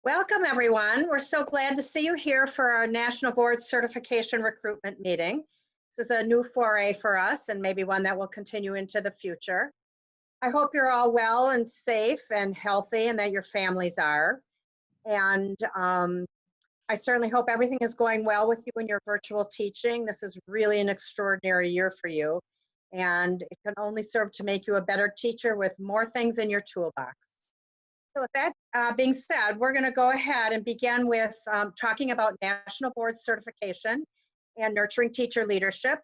Welcome, everyone. We're so glad to see you here for our National Board Certification Recruitment Meeting. This is a new foray for us and maybe one that will continue into the future. I hope you're all well and safe and healthy and that your families are. And I certainly hope everything is going well with you in your virtual teaching. This is really an extraordinary year for you, and it can only serve to make you a better teacher with more things in your toolbox. So with that being said, we're going to go ahead and begin with talking about National Board Certification and Nurturing Teacher Leadership,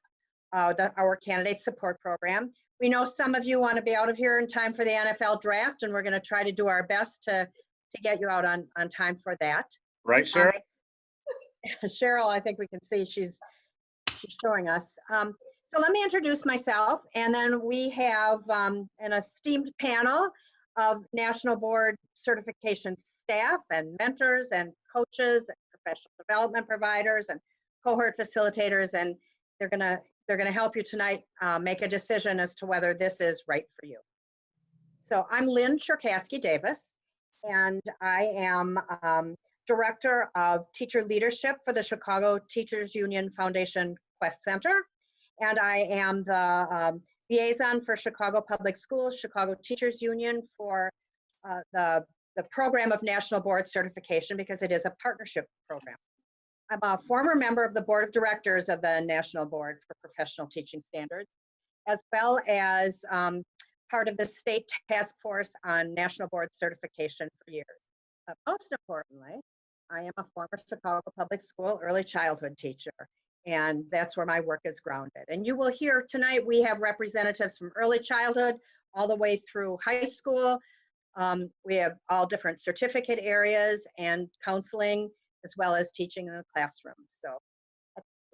our candidate support program. We know some of you want to be out of here in time for the NFL draft, and we're going to try to do our best to get you out on time for that. Right, Cheryl? Cheryl, I think we can see she's showing us. So let me introduce myself, and then we have an esteemed panel of National Board Certification staff and mentors and coaches, and professional development providers and cohort facilitators, and they're gonna help you tonight make a decision as to whether this is right for you. So I'm Lynn Cherkasky Davis, and I am Director of Teacher Leadership for the Chicago Teachers Union Foundation Quest Center, and I am the liaison for Chicago Public Schools, Chicago Teachers Union for the program of National Board Certification, because it is a partnership program. I'm a former member of the Board of Directors of the National Board for Professional Teaching Standards, as well as part of the state task force on National Board Certification for years. But most importantly, I am a former Chicago Public School early childhood teacher, and that's where my work is grounded. And you will hear tonight, we have representatives from early childhood all the way through high school. We have all different certificate areas and counseling, as well as teaching in the classroom. So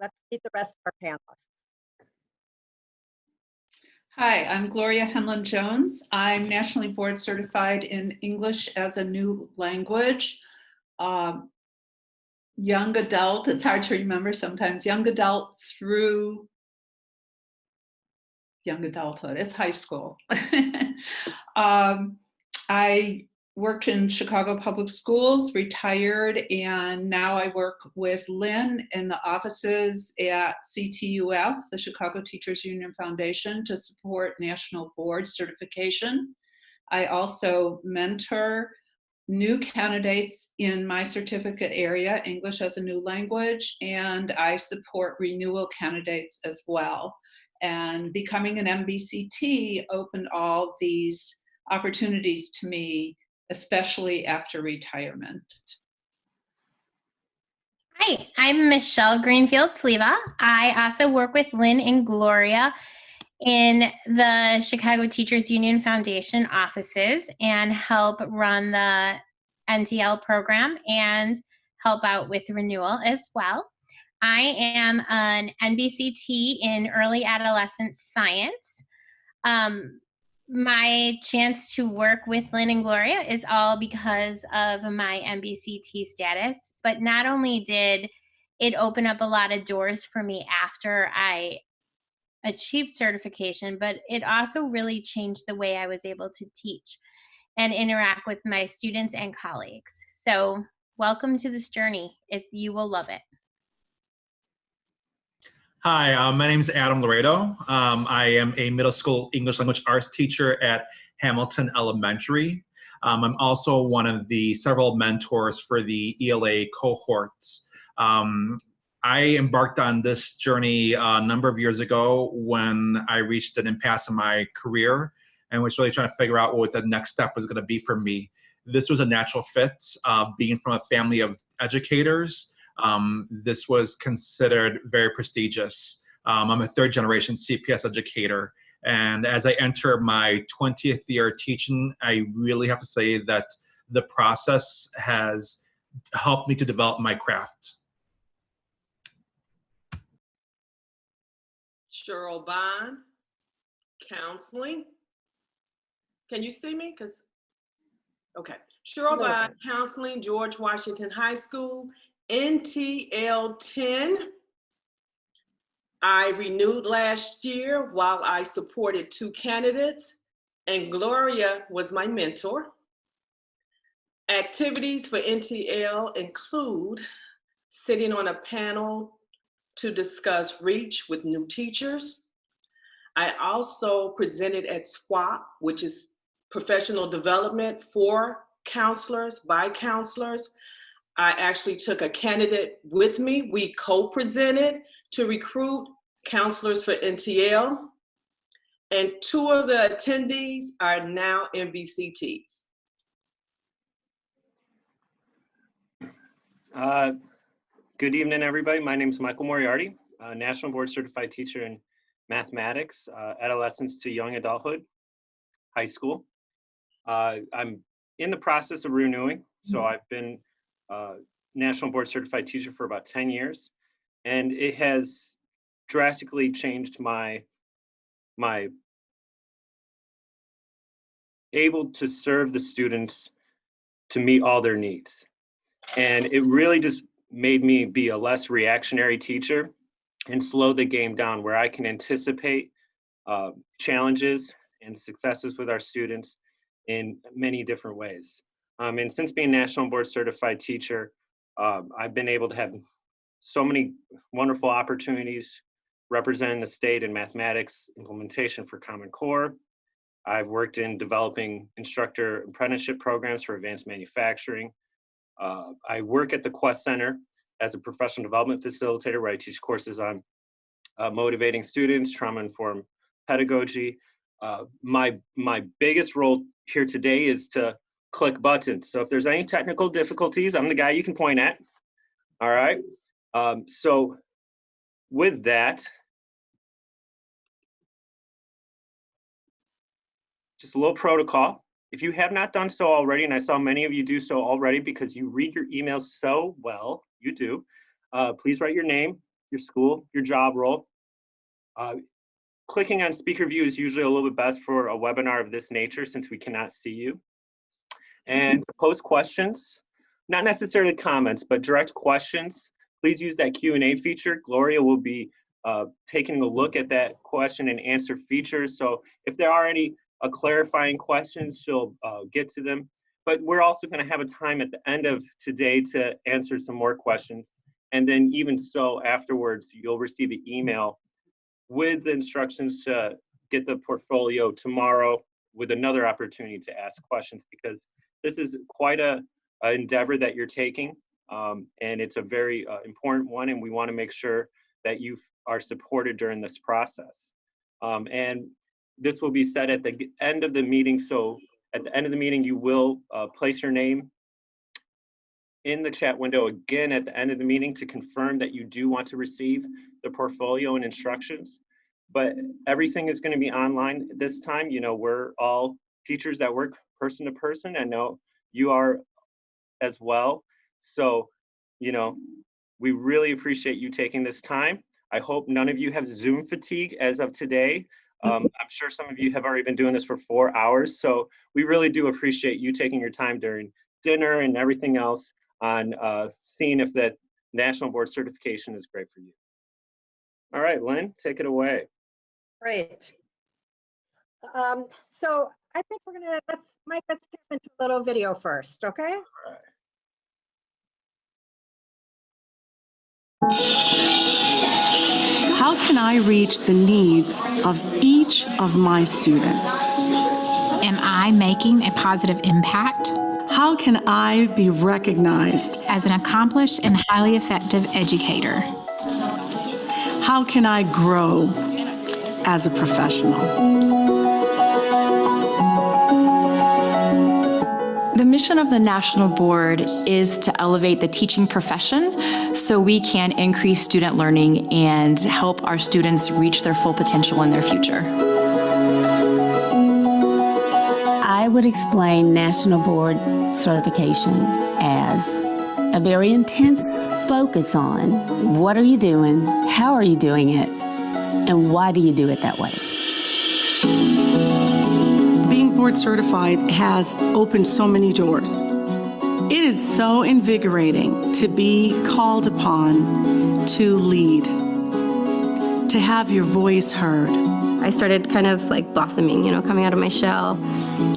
let's meet the rest of our panelists. Hi, I'm Gloria Henlon-Jones. I'm nationally board certified in English as a new language. Young adult, it's hard to remember sometimes, young adult through young adulthood, it's high school. I worked in Chicago Public Schools, retired, and now I work with Lynn in the offices at CTUF, the Chicago Teachers Union Foundation, to support National Board Certification. I also mentor new candidates in my certificate area, English as a new language, and I support renewal candidates as well. And becoming an MBCT opened all these opportunities to me, especially after retirement. Hi, I'm Michelle Greenfield-Sleva. I also work with Lynn and Gloria in the Chicago Teachers Union Foundation offices and help run the NTL program and help out with renewal as well. I am an NBCT in early adolescent science. My chance to work with Lynn and Gloria is all because of my MBCT status, but not only did it open up a lot of doors for me after I achieved certification, but it also really changed the way I was able to teach and interact with my students and colleagues. So welcome to this journey. You will love it. Hi, my name is Adam Laredo. I am a middle school English language arts teacher at Hamilton Elementary. I'm also one of the several mentors for the ELA cohorts. I embarked on this journey a number of years ago when I reached an impasse in my career and was really trying to figure out what the next step was going to be for me. This was a natural fit, being from a family of educators. This was considered very prestigious. I'm a third generation CPS educator. And as I enter my 20th year teaching, I really have to say that the process has helped me to develop my craft. Cheryl Bond, counseling. Can you see me? Okay. Cheryl Bond, counseling, George Washington High School, NTL 10. I renewed last year while I supported 2 candidates, and Gloria was my mentor. Activities for NTL include sitting on a panel to discuss REACH with new teachers. I also presented at SWAP, which is professional development for counselors, by counselors. I actually took a candidate with me. We co-presented to recruit counselors for NTL. And 2 of the attendees are now MVCTs. Good evening, everybody. My name is Michael Moriarty, National Board Certified Teacher in Mathematics, Adolescence to Young Adulthood, High School. I'm in the process of renewing, so I've been National Board Certified Teacher for about 10 years, and it has drastically changed my able to serve the students to meet all their needs. And it really just made me be a less reactionary teacher and slow the game down, where I can anticipate challenges and successes with our students in many different ways. And since being National Board Certified Teacher, I've been able to have so many wonderful opportunities representing the state in mathematics implementation for Common Core. I've worked in developing instructor apprenticeship programs for advanced manufacturing. I work at the Quest Center as a professional development facilitator, where I teach courses on motivating students, trauma-informed pedagogy. My biggest role here today is to click buttons. So if there's any technical difficulties, I'm the guy you can point at. All right. So with that, just a little protocol. If you have not done so already, and I saw many of you do so already because you read your emails so well, you do, please write your name, your school, your job role. Clicking on speaker view is usually a little bit best for a webinar of this nature, since we cannot see you. And to post questions, not necessarily comments, but direct questions, please use that Q&A feature. Gloria will be taking a look at that question and answer features. So if there are any clarifying questions, she'll get to them. But we're also going to have a time at the end of today to answer some more questions. And then even so, afterwards, you'll receive an email with the instructions to get the portfolio tomorrow, with another opportunity to ask questions, because this is quite an endeavor that you're taking. And it's a very important one, and we want to make sure that you are supported during this process. And this will be said at the end of the meeting. So at the end of the meeting, you will place your name in the chat window again at the end of the meeting to confirm that you do want to receive the portfolio and instructions. But everything is going to be online this time. You know, we're all teachers that work person to person. I know you are as well. So, you know, we really appreciate you taking this time. I hope none of you have Zoom fatigue as of today. I'm sure some of you have already been doing this for 4 hours. So we really do appreciate you taking your time during dinner and everything else on seeing if that National Board certification is great for you. All right, Lynn, take it away. Great. So I think we're gonna, Mike, let's tap into a little video first, okay? All right. How can I reach the needs of each of my students? Am I making a positive impact? How can I be recognized? As an accomplished and highly effective educator. How can I grow as a professional? The mission of the National Board is to elevate the teaching profession so we can increase student learning and help our students reach their full potential in their future. I would explain National Board certification as a very intense focus on what are you doing, how are you doing it, and why do you do it that way? Being board certified has opened so many doors. It is so invigorating to be called upon to lead, to have your voice heard. I started kind of like blossoming, coming out of my shell.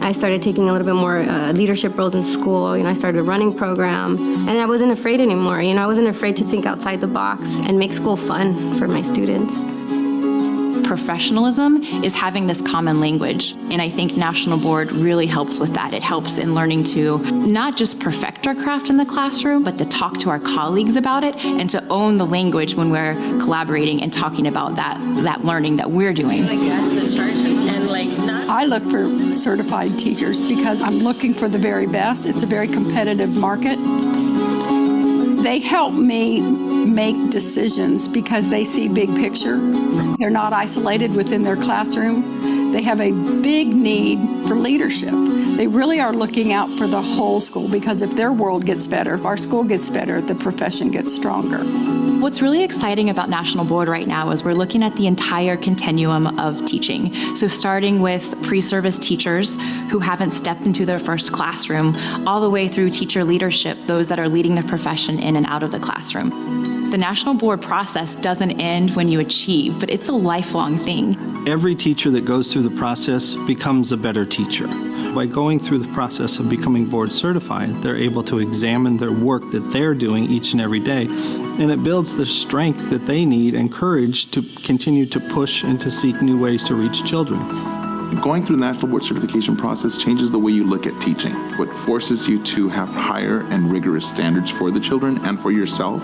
I started taking a little bit more leadership roles in school. I started a running program, and I wasn't afraid anymore. I wasn't afraid to think outside the box and make school fun for my students. Professionalism is having this common language, and I think National Board really helps with that. It helps in learning to not just perfect our craft in the classroom, but to talk to our colleagues about it and to own the language when we're collaborating and talking about that learning that we're doing. I look for certified teachers because I'm looking for the very best. It's a very competitive market. They help me make decisions because they see big picture. They're not isolated within their classroom. They have a big need for leadership. They really are looking out for the whole school, because if their world gets better, if our school gets better, the profession gets stronger. What's really exciting about National Board right now is we're looking at the entire continuum of teaching. So starting with pre-service teachers who haven't stepped into their first classroom, all the way through teacher leadership, those that are leading the profession in and out of the classroom. The National Board process doesn't end when you achieve, but it's a lifelong thing. Every teacher that goes through the process becomes a better teacher. By going through the process of becoming board certified, they're able to examine their work that they're doing each and every day, and it builds the strength that they need and courage to continue to push and to seek new ways to reach children. Going through the National Board certification process changes the way you look at teaching. It forces you to have higher and rigorous standards for the children and for yourself,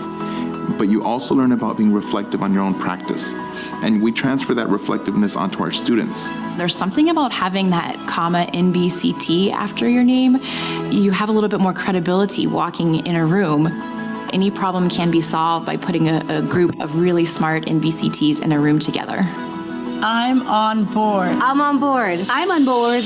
but you also learn about being reflective on your own practice. And we transfer that reflectiveness onto our students. There's something about having that NBCT after your name. You have a little bit more credibility walking in a room. Any problem can be solved by putting a group of really smart NBCTs in a room together. I'm on board. I'm on board. I'm on board.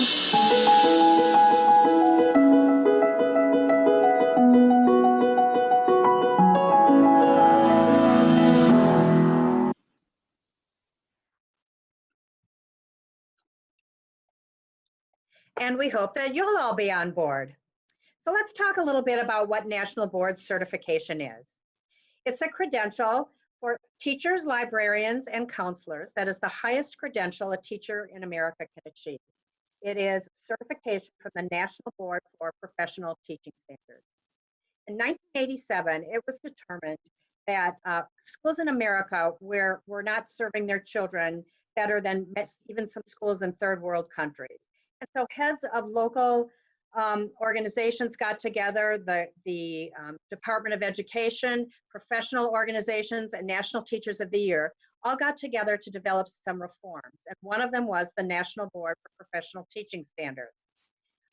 And we hope that you'll all be on board. So let's talk a little bit about what National Board Certification is. It's a credential for teachers, librarians, and counselors that is the highest credential a teacher in America can achieve. It is certification from the National Board for Professional Teaching Standards. In 1987, it was determined that schools in America were not serving their children better than even some schools in third world countries. And so heads of local organizations got together, the Department of Education, professional organizations, and National Teachers of the Year all got together to develop some reforms. And one of them was the National Board for Professional Teaching Standards.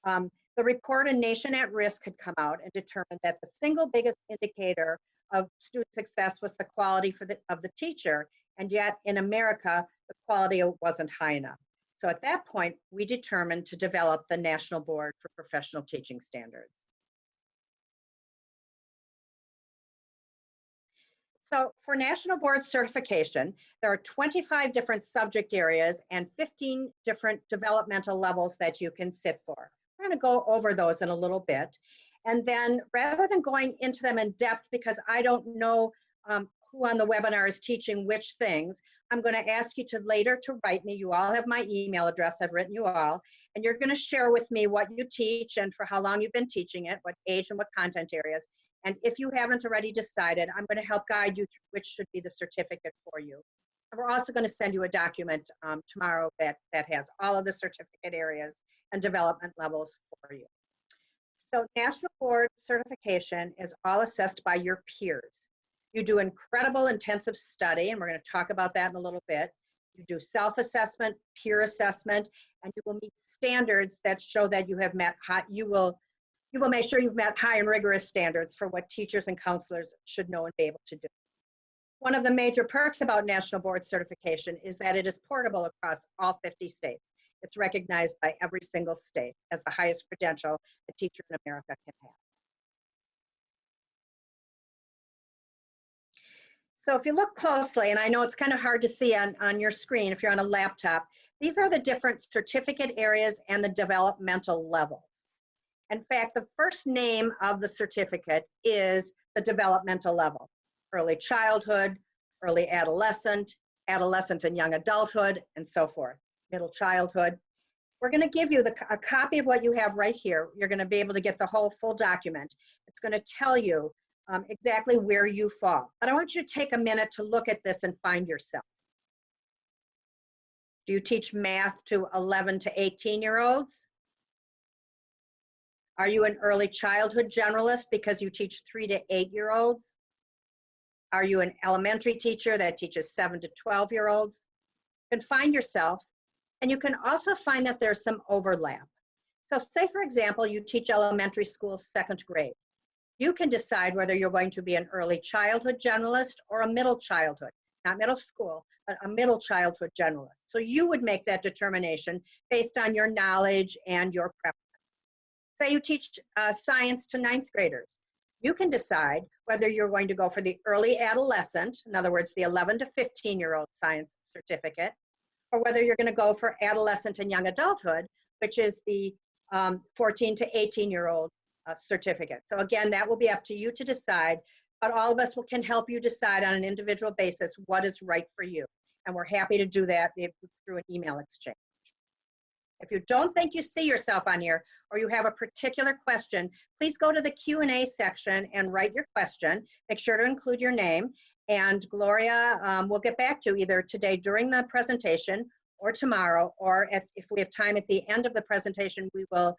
The report, A Nation at Risk, had come out and determined that the single biggest indicator of student success was the quality of the teacher. And yet in America, the quality wasn't high enough. So at that point, we determined to develop the National Board for Professional Teaching Standards. So for National Board certification, there are 25 different subject areas and 15 different developmental levels that you can sit for. We're going to go over those in a little bit. And then rather than going into them in depth, because I don't know who on the webinar is teaching which things, I'm going to ask you to later to write me. You all have my email address. I've written you all. And you're going to share with me what you teach and for how long you've been teaching it, what age and what content areas. And if you haven't already decided, I'm going to help guide you through which should be the certificate for you. And we're also going to send you a document tomorrow that has all of the certificate areas and development levels for you. So National Board certification is all assessed by your peers. You do incredible intensive study, and we're going to talk about that in a little bit. You do self-assessment, peer assessment, and you will meet standards that show that you have met high, you will make sure you've met high and rigorous standards for what teachers and counselors should know and be able to do. One of the major perks about National Board certification is that it is portable across all 50 states. It's recognized by every single state as the highest credential a teacher in America can have. So if you look closely, and I know it's kind of hard to see on your screen if you're on a laptop, these are the different certificate areas and the developmental levels. In fact, the first name of the certificate is the developmental level: early childhood, early adolescent, adolescent and young adulthood, and so forth, middle childhood. We're going to give you a copy of what you have right here. You're going to be able to get the whole full document. It's going to tell you exactly where you fall. But I want you to take a minute to look at this and find yourself. Do you teach math to 11 to 18-year-olds? Are you an early childhood generalist because you teach 3 to 8-year-olds? Are you an elementary teacher that teaches 7 to 12-year-olds? You can find yourself, and you can also find that there's some overlap. So say, for example, you teach elementary school 2nd grade. You can decide whether you're going to be an early childhood generalist or a middle childhood, not middle school, but a middle childhood generalist. So you would make that determination based on your knowledge and your preference. Say you teach science to 9th graders. You can decide whether you're going to go for the early adolescent, in other words, the 11 to 15-year-old science certificate, or whether you're going to go for adolescent and young adulthood, which is the 14 to 18-year-old certificate. So again, that will be up to you to decide, but all of us can help you decide on an individual basis what is right for you. And we're happy to do that through an email exchange. If you don't think you see yourself on here, or you have a particular question, please go to the Q&A section and write your question. Make sure to include your name, and Gloria will get back to you either today during the presentation or tomorrow, or if we have time at the end of the presentation, we will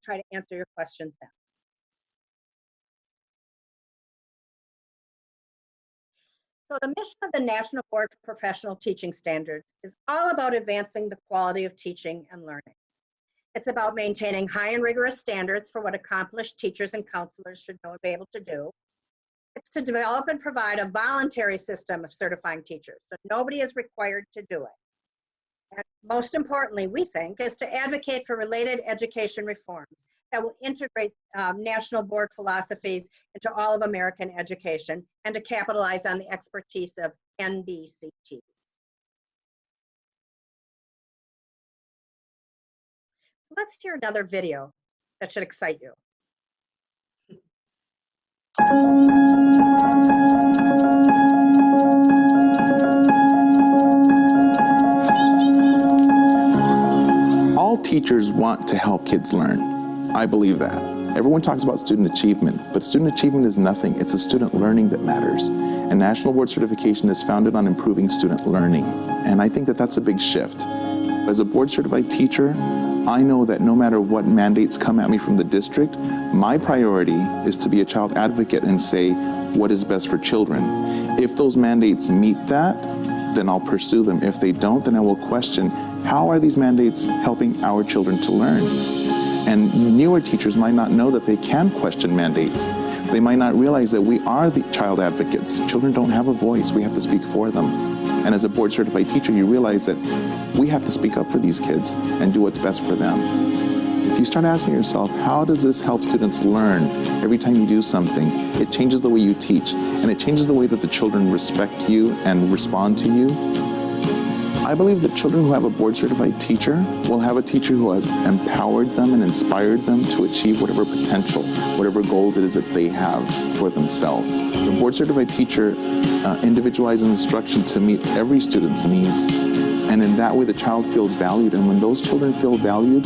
try to answer your questions then. So the mission of the National Board for Professional Teaching Standards is all about advancing the quality of teaching and learning. It's about maintaining high and rigorous standards for what accomplished teachers and counselors should know and be able to do. It's to develop and provide a voluntary system of certifying teachers, so nobody is required to do it. And most importantly, we think, is to advocate for related education reforms that will integrate national board philosophies into all of American education and to capitalize on the expertise of NBCTs. So let's hear another video that should excite you. All teachers want to help kids learn. I believe that. Everyone talks about student achievement, but student achievement is nothing. It's the student learning that matters. And National Board Certification is founded on improving student learning. And I think that that's a big shift. As a board certified teacher, I know that no matter what mandates come at me from the district, my priority is to be a child advocate and say what is best for children. If those mandates meet that, then I'll pursue them. If they don't, then I will question, how are these mandates helping our children to learn? And newer teachers might not know that they can question mandates. They might not realize that we are the child advocates. Children don't have a voice. We have to speak for them. And as a board certified teacher, you realize that we have to speak up for these kids and do what's best for them. If you start asking yourself, how does this help students learn? Every time you do something, it changes the way you teach, and it changes the way that the children respect you and respond to you. I believe that children who have a board certified teacher will have a teacher who has empowered them and inspired them to achieve whatever potential, whatever goals it is that they have for themselves. The board certified teacher individualizes instruction to meet every student's needs. And in that way, the child feels valued. And when those children feel valued,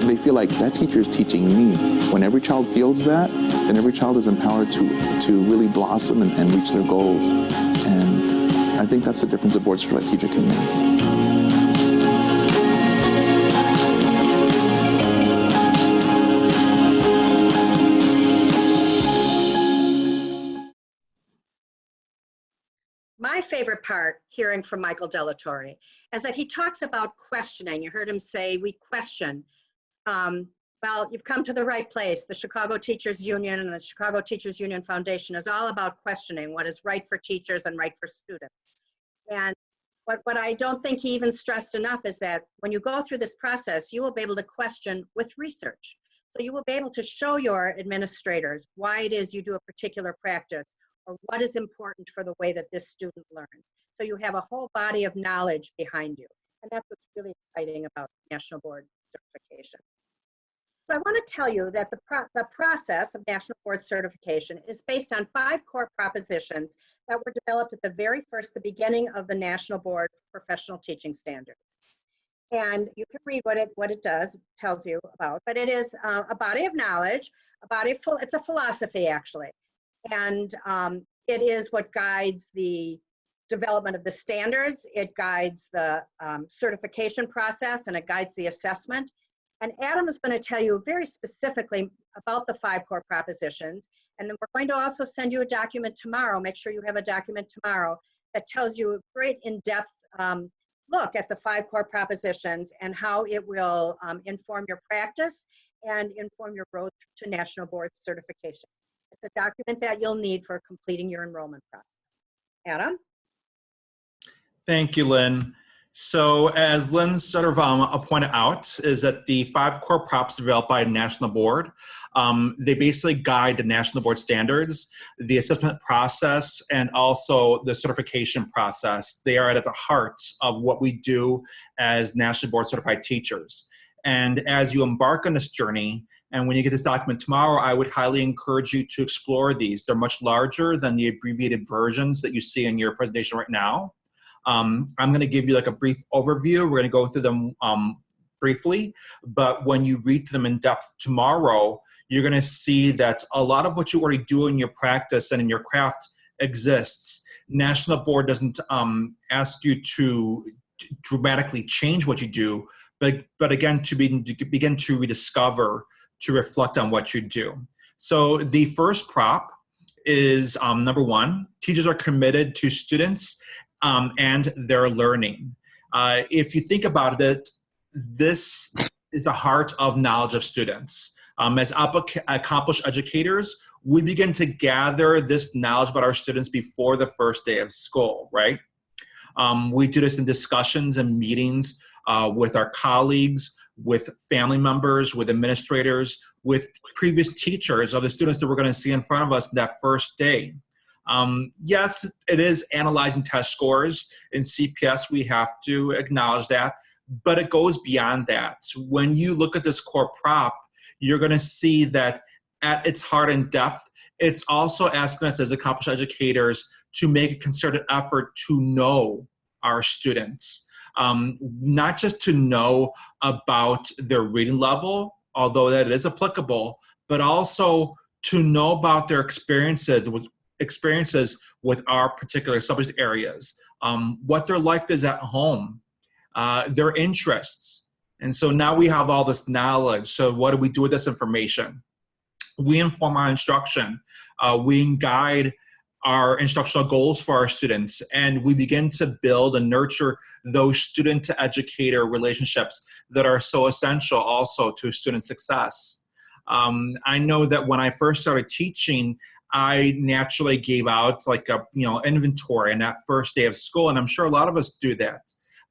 they feel like that teacher is teaching me. When every child feels that, then every child is empowered to really blossom and reach their goals. And I think that's the difference a board certified teacher can make. My favorite part, hearing from Michael Delatorre, is that he talks about questioning. You heard him say, we question. Well, you've come to the right place. The Chicago Teachers Union and the Chicago Teachers Union Foundation is all about questioning what is right for teachers and right for students. And what I don't think he even stressed enough is that when you go through this process, you will be able to question with research. So you will be able to show your administrators why it is you do a particular practice, or what is important for the way that this student learns. So you have a whole body of knowledge behind you. And that's what's really exciting about National Board Certification. So I want to tell you that the process of National Board Certification is based on 5 core propositions that were developed at the beginning of the National Board for Professional Teaching Standards. And you can read what it tells you about, but it is a body of knowledge, it's a philosophy actually. And it is what guides the development of the standards, it guides the certification process, and it guides the assessment. And Adam is going to tell you very specifically about the 5 core propositions. And then we're going to also send you a document tomorrow. Make sure you have a document tomorrow that tells you a great in-depth look at the 5 core propositions and how it will inform your practice and inform your road to National Board Certification. It's a document that you'll need for completing your enrollment process. Adam? Thank you, Lynn. So as Lynn sort of pointed out, is that the 5 core props developed by National Board, they basically guide the National Board standards, the assessment process, and also the certification process. They are at the heart of what we do as National Board Certified Teachers. And as you embark on this journey, and when you get this document tomorrow, I would highly encourage you to explore these. They're much larger than the abbreviated versions that you see in your presentation right now. I'm going to give you like a brief overview. We're going to go through them briefly, but when you read them in depth tomorrow, you're going to see that a lot of what you already do in your practice and in your craft exists. National Board doesn't ask you to dramatically change what you do, but again, to begin to rediscover, to reflect on what you do. So the first prop is number 1, teachers are committed to students and their learning. If you think about it, this is the heart of knowledge of students. As accomplished educators, we begin to gather this knowledge about our students before the first day of school, right? We do this in discussions and meetings with our colleagues, with family members, with administrators, with previous teachers of the students that we're going to see in front of us that first day. Yes, it is analyzing test scores. In CPS, we have to acknowledge that, but it goes beyond that. When you look at this core prop, you're going to see that at its heart and depth, it's also asking us as accomplished educators to make a concerted effort to know our students. Not just to know about their reading level, although that is applicable, but also to know about their experiences with our particular subject areas, what their life is at home, their interests. And so now we have all this knowledge. So what do we do with this information? We inform our instruction. We guide our instructional goals for our students, and we begin to build and nurture those student to educator relationships that are so essential also to student success. I know that when I first started teaching, I naturally gave out like a inventory on that first day of school, and I'm sure a lot of us do that.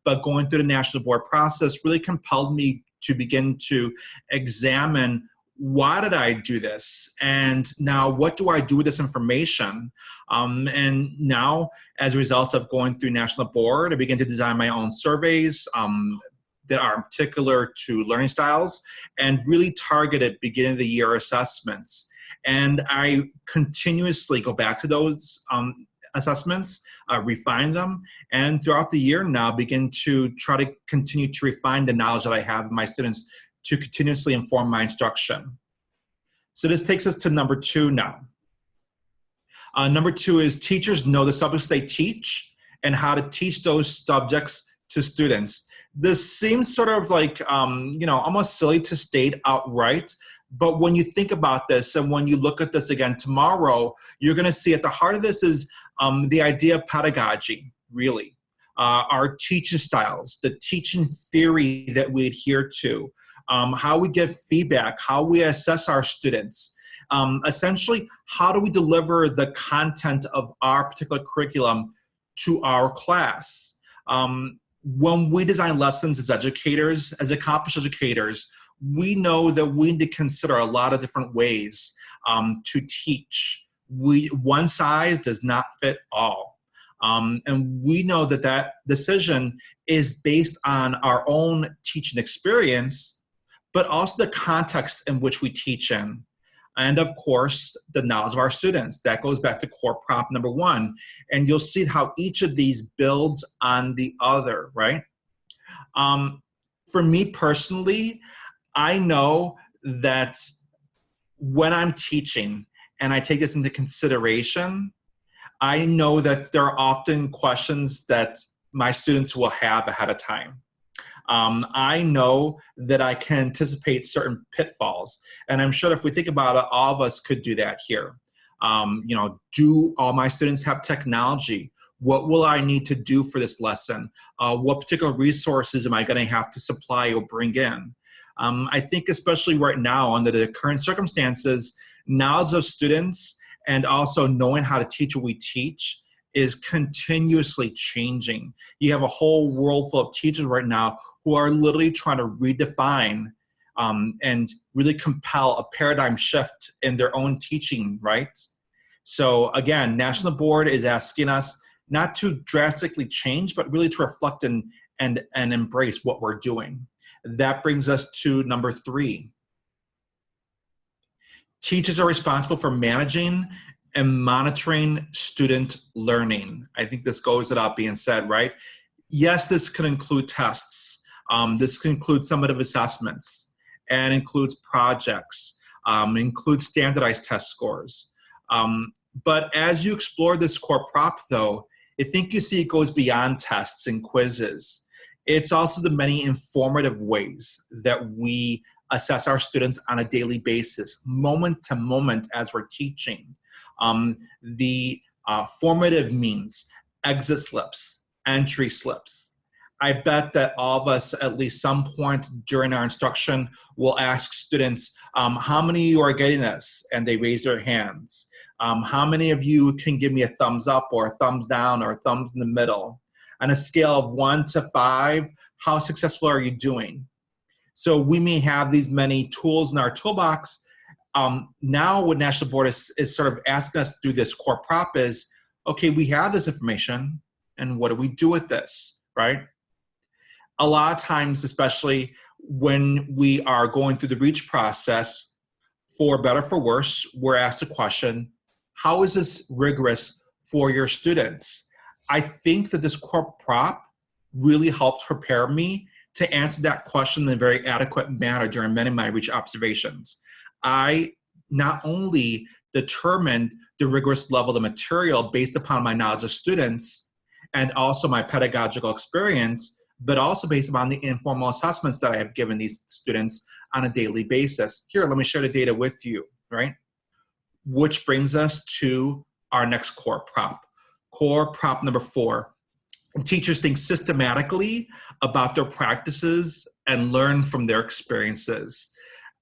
But going through the National Board process really compelled me to begin to examine, why did I do this? And now what do I do with this information? And now, as a result of going through National Board, I began to design my own surveys that are particular to learning styles and really targeted beginning of the year assessments. And I continuously go back to those assessments, refine them, and throughout the year now begin to try to continue to refine the knowledge that I have of my students to continuously inform my instruction. So this takes us to number 2 now. Number 2 is teachers know the subjects they teach and how to teach those subjects to students. This seems sort of like, almost silly to state outright, but when you think about this and when you look at this again tomorrow, you're going to see at the heart of this is the idea of pedagogy, really. Our teaching styles, the teaching theory that we adhere to, how we give feedback, how we assess our students. Essentially, how do we deliver the content of our particular curriculum to our class? When we design lessons as educators, as accomplished educators, we know that we need to consider a lot of different ways to teach. One size does not fit all. And we know that that decision is based on our own teaching experience, but also the context in which we teach in. And of course, the knowledge of our students. That goes back to core prop number 1. And you'll see how each of these builds on the other, right? For me personally, I know that when I'm teaching and I take this into consideration, I know that there are often questions that my students will have ahead of time. I know that I can anticipate certain pitfalls. And I'm sure if we think about it, all of us could do that here. Do all my students have technology? What will I need to do for this lesson? What particular resources am I going to have to supply or bring in? I think especially right now under the current circumstances, knowledge of students and also knowing how to teach what we teach is continuously changing. You have a whole world full of teachers right now who are literally trying to redefine and really compel a paradigm shift in their own teaching, right? So again, National Board is asking us not to drastically change, but really to reflect and embrace what we're doing. That brings us to number 3. Teachers are responsible for managing and monitoring student learning. I think this goes without being said, right? Yes, this can include tests. This can include summative assessments and includes projects, includes standardized test scores. But as you explore this core prop though, I think you see it goes beyond tests and quizzes. It's also the many informative ways that we assess our students on a daily basis, moment to moment as we're teaching. The formative means, exit slips, entry slips. I bet that all of us at least some point during our instruction will ask students, how many of you are getting this? And they raise their hands. How many of you can give me a thumbs up or a thumbs down or a thumbs in the middle? On a scale of 1 to 5, how successful are you doing? So we may have these many tools in our toolbox. Now what National Board is sort of asking us to do this core prop is, okay, we have this information and what do we do with this, right? A lot of times, especially when we are going through the REACH process, for better or for worse, we're asked a question, how is this rigorous for your students? I think that this core prop really helped prepare me to answer that question in a very adequate manner during many of my REACH observations. I not only determined the rigorous level of the material based upon my knowledge of students and also my pedagogical experience, but also based upon the informal assessments that I have given these students on a daily basis. Here, let me share the data with you, right? Which brings us to our next core prop. Core prop number 4. Teachers think systematically about their practices and learn from their experiences.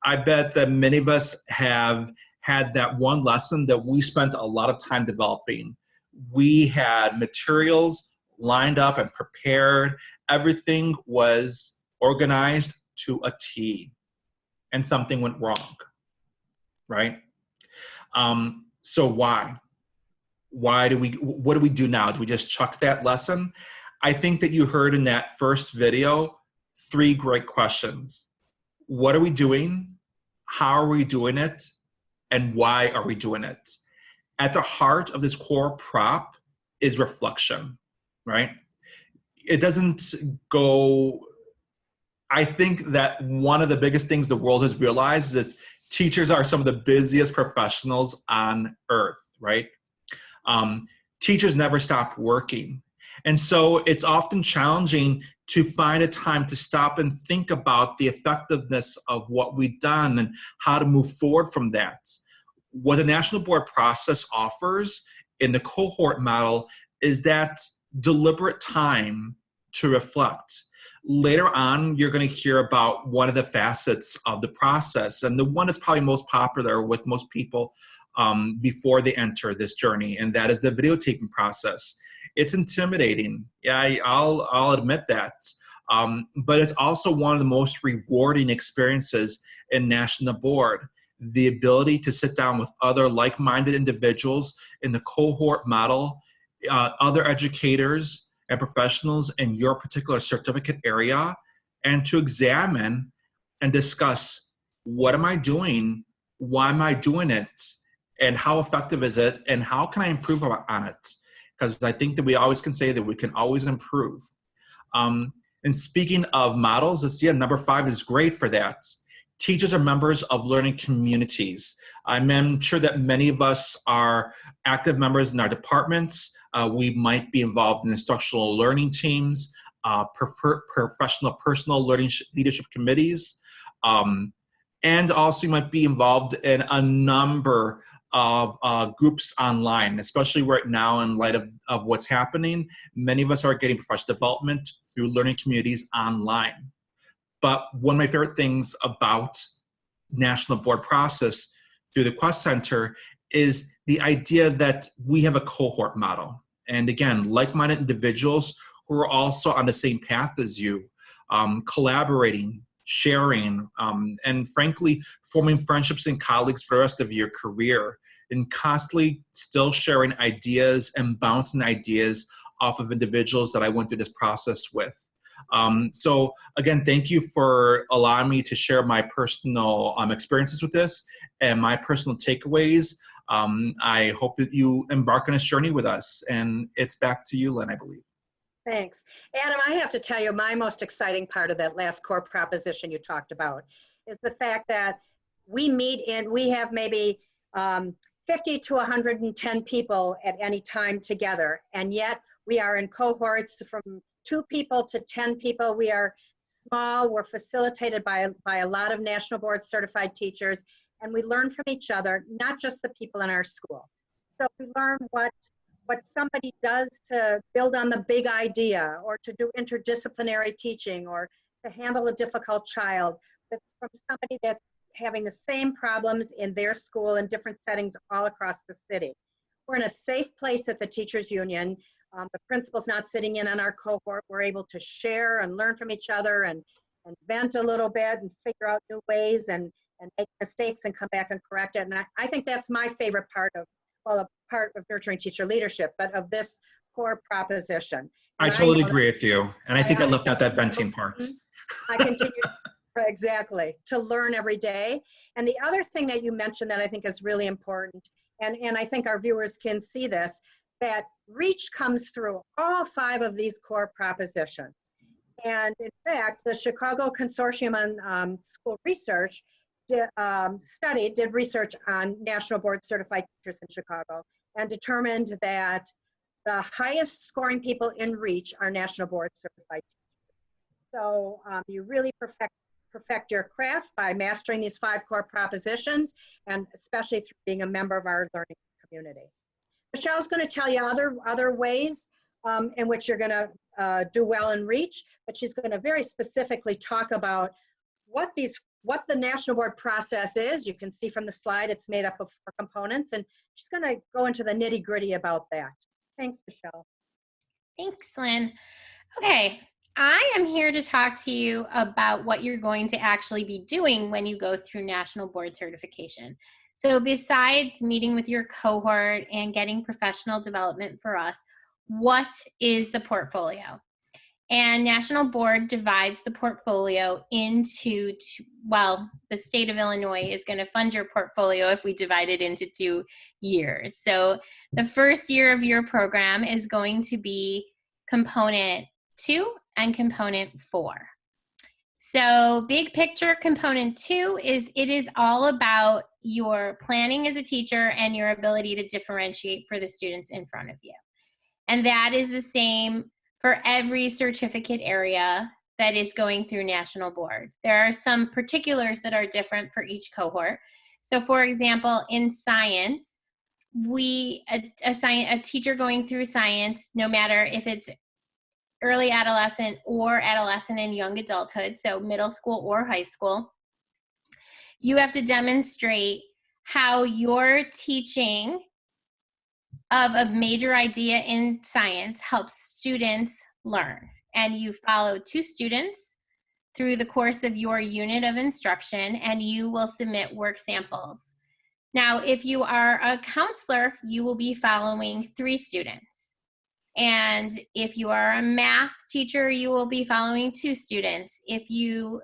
I bet that many of us have had that one lesson that we spent a lot of time developing. We had materials lined up and prepared. Everything was organized to a T, and something went wrong, right? So why? What do we do now? Do we just chuck that lesson? I think that you heard in that first video 3 great questions. What are we doing? How are we doing it? And why are we doing it? At the heart of this core prop is reflection, right? It doesn't go, I think that one of the biggest things the world has realized is that teachers are some of the busiest professionals on earth, right? Teachers never stop working. And so it's often challenging to find a time to stop and think about the effectiveness of what we've done and how to move forward from that. What the National Board process offers in the cohort model is that deliberate time to reflect. Later on, you're going to hear about one of the facets of the process, and the one that's probably most popular with most people before they enter this journey, and that is the videotaping process. It's intimidating. Yeah, I'll admit that. But it's also one of the most rewarding experiences in National Board. The ability to sit down with other like-minded individuals in the cohort model, other educators and professionals in your particular certificate area, and to examine and discuss, what am I doing? Why am I doing it? And how effective is it? And how can I improve on it? Because I think that we always can say that we can always improve. And speaking of models, number 5 is great for that. Teachers are members of learning communities. I'm sure that many of us are active members in our departments. We might be involved in instructional learning teams, professional personal learning leadership committees, and also you might be involved in a number of groups online, especially right now in light of what's happening. Many of us are getting professional development through learning communities online. But one of my favorite things about National Board process through the Quest Center is the idea that we have a cohort model. And again, like-minded individuals who are also on the same path as you, collaborating, sharing, and frankly, forming friendships and colleagues for the rest of your career, and constantly still sharing ideas and bouncing ideas off of individuals that I went through this process with. So again, thank you for allowing me to share my personal experiences with this and my personal takeaways. I hope that you embark on this journey with us, and it's back to you, Lynn, I believe. Thanks. Adam, I have to tell you, my most exciting part of that last core proposition you talked about is the fact that we have maybe 50 to 110 people at any time together, and yet we are in cohorts from 2 people to 10 people. We are small, we're facilitated by a lot of National Board certified teachers, and we learn from each other, not just the people in our school. So we learn what somebody does to build on the big idea, or to do interdisciplinary teaching, or to handle a difficult child, from somebody that's having the same problems in their school in different settings all across the city. We're in a safe place at the Teachers Union. The principal's not sitting in on our cohort. We're able to share and learn from each other and vent a little bit and figure out new ways and make mistakes and come back and correct it. And I think that's my favorite part of, well, a part of nurturing teacher leadership, but of this core proposition. I totally agree with you. And I think I left out that venting part. I continue exactly to learn every day. And the other thing that you mentioned that I think is really important, and I think our viewers can see this, that reach comes through all 5 of these core propositions. And in fact, the Chicago Consortium on School Research did research on National Board certified teachers in Chicago and determined that the highest scoring people in reach are National Board certified teachers. So you really perfect your craft by mastering these 5 core propositions, and especially through being a member of our learning community. Michelle's going to tell you other ways in which you're going to do well in reach, but she's going to very specifically talk about what the National Board process is. You can see from the slide it's made up of 4 components, and she's going to go into the nitty-gritty about that. Thanks, Michelle. Thanks, Lynn. Okay, I am here to talk to you about what you're going to actually be doing when you go through National Board certification. So besides meeting with your cohort and getting professional development for us, what is the portfolio? And National Board divides the portfolio into the state of Illinois is going to fund your portfolio if we divide it into 2 years. So the first year of your program is going to be component 2 and component 4. So big picture, component 2 is all about your planning as a teacher and your ability to differentiate for the students in front of you. And that is the same for every certificate area that is going through National Board. There are some particulars that are different for each cohort. So for example, in science, a teacher going through science, no matter if it's early adolescent or adolescent and young adulthood, so middle school or high school, you have to demonstrate how your teaching of a major idea in science helps students learn. And you follow 2 students through the course of your unit of instruction, and you will submit work samples. Now, if you are a counselor, you will be following 3 students. And if you are a math teacher, you will be following 2 students. If you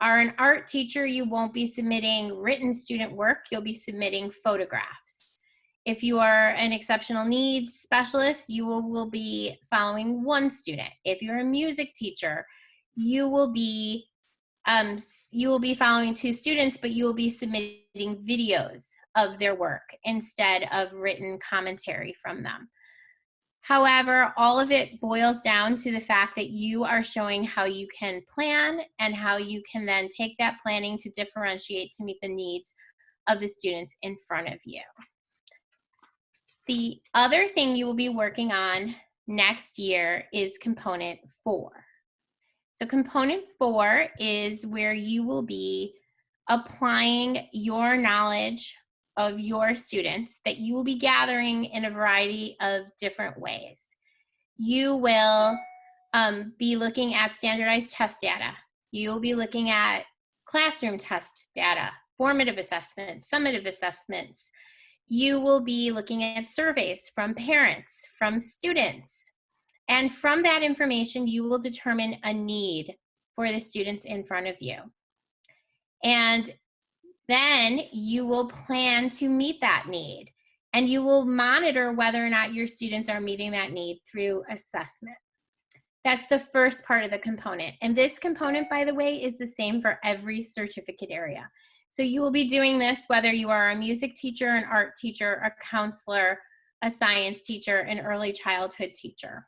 are an art teacher, you won't be submitting written student work, you'll be submitting photographs. If you are an exceptional needs specialist, you will be following one student. If you're a music teacher, you will be following two students, but you will be submitting videos of their work instead of written commentary from them. However, all of it boils down to the fact that you are showing how you can plan and how you can then take that planning to differentiate to meet the needs of the students in front of you. The other thing you will be working on next year is component 4. So component 4 is where you will be applying your knowledge of your students that you will be gathering in a variety of different ways. You will be looking at standardized test data. You will be looking at classroom test data, formative assessments, summative assessments. You will be looking at surveys from parents, from students. And from that information, you will determine a need for the students in front of you. And then you will plan to meet that need. And you will monitor whether or not your students are meeting that need through assessment. That's the first part of the component. And this component, by the way, is the same for every certificate area. So you will be doing this whether you are a music teacher, an art teacher, a counselor, a science teacher, an early childhood teacher.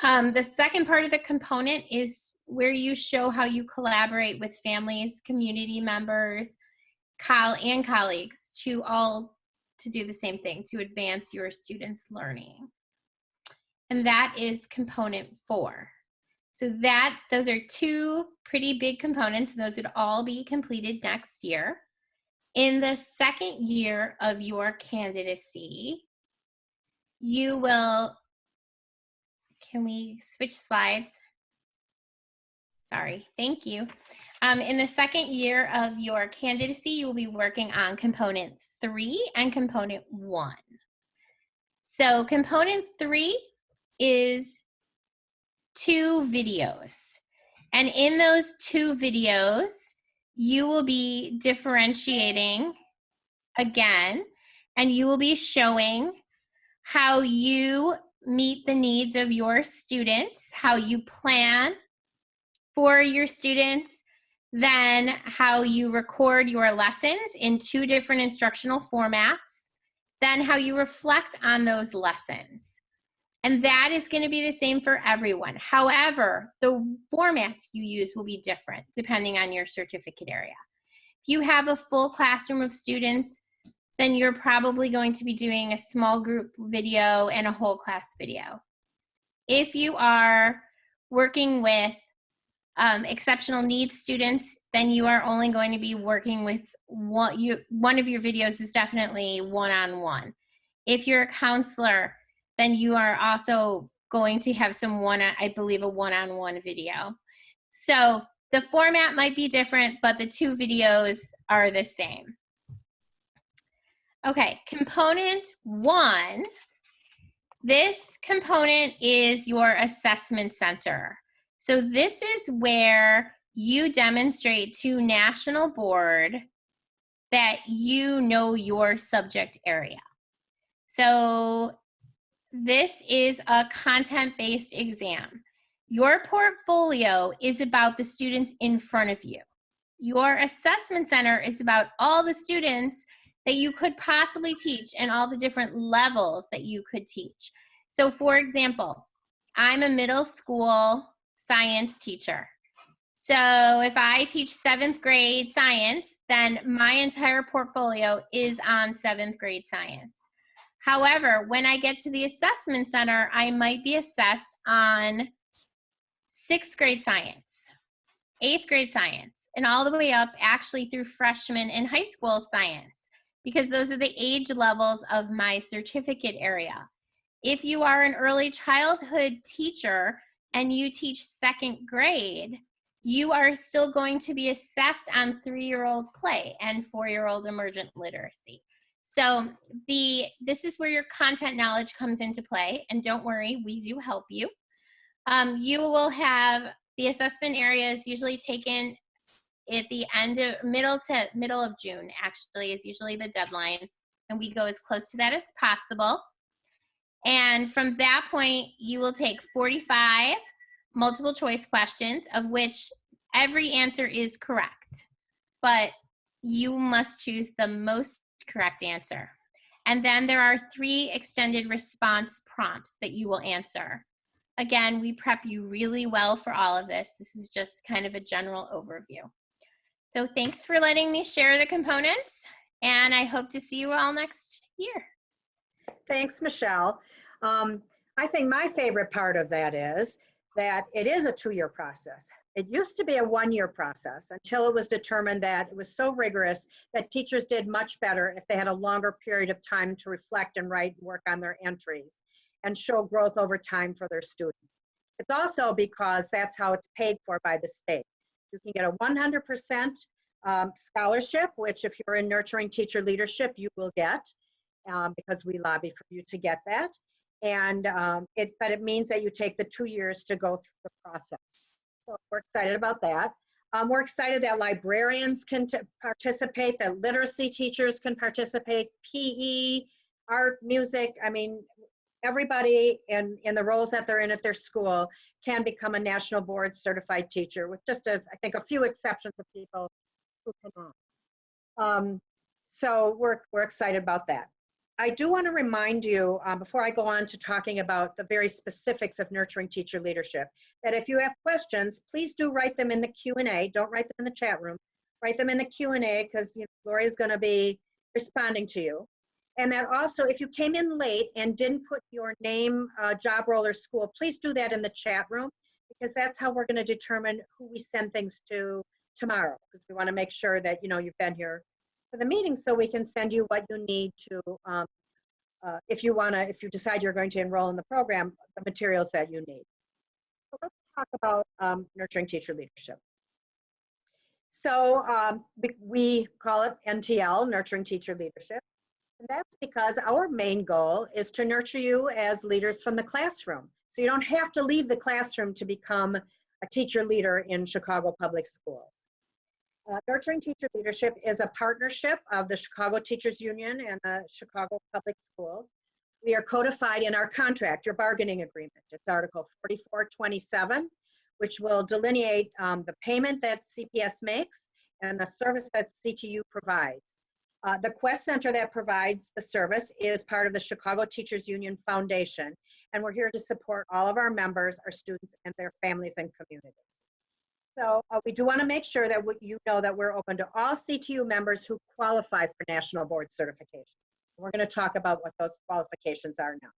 The second part of the component is where you show how you collaborate with families, community members, and colleagues to do the same thing, to advance your students' learning. And that is component 4. So those are 2 pretty big components, and those would all be completed next year. In the second year of your candidacy, you will, can we switch slides? Sorry, thank you. In the second year of your candidacy, you will be working on component 3 and component 1. So component 3 is 2 videos. And in those 2 videos, you will be differentiating again, and you will be showing how you meet the needs of your students, how you plan for your students, then how you record your lessons in 2 different instructional formats, then how you reflect on those lessons. And that is going to be the same for everyone. However, the formats you use will be different depending on your certificate area. If you have a full classroom of students, then you're probably going to be doing a small group video and a whole class video. If you are working with exceptional needs students, then you are only going to be working with one of your videos is definitely one-on-one. If you're a counselor, then you are also going to have I believe a one-on-one video. So the format might be different, but the 2 videos are the same. Okay, component 1. This component is your assessment center. So this is where you demonstrate to National Board that you know your subject area. So this is a content-based exam. Your portfolio is about the students in front of you. Your assessment center is about all the students that you could possibly teach and all the different levels that you could teach. So for example, I'm a middle school science teacher. So if I teach 7th grade science, then my entire portfolio is on 7th grade science. However, when I get to the assessment center, I might be assessed on 6th grade science, 8th grade science, and all the way up actually through freshman and high school science, because those are the age levels of my certificate area. If you are an early childhood teacher and you teach 2nd grade, you are still going to be assessed on 3-year-old play and 4-year-old emergent literacy. So this is where your content knowledge comes into play, and don't worry, we do help you. You will have The assessment area is usually taken at the middle of June, actually, is usually the deadline. And we go as close to that as possible. And from that point, you will take 45 multiple choice questions, of which every answer is correct. But you must choose the most correct answer. And then there are 3 extended response prompts that you will answer. Again, we prep you really well for all of this. This is just kind of a general overview. So thanks for letting me share the components, and I hope to see you all next year. Thanks, Michelle. I think my favorite part of that is that it is a 2-year process. It used to be a 1-year process until it was determined that it was so rigorous that teachers did much better if they had a longer period of time to reflect and write and work on their entries and show growth over time for their students. It's also because that's how it's paid for by the state. You can get a 100% scholarship, which if you're in nurturing teacher leadership, you will get because we lobby for you to get that. And but it means that you take the 2 years to go through the process. So we're excited about that. We're excited that librarians can participate, that literacy teachers can participate, PE, art, music. I mean, everybody in the roles that they're in at their school can become a national board certified teacher with just, I think, a few exceptions of people who cannot. So we're excited about that. I do want to remind you, before I go on to talking about the very specifics of nurturing teacher leadership, that if you have questions, please do write them in the Q&A. Don't write them in the chat room. Write them in the Q&A because Gloria's going to be responding to you. And that also, if you came in late and didn't put your name, job role, or school, please do that in the chat room, because that's how we're going to determine who we send things to tomorrow, because we want to make sure that you've been here for the meeting so we can send you what you need to, if you decide you're going to enroll in the program, the materials that you need. So let's talk about nurturing teacher leadership. So we call it NTL, Nurturing Teacher Leadership. And that's because our main goal is to nurture you as leaders from the classroom. So you don't have to leave the classroom to become a teacher leader in Chicago Public Schools. Nurturing Teacher Leadership is a partnership of the Chicago Teachers Union and the Chicago Public Schools. We are codified in our contract, your bargaining agreement. It's Article 4427, which will delineate the payment that CPS makes and the service that CTU provides. The Quest Center that provides the service is part of the Chicago Teachers Union Foundation, and we're here to support all of our members, our students, and their families and communities. So we do want to make sure that you know that we're open to all CTU members who qualify for national board certification. We're going to talk about what those qualifications are now.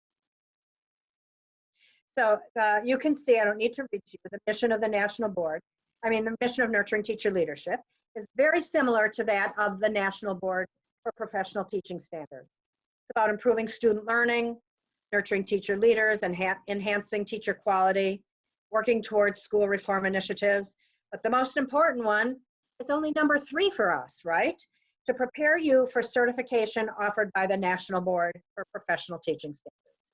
So you can see, I don't need to read to you, the mission of the national board, the mission of Nurturing Teacher Leadership is very similar to that of the National Board for Professional Teaching Standards. It's about improving student learning, nurturing teacher leaders, and enhancing teacher quality, working towards school reform initiatives. But the most important one is only number 3 for us, right? To prepare you for certification offered by the National Board for Professional Teaching Standards.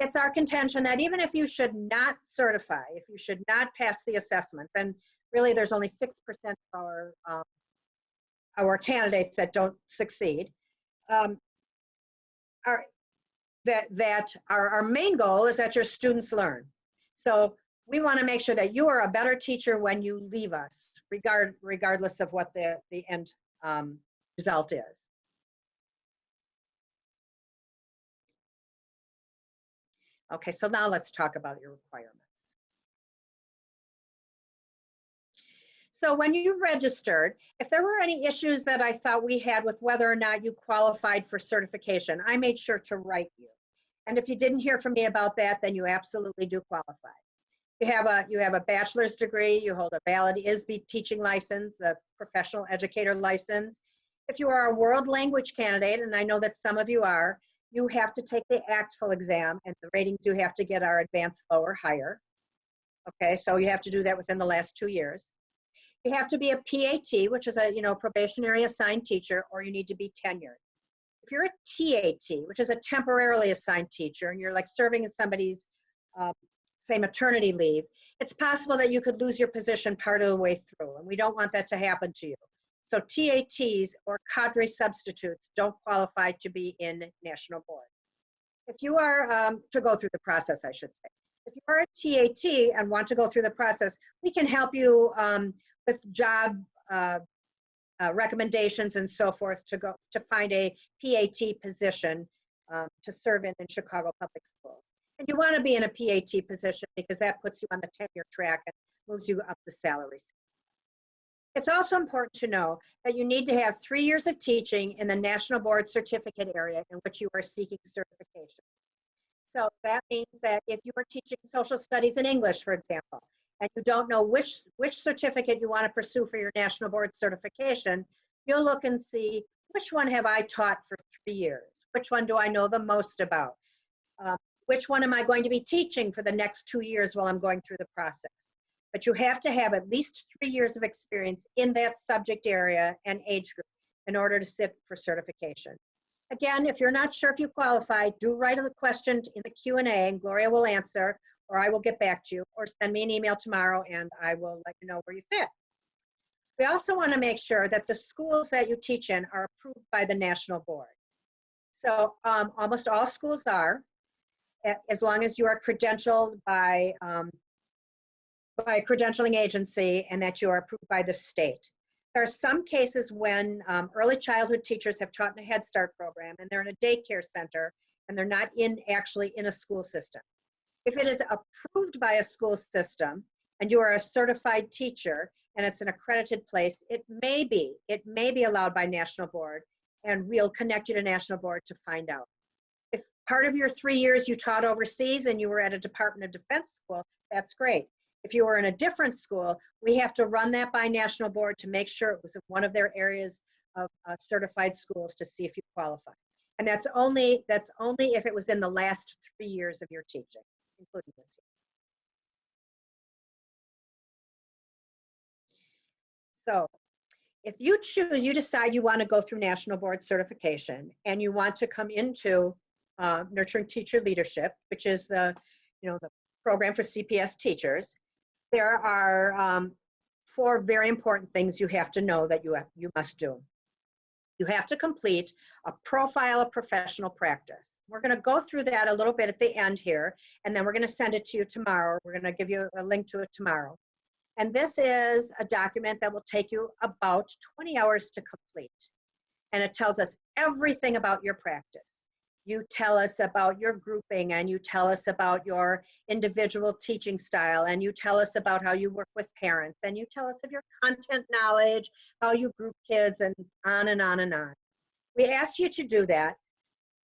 It's our contention that even if you should not certify, if you should not pass the assessments, and really there's only 6% of our candidates that don't succeed, our main goal is that your students learn. So we want to make sure that you are a better teacher when you leave us, regardless of what the end result is. Okay, so now let's talk about your requirements. So when you registered, if there were any issues that I thought we had with whether or not you qualified for certification, I made sure to write you. And if you didn't hear from me about that, then you absolutely do qualify. You have a bachelor's degree, you hold a valid ISB teaching license, the professional educator license. If you are a world language candidate, and I know that some of you are, you have to take the ACTFL exam, and the ratings you have to get are advanced low or higher. Okay, so you have to do that within the last 2 years. You have to be a PAT, which is a probationary assigned teacher, or you need to be tenured. If you're a TAT, which is a temporarily assigned teacher, and you're like serving in somebody's say maternity leave, it's possible that you could lose your position part of the way through, and we don't want that to happen to you. So TATs or cadre substitutes don't qualify to be in national board. If you are, to go through the process, I should say. If you are a TAT and want to go through the process, we can help you with job recommendations and so forth to find a PAT position to serve in Chicago Public Schools. And you want to be in a PAT position because that puts you on the tenure track and moves you up the salaries. It's also important to know that you need to have 3 years of teaching in the National Board Certificate area in which you are seeking certification. So that means that if you are teaching social studies in English, for example, and you don't know which certificate you want to pursue for your National Board certification, you'll look and see, which one have I taught for 3 years? Which one do I know the most about? Which one am I going to be teaching for the next 2 years while I'm going through the process? But you have to have at least 3 years of experience in that subject area and age group in order to sit for certification. Again, if you're not sure if you qualify, do write a question in the Q&A and Gloria will answer, or I will get back to you, or send me an email tomorrow and I will let you know where you fit. We also want to make sure that the schools that you teach in are approved by the National Board. So almost all schools are, as long as you are credentialed by a credentialing agency and that you are approved by the state. There are some cases when early childhood teachers have taught in a Head Start program and they're in a daycare center and they're not actually in a school system. If it is approved by a school system and you are a certified teacher and it's an accredited place, it may be allowed by National Board, and we'll connect you to National Board to find out. If part of your 3 years you taught overseas and you were at a Department of Defense school, that's great. If you were in a different school, we have to run that by National Board to make sure it was in one of their areas of certified schools to see if you qualify. And that's only if it was in the last 3 years of your teaching, including this year. So if you decide you want to go through National Board certification and you want to come into Nurturing Teacher Leadership, which is the program for CPS teachers, there are 4 very important things you have to know that you must do. You have to complete a profile of professional practice. We're going to go through that a little bit at the end here, and then we're going to send it to you tomorrow. We're going to give you a link to it tomorrow. And this is a document that will take you about 20 hours to complete. And it tells us everything about your practice. You tell us about your grouping, and you tell us about your individual teaching style, and you tell us about how you work with parents, and you tell us of your content knowledge, how you group kids, and on and on and on. We ask you to do that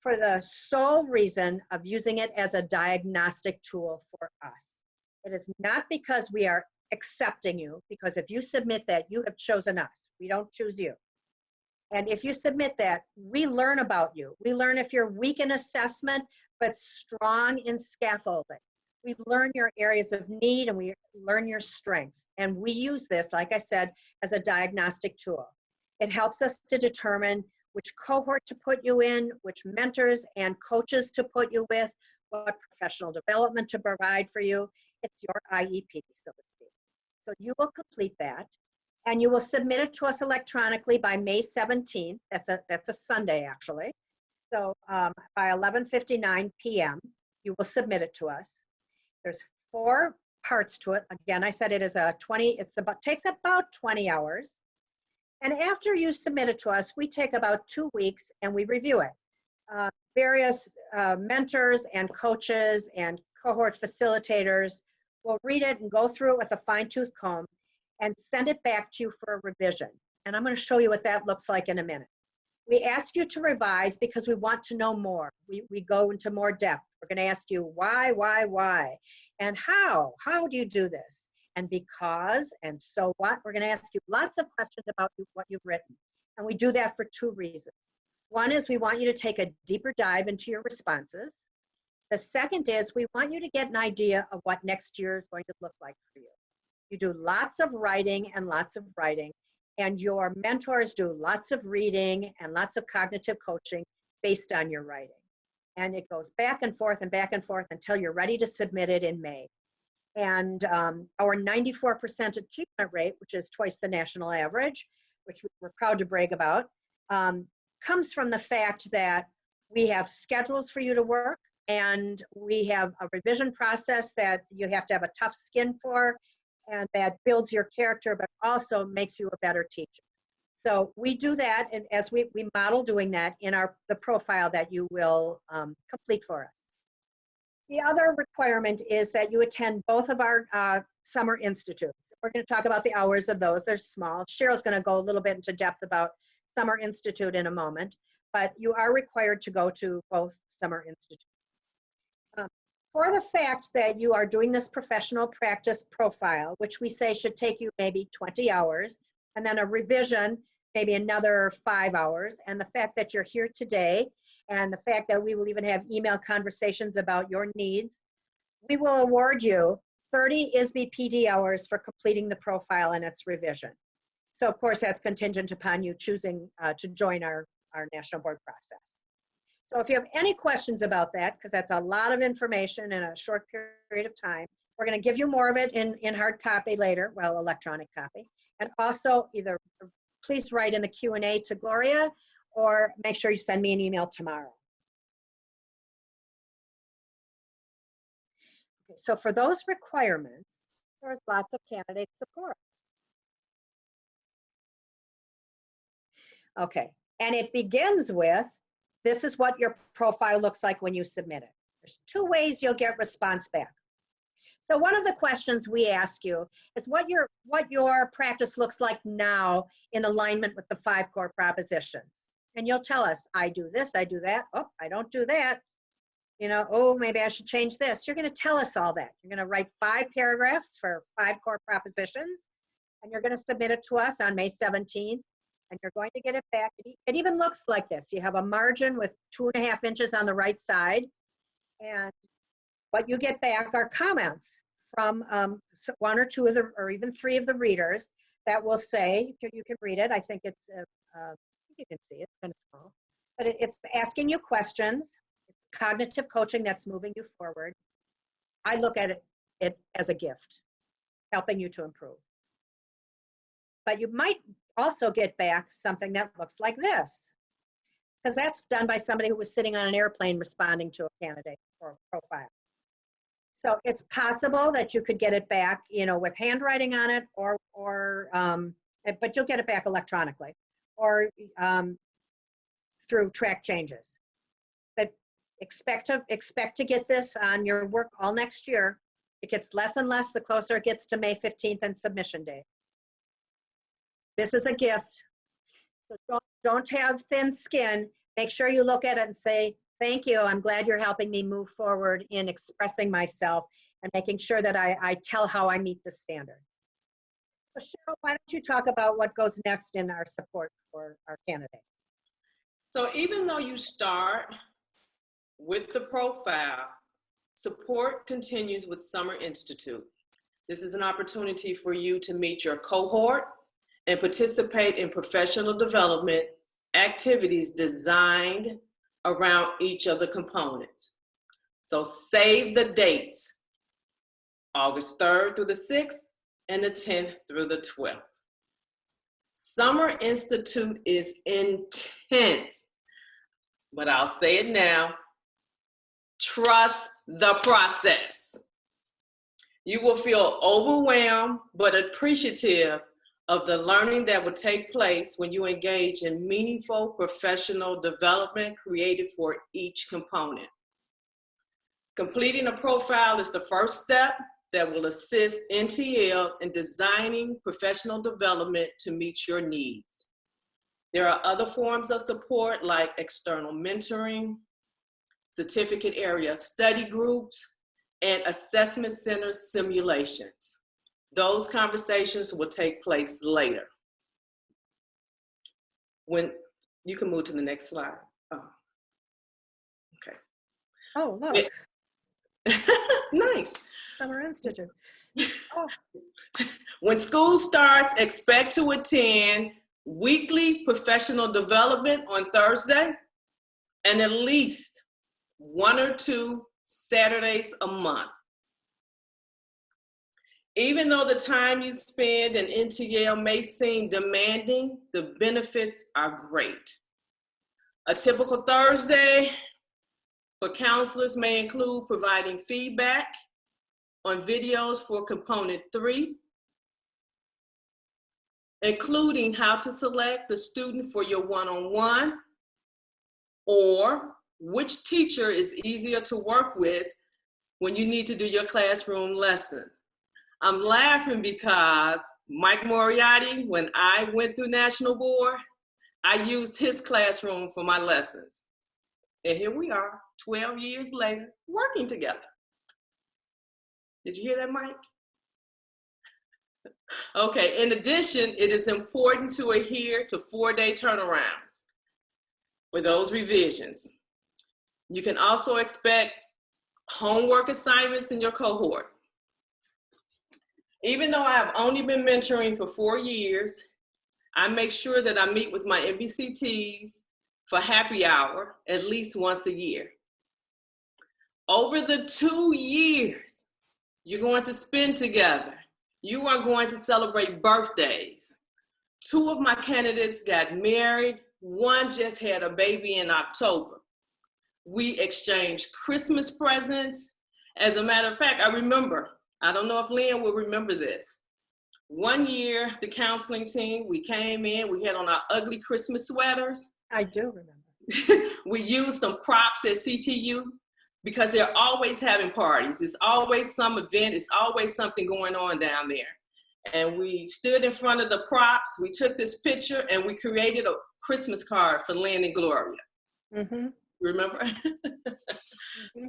for the sole reason of using it as a diagnostic tool for us. It is not because we are accepting you, because if you submit that, you have chosen us. We don't choose you. And if you submit that, we learn about you. We learn if you're weak in assessment, but strong in scaffolding. We learn your areas of need and we learn your strengths. And we use this, like I said, as a diagnostic tool. It helps us to determine which cohort to put you in, which mentors and coaches to put you with, what professional development to provide for you. It's your IEP, so to speak. So you will complete that. And you will submit it to us electronically by May 17th. That's a Sunday, actually. So by 11:59 p.m., you will submit it to us. There's 4 parts to it. Again, I said it is takes about 20 hours. And after you submit it to us, we take about 2 weeks and we review it. Various mentors and coaches and cohort facilitators will read it and go through it with a fine-tooth comb and send it back to you for a revision. And I'm going to show you what that looks like in a minute. We ask you to revise because we want to know more. We go into more depth. We're going to ask you why, and how do you do this? And because, and so what? We're going to ask you lots of questions about what you've written. And we do that for 2 reasons. One is we want you to take a deeper dive into your responses. The second is we want you to get an idea of what next year is going to look like for you. You do lots of writing, and your mentors do lots of reading and lots of cognitive coaching based on your writing. And it goes back and forth until you're ready to submit it in May. And our 94% achievement rate, which is twice the national average, which we're proud to brag about, comes from the fact that we have schedules for you to work, and we have a revision process that you have to have a tough skin for, and that builds your character, but also makes you a better teacher. So we do that, and as we model doing that in the profile that you will complete for us. The other requirement is that you attend both of our summer institutes. We're going to talk about the hours of those. They're small. Cheryl's going to go a little bit into depth about Summer Institute in a moment, but you are required to go to both summer institutes. For the fact that you are doing this professional practice profile, which we say should take you maybe 20 hours, and then a revision, maybe another 5 hours, and the fact that you're here today, and the fact that we will even have email conversations about your needs, we will award you 30 ISB PD hours for completing the profile and its revision. So of course, that's contingent upon you choosing to join our national board process. So if you have any questions about that, because that's a lot of information in a short period of time, we're going to give you more of it in hard copy later, well, electronic copy. And also either please write in the Q&A to Gloria, or make sure you send me an email tomorrow. Okay, so for those requirements, there's lots of candidate support. Okay, and it begins with, this is what your profile looks like when you submit it. There's 2 ways you'll get response back. So one of the questions we ask you is what your practice looks like now in alignment with the 5 core propositions. And you'll tell us, I do this, I do that. Oh, I don't do that. You know, oh, maybe I should change this. You're going to tell us all that. You're going to write 5 paragraphs for 5 core propositions, and you're going to submit it to us on May 17th, and you're going to get it back. It even looks like this. You have a margin with 2.5 inches on the right side, and what you get back are comments from 1 or 2 of the, or even 3 of the readers that will say, you can read it. I think it's, you can see it's kind of small, but it's asking you questions. It's cognitive coaching that's moving you forward. I look at it as a gift, helping you to improve. But you might also get back something that looks like this, because that's done by somebody who was sitting on an airplane responding to a candidate or profile. So it's possible that you could get it back, you know, with handwriting on it, but you'll get it back electronically, or through track changes. But expect to get this on your work all next year. It gets less and less the closer it gets to May 15th and submission day. This is a gift. So don't have thin skin. Make sure you look at it and say, thank you. I'm glad you're helping me move forward in expressing myself and making sure that I tell how I meet the standards. So Cheryl, why don't you talk about what goes next in our support for our candidates? So even though you start with the profile, support continues with Summer Institute. This is an opportunity for you to meet your cohort and participate in professional development activities designed around each of the components. So save the dates, August 3rd through the 6th and the 10th through the 12th. Summer Institute is intense, but I'll say it now, trust the process. You will feel overwhelmed but appreciative of the learning that will take place when you engage in meaningful professional development created for each component. Completing a profile is the first step that will assist NTL in designing professional development to meet your needs. There are other forms of support like external mentoring, certificate area study groups, and assessment center simulations. Those conversations will take place later. When you can move to the next slide. Oh, okay. Oh, look. Nice. Summer Institute. Oh. When school starts, expect to attend weekly professional development on Thursday and at least 1 or 2 Saturdays a month. Even though the time you spend in NTL may seem demanding, the benefits are great. A typical Thursday for counselors may include providing feedback on videos for component 3, including how to select the student for your one-on-one, or which teacher is easier to work with when you need to do your classroom lessons. I'm laughing because Mike Moriarty, when I went through National Board, I used his classroom for my lessons. And here we are, 12 years later, working together. Did you hear that, Mike? Okay, in addition, it is important to adhere to 4-day turnarounds for those revisions. You can also expect homework assignments in your cohort. Even though I have only been mentoring for 4 years, I make sure that I meet with my MBCTs for happy hour at least once a year. Over the 2 years you're going to spend together, you are going to celebrate birthdays. 2 of my candidates got married. 1 just had a baby in October. We exchanged Christmas presents. As a matter of fact, I remember, I don't know if Lynn will remember this. 1 year, the counseling team, we came in, we had on our ugly Christmas sweaters. I do remember. We used some props at CTU because they're always having parties. It's always some event, it's always something going on down there. And we stood in front of the props, we took this picture, and we created a Christmas card for Lynn and Gloria. Mm-hmm. Remember?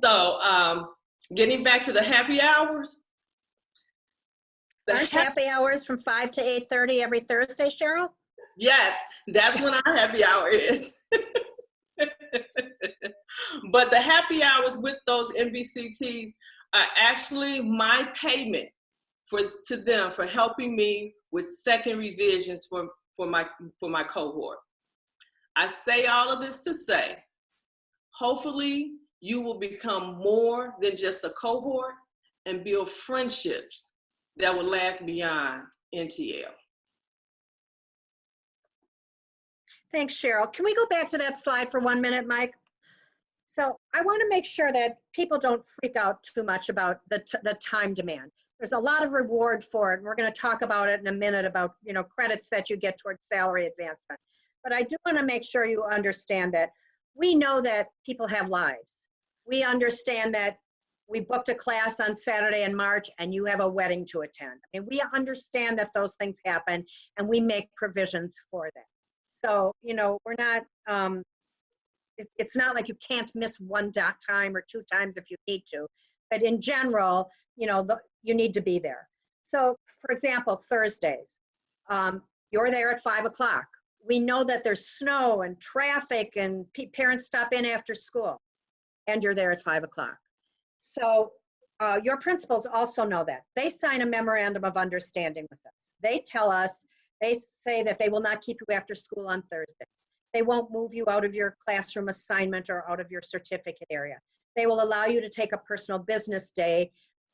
So, getting back to the happy hours. Aren't happy hours from 5 to 8:30 every Thursday, Cheryl? Yes, that's when our happy hour is. But the happy hours with those MBCTs are actually my payment to them for helping me with second revisions for my cohort. I say all of this to say, hopefully you will become more than just a cohort and build friendships that will last beyond NTL. Thanks, Cheryl. Can we go back to that slide for 1 minute, Mike? So I want to make sure that people don't freak out too much about the time demand. There's a lot of reward for it. And we're going to talk about it in a minute about, you know, credits that you get towards salary advancement. But I do want to make sure you understand that we know that people have lives. We understand that we booked a class on Saturday in March and you have a wedding to attend. I mean, we understand that those things happen and we make provisions for that. So, you know, we're not, it's not like you can't miss 1 time or 2 times if you need to. But in general, you know, you need to be there. So, for example, Thursdays, you're there at 5 o'clock. We know that there's snow and traffic and parents stop in after school, and you're there at 5 o'clock. So your principals also know that. They sign a memorandum of understanding with us. They tell us, they say that they will not keep you after school on Thursdays. They won't move you out of your classroom assignment or out of your certificate area. They will allow you to take a personal business day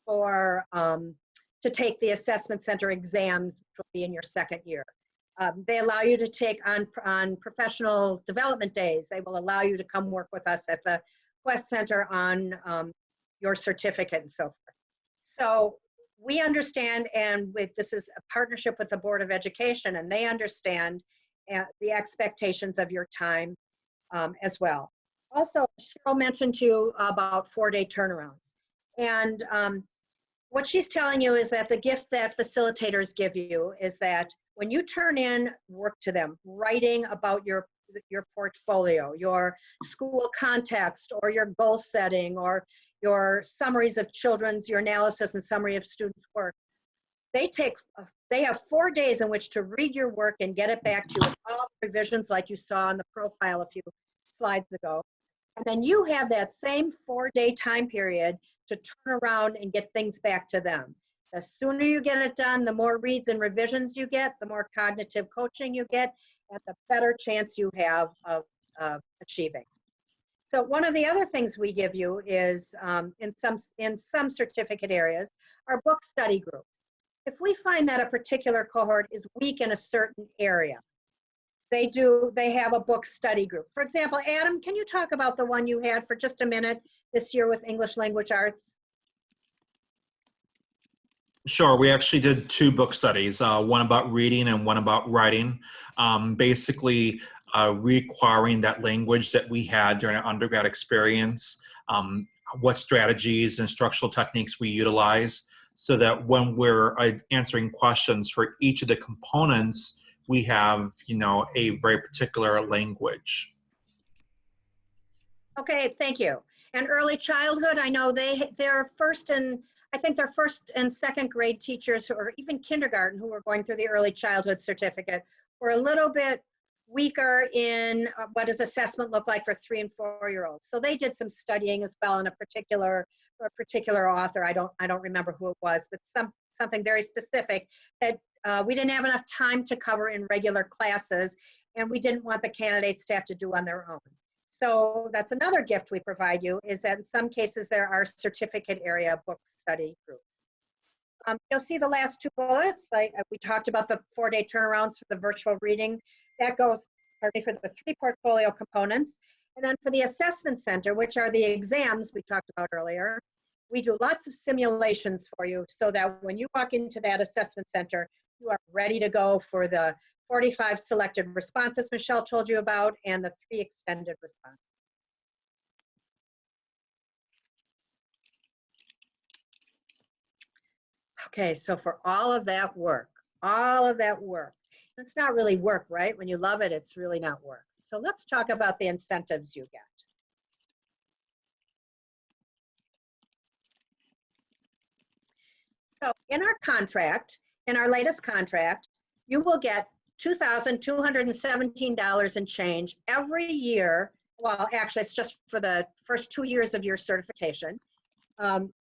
for to take the assessment center exams, which will be in your 2nd year. They allow you to take on professional development days. They will allow you to come work with us at the Quest Center on your certificate and so forth. So we understand, and this is a partnership with the Board of Education, and they understand the expectations of your time as well. Also, Cheryl mentioned to you about 4-day turnarounds. And what she's telling you is that the gift that facilitators give you is that when you turn in work to them, writing about your portfolio, your school context, or your goal setting, or your summaries of your analysis and summary of students' work, they have 4 days in which to read your work and get it back to you with all the revisions like you saw on the profile a few slides ago. And then you have that same 4-day time period to turn around and get things back to them. The sooner you get it done, the more reads and revisions you get, the more cognitive coaching you get, and the better chance you have of achieving. So one of the other things we give you is, in some certificate areas, are book study groups. if we find that a particular cohort is weak in a certain area, they have a book study group. For example, Adam, can you talk about the one you had for just a minute this year with English Language Arts? Sure. We actually did 2 book studies, one about reading and one about writing, basically requiring that language that we had during our undergrad experience, what strategies and structural techniques we utilize, so that when we're answering questions for each of the components, we have, a very particular language. Okay, thank you. And early childhood, I know they're first and second grade teachers, or even kindergarten, who were going through the early childhood certificate, were a little bit weaker in what does assessment look like for 3- and 4-year-olds. So they did some studying as well in a particular author. I don't remember who it was, but something very specific that we didn't have enough time to cover in regular classes, and we didn't want the candidates to have to do on their own. So that's another gift we provide you, is that in some cases there are certificate area book study groups. You'll see the last 2 bullets, like we talked about the 4-day turnarounds for the virtual reading. That goes for the 3 portfolio components. And then for the assessment center, which are the exams we talked about earlier, we do lots of simulations for you so that when you walk into that assessment center, you are ready to go for the 45 selected responses Michelle told you about and the 3 extended responses. Okay, so for all of that work, it's not really work, right? When you love it, it's really not work. So let's talk about the incentives you get. So in our contract, in our latest contract, you will get $2,217 and change every year. Well, actually, it's just for the first 2 years of your certification.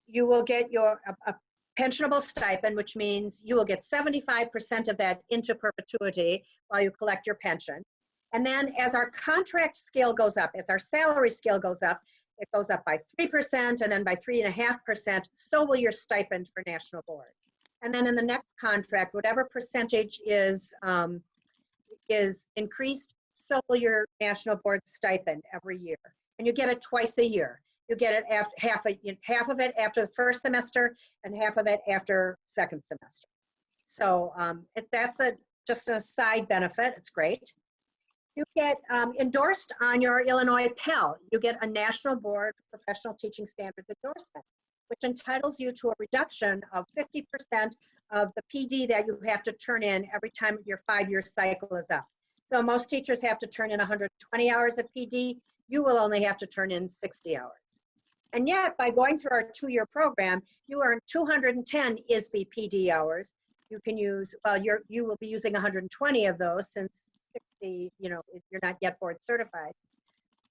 You will get a pensionable stipend, which means you will get 75% of that into perpetuity while you collect your pension. And then as our contract scale goes up, as our salary scale goes up, it goes up by 3% and then by 3.5%, so will your stipend for National Board. And then in the next contract, whatever percentage is increased, so will your National Board stipend every year. And you get it twice a year. You get it half of it after the first semester and half of it after second semester. So that's just a side benefit. It's great. You get endorsed on your Illinois Pell. You get a National Board for Professional Teaching Standards endorsement, which entitles you to a reduction of 50% of the PD that you have to turn in every time your 5-year cycle is up. So most teachers have to turn in 120 hours of PD. You will only have to turn in 60 hours. And yet, by going through our 2-year program, you earn 210 ISB PD hours. You can use, well, you will be using 120 of those, since 60, you're not yet board certified.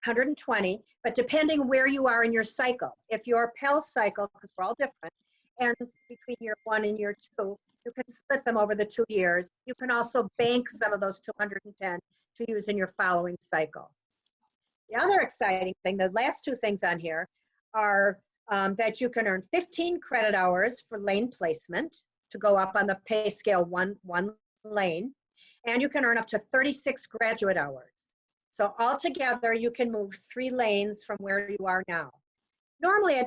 120, but depending where you are in your cycle. If your Pell cycle, because we're all different, ends between year 1 and year 2, you can split them over the 2 years. You can also bank some of those 210 to use in your following cycle. The other exciting thing, the last 2 things on here, are that you can earn 15 credit hours for lane placement to go up on the pay scale one lane, and you can earn up to 36 graduate hours. So altogether, you can move 3 lanes from where you are now. Normally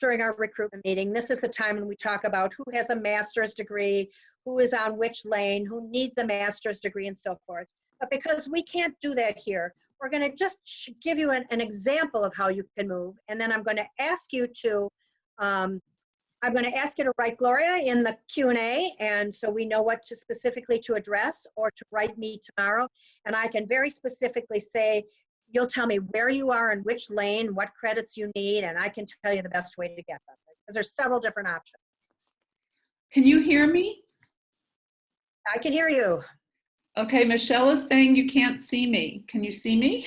during our recruitment meeting, this is the time when we talk about who has a master's degree, who is on which lane, who needs a master's degree, and so forth. But because we can't do that here, we're going to just give you an example of how you can move, and then I'm going to ask you to write Gloria in the Q&A, and so we know what specifically to address, or to write me tomorrow, and I can very specifically say, you'll tell me where you are and which lane, what credits you need, and I can tell you the best way to get them, because there's several different options. Can you hear me? I can hear you. Okay, Michelle is saying you can't see me. Can you see me?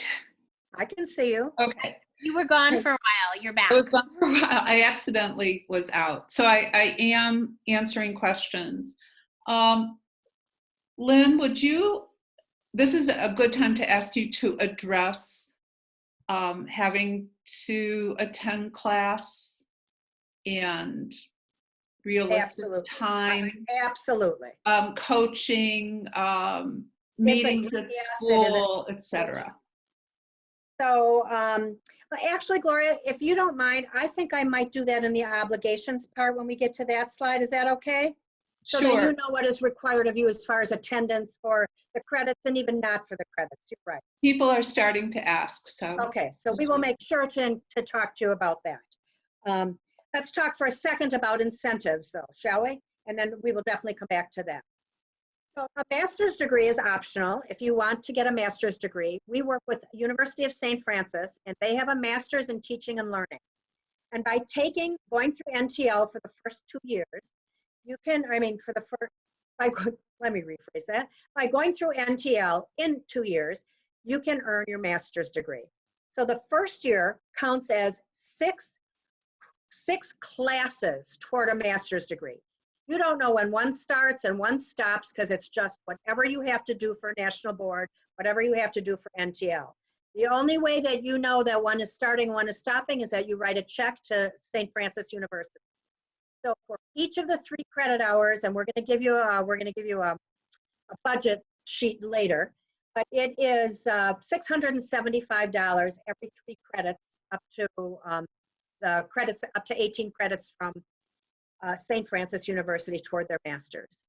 I can see you. Okay. You were gone for a while. You're back. I was gone for a while. I accidentally was out. So I am answering questions. Lynn, this is a good time to ask you to address having to attend class and realistic Absolutely. time, Absolutely. coaching, meetings at school, etc. So actually, Gloria, if you don't mind, I think I might do that in the obligations part when we get to that slide. Is that okay? So Sure. then you know what is required of you as far as attendance for the credits and even not for the credits. You're right. People are starting to ask, so. Okay, so we will make sure to talk to you about that. Let's talk for a second about incentives though, shall we? And then we will definitely come back to that. So a master's degree is optional. If you want to get a master's degree, we work with University of St. Francis, and they have a master's in teaching and learning. And by going through NTL for the first 2 years, you can, let me rephrase that. By going through NTL in 2 years, you can earn your master's degree. So the first year counts as six classes toward a master's degree. You don't know when one starts and one stops because it's just whatever you have to do for National Board, whatever you have to do for NTL. The only way that you know that one is starting, one is stopping is that you write a check to St. Francis University. So for each of the 3 credit hours, and we're going to give you a budget sheet later, but it is $675 every 3 credits up to the credits up to 18 credits from St. Francis University toward their master's.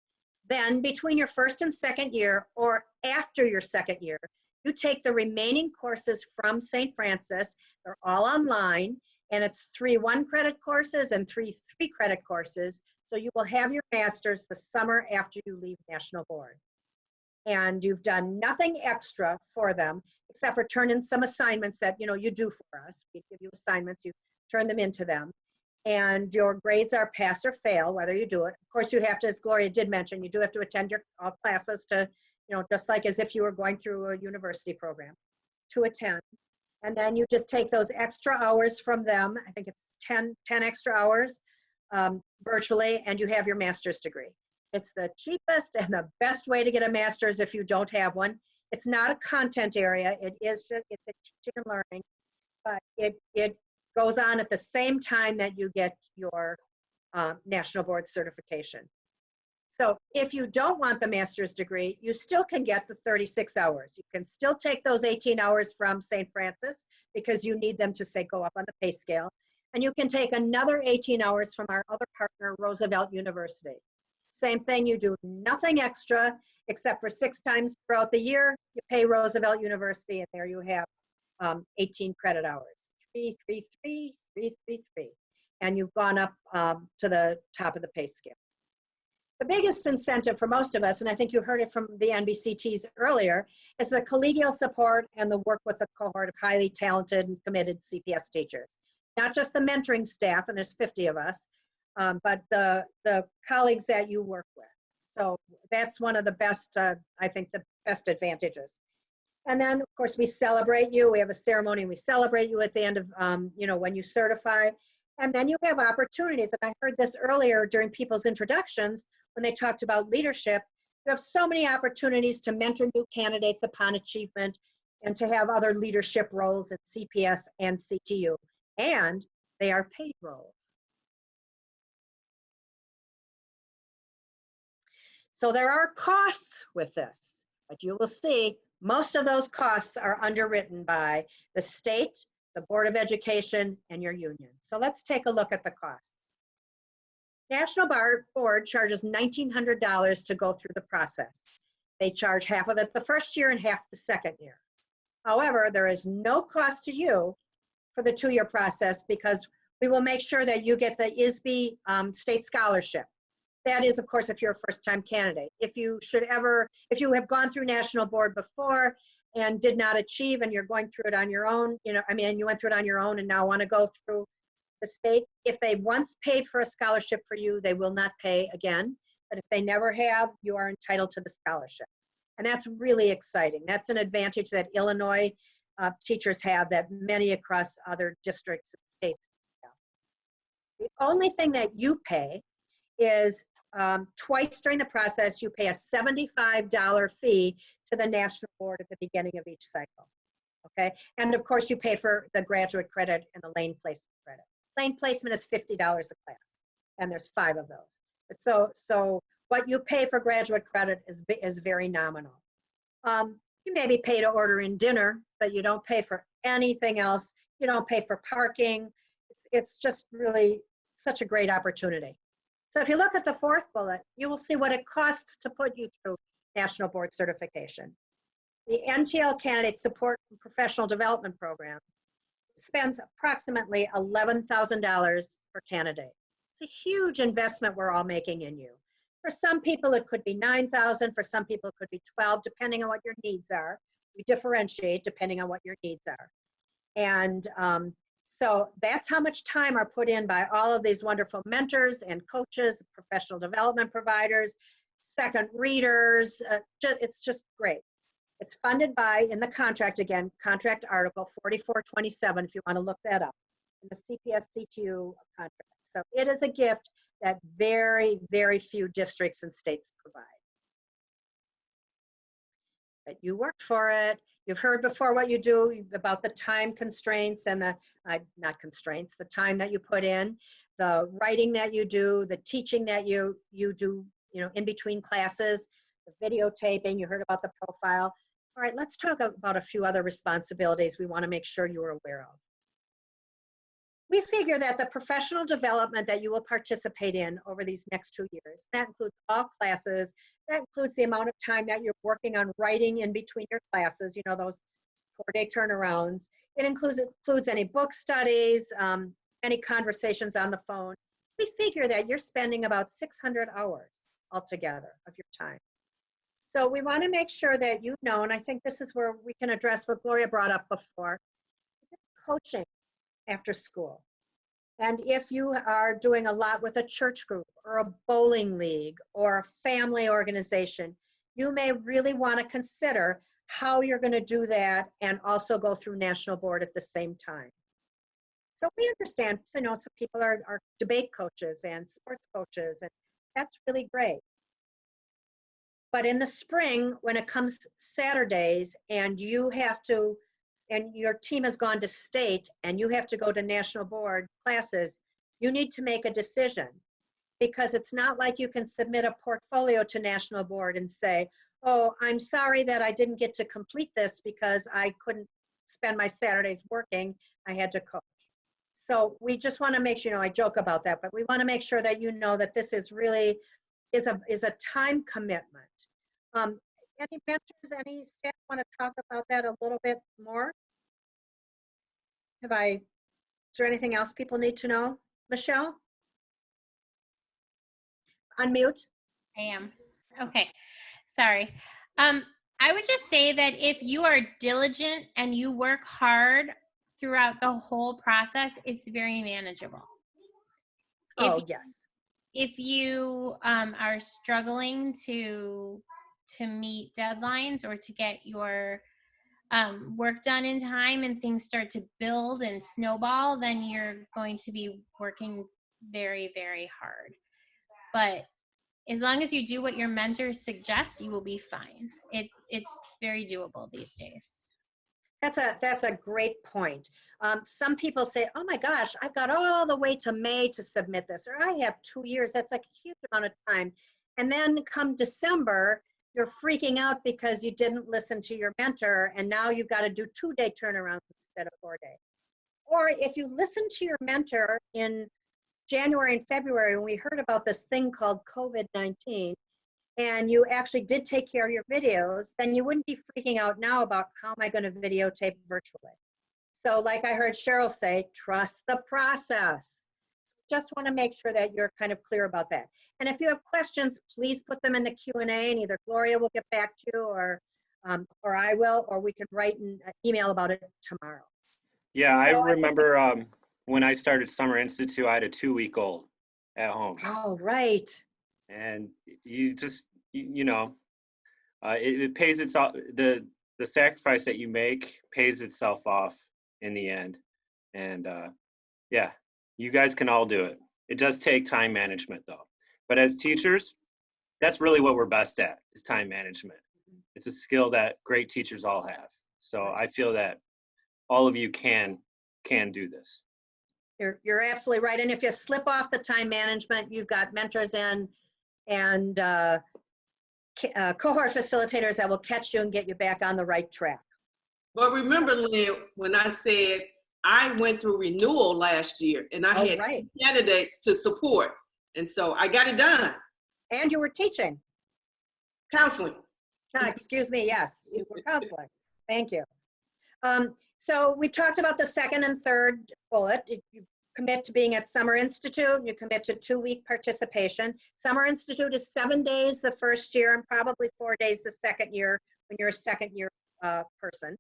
Then between your first and second year or after your second year, you take the remaining courses from St. Francis. They're all online, and it's 3 1-credit courses and 3 3-credit courses. So you will have your master's the summer after you leave National Board. And you've done nothing extra for them except for turn in some assignments that you do for us. We give you assignments, you turn them into them. And your grades are pass or fail, whether you do it. Of course, you have to, as Gloria did mention, you do have to attend your classes to, just like as if you were going through a university program to attend. And then you just take those extra hours from them. I think it's 10 extra hours virtually, and you have your master's degree. It's the cheapest and the best way to get a master's if you don't have one. It's not a content area. It's a teaching and learning, but it goes on at the same time that you get your National Board certification. So if you don't want the master's degree, you still can get the 36 hours. You can still take those 18 hours from St. Francis because you need them to go up on the pay scale. And you can take another 18 hours from our other partner, Roosevelt University. Same thing, you do nothing extra except for 6 times throughout the year, you pay Roosevelt University, and there you have 18 credit hours. 3, 3, 3, 3, 3, 3. And you've gone up to the top of the pay scale. The biggest incentive for most of us, and I think you heard it from the NBCTs earlier, is the collegial support and the work with a cohort of highly talented and committed CPS teachers. Not just the mentoring staff, and there's 50 of us, but the colleagues that you work with. So that's one of the best, I think, the best advantages. And then, of course, we celebrate you. We have a ceremony and we celebrate you at the end of, when you certify. And then you have opportunities. And I heard this earlier during people's introductions when they talked about leadership. You have so many opportunities to mentor new candidates upon achievement and to have other leadership roles at CPS and CTU. And they are paid roles. So there are costs with this, but you will see most of those costs are underwritten by the state, the Board of Education, and your union. So let's take a look at the costs. National Board charges $1,900 to go through the process. They charge half of it the first year and half the second year. However, there is no cost to you for the 2-year process because we will make sure that you get the ISB state scholarship. That is, of course, if you're a first-time candidate. If you have gone through National Board before and did not achieve and you're going through it on your own, you went through it on your own and now want to go through the state, if they once paid for a scholarship for you, they will not pay again. But if they never have, you are entitled to the scholarship. And that's really exciting. That's an advantage that Illinois teachers have that many across other districts and states have. The only thing that you pay is twice during the process, you pay a $75 fee to the National Board at the beginning of each cycle, okay? And of course, you pay for the graduate credit and the lane placement credit. Lane placement is $50 a class. and there's 5 of those. But so what you pay for graduate credit is very nominal. You maybe pay to order in dinner, but you don't pay for anything else. You don't pay for parking. It's just really such a great opportunity. So if you look at the 4th bullet, you will see what it costs to put you through National Board Certification. The NTL Candidate Support and Professional Development Program spends approximately $11,000 per candidate. It's a huge investment we're all making in you. For some people, it could be $9,000. For some people, it could be $12,000, depending on what your needs are. We differentiate depending on what your needs are. And so that's how much time are put in by all of these wonderful mentors and coaches, professional development providers, second readers. It's just great. It's funded by, in the contract, again, contract article 4427, if you want to look that up, in the CPS CTU contract. So it is a gift that very, very few districts and states provide. But you worked for it. You've heard before what you do about the time constraints and the, not constraints, the time that you put in, the writing that you do, the teaching that you do, in between classes, the videotaping, you heard about the profile. All right, let's talk about a few other responsibilities we want to make sure you're aware of. We figure that the professional development that you will participate in over these next 2 years, that includes all classes, that includes the amount of time that you're working on writing in between your classes, those 4-day turnarounds. It includes any book studies, any conversations on the phone. We figure that you're spending about 600 hours altogether of your time. So we want to make sure that you know, and I think this is where we can address what Gloria brought up before, coaching after school. And if you are doing a lot with a church group or a bowling league or a family organization, you may really want to consider how you're going to do that and also go through national board at the same time. So we understand, some people are debate coaches and sports coaches, and that's really great. But in the spring, when it comes Saturdays and you have to, and your team has gone to state and you have to go to national board classes, you need to make a decision, because it's not like you can submit a portfolio to national board and say, oh, I'm sorry that I didn't get to complete this because I couldn't spend my Saturdays working, I had to coach. So we just want to make sure, I joke about that, but we want to make sure that you know that this is really, is a time commitment. Any mentors, any staff want to talk about that a little bit more? Is there anything else people need to know? Michelle? Unmute. I am. Okay. Sorry. I would just say that if you are diligent and you work hard throughout the whole process, it's very manageable. Yes. If you are struggling to meet deadlines or to get your work done in time and things start to build and snowball, then you're going to be working very, very hard. But as long as you do what your mentors suggest, you will be fine. It's very doable these days. That's a great point. Some people say, oh my gosh, I've got all the way to May to submit this, or I have 2 years. That's a huge amount of time. And then come December, you're freaking out because you didn't listen to your mentor, and now you've got to do 2-day turnarounds instead of 4-day. Or if you listen to your mentor in January and February, when we heard about this thing called COVID-19, and you actually did take care of your videos, then you wouldn't be freaking out now about how am I going to videotape virtually. So like I heard Cheryl say, trust the process. Just want to make sure that you're kind of clear about that. And if you have questions, please put them in the Q&A, and either Gloria will get back to you, or I will, or we can write an email about it tomorrow. Yeah, so I remember when I started Summer Institute, I had a 2-week-old at home. Oh, right. And you just, it pays itself, the sacrifice that you make pays itself off in the end. And yeah, you guys can all do it. It does take time management though. But as teachers, that's really what we're best at, is time management. It's a skill that great teachers all have. So I feel that all of you can do this. You're absolutely right. And if you slip off the time management, you've got mentors and cohort facilitators that will catch you and get you back on the right track. But remember, Lynn, when I said I went through renewal last year and I had candidates to support. And so I got it done. And you were teaching. Counseling. Excuse me, yes, you were counseling. Thank you. So we talked about the second and third bullet. You commit to being at Summer Institute, you commit to 2-week participation. Summer Institute is 7 days the first year and probably 4 days the second year when you're a second year person.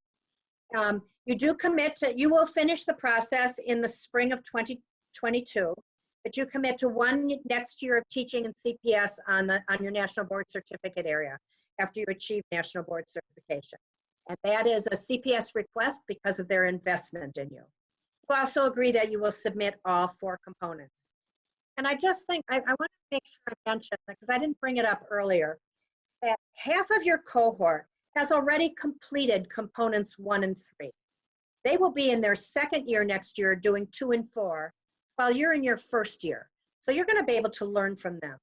You do commit to, you will finish the process in the spring of 2022, but you commit to 1 next year of teaching in CPS on your National Board Certificate area after you achieve National Board Certification. And that is a CPS request because of their investment in you. You also agree that you will submit all 4 components. And I just think, I want to make sure I mention, because I didn't bring it up earlier, that half of your cohort has already completed components 1 and 3. They will be in their second year next year doing 2 and 4, while you're in your first year. So you're going to be able to learn from them.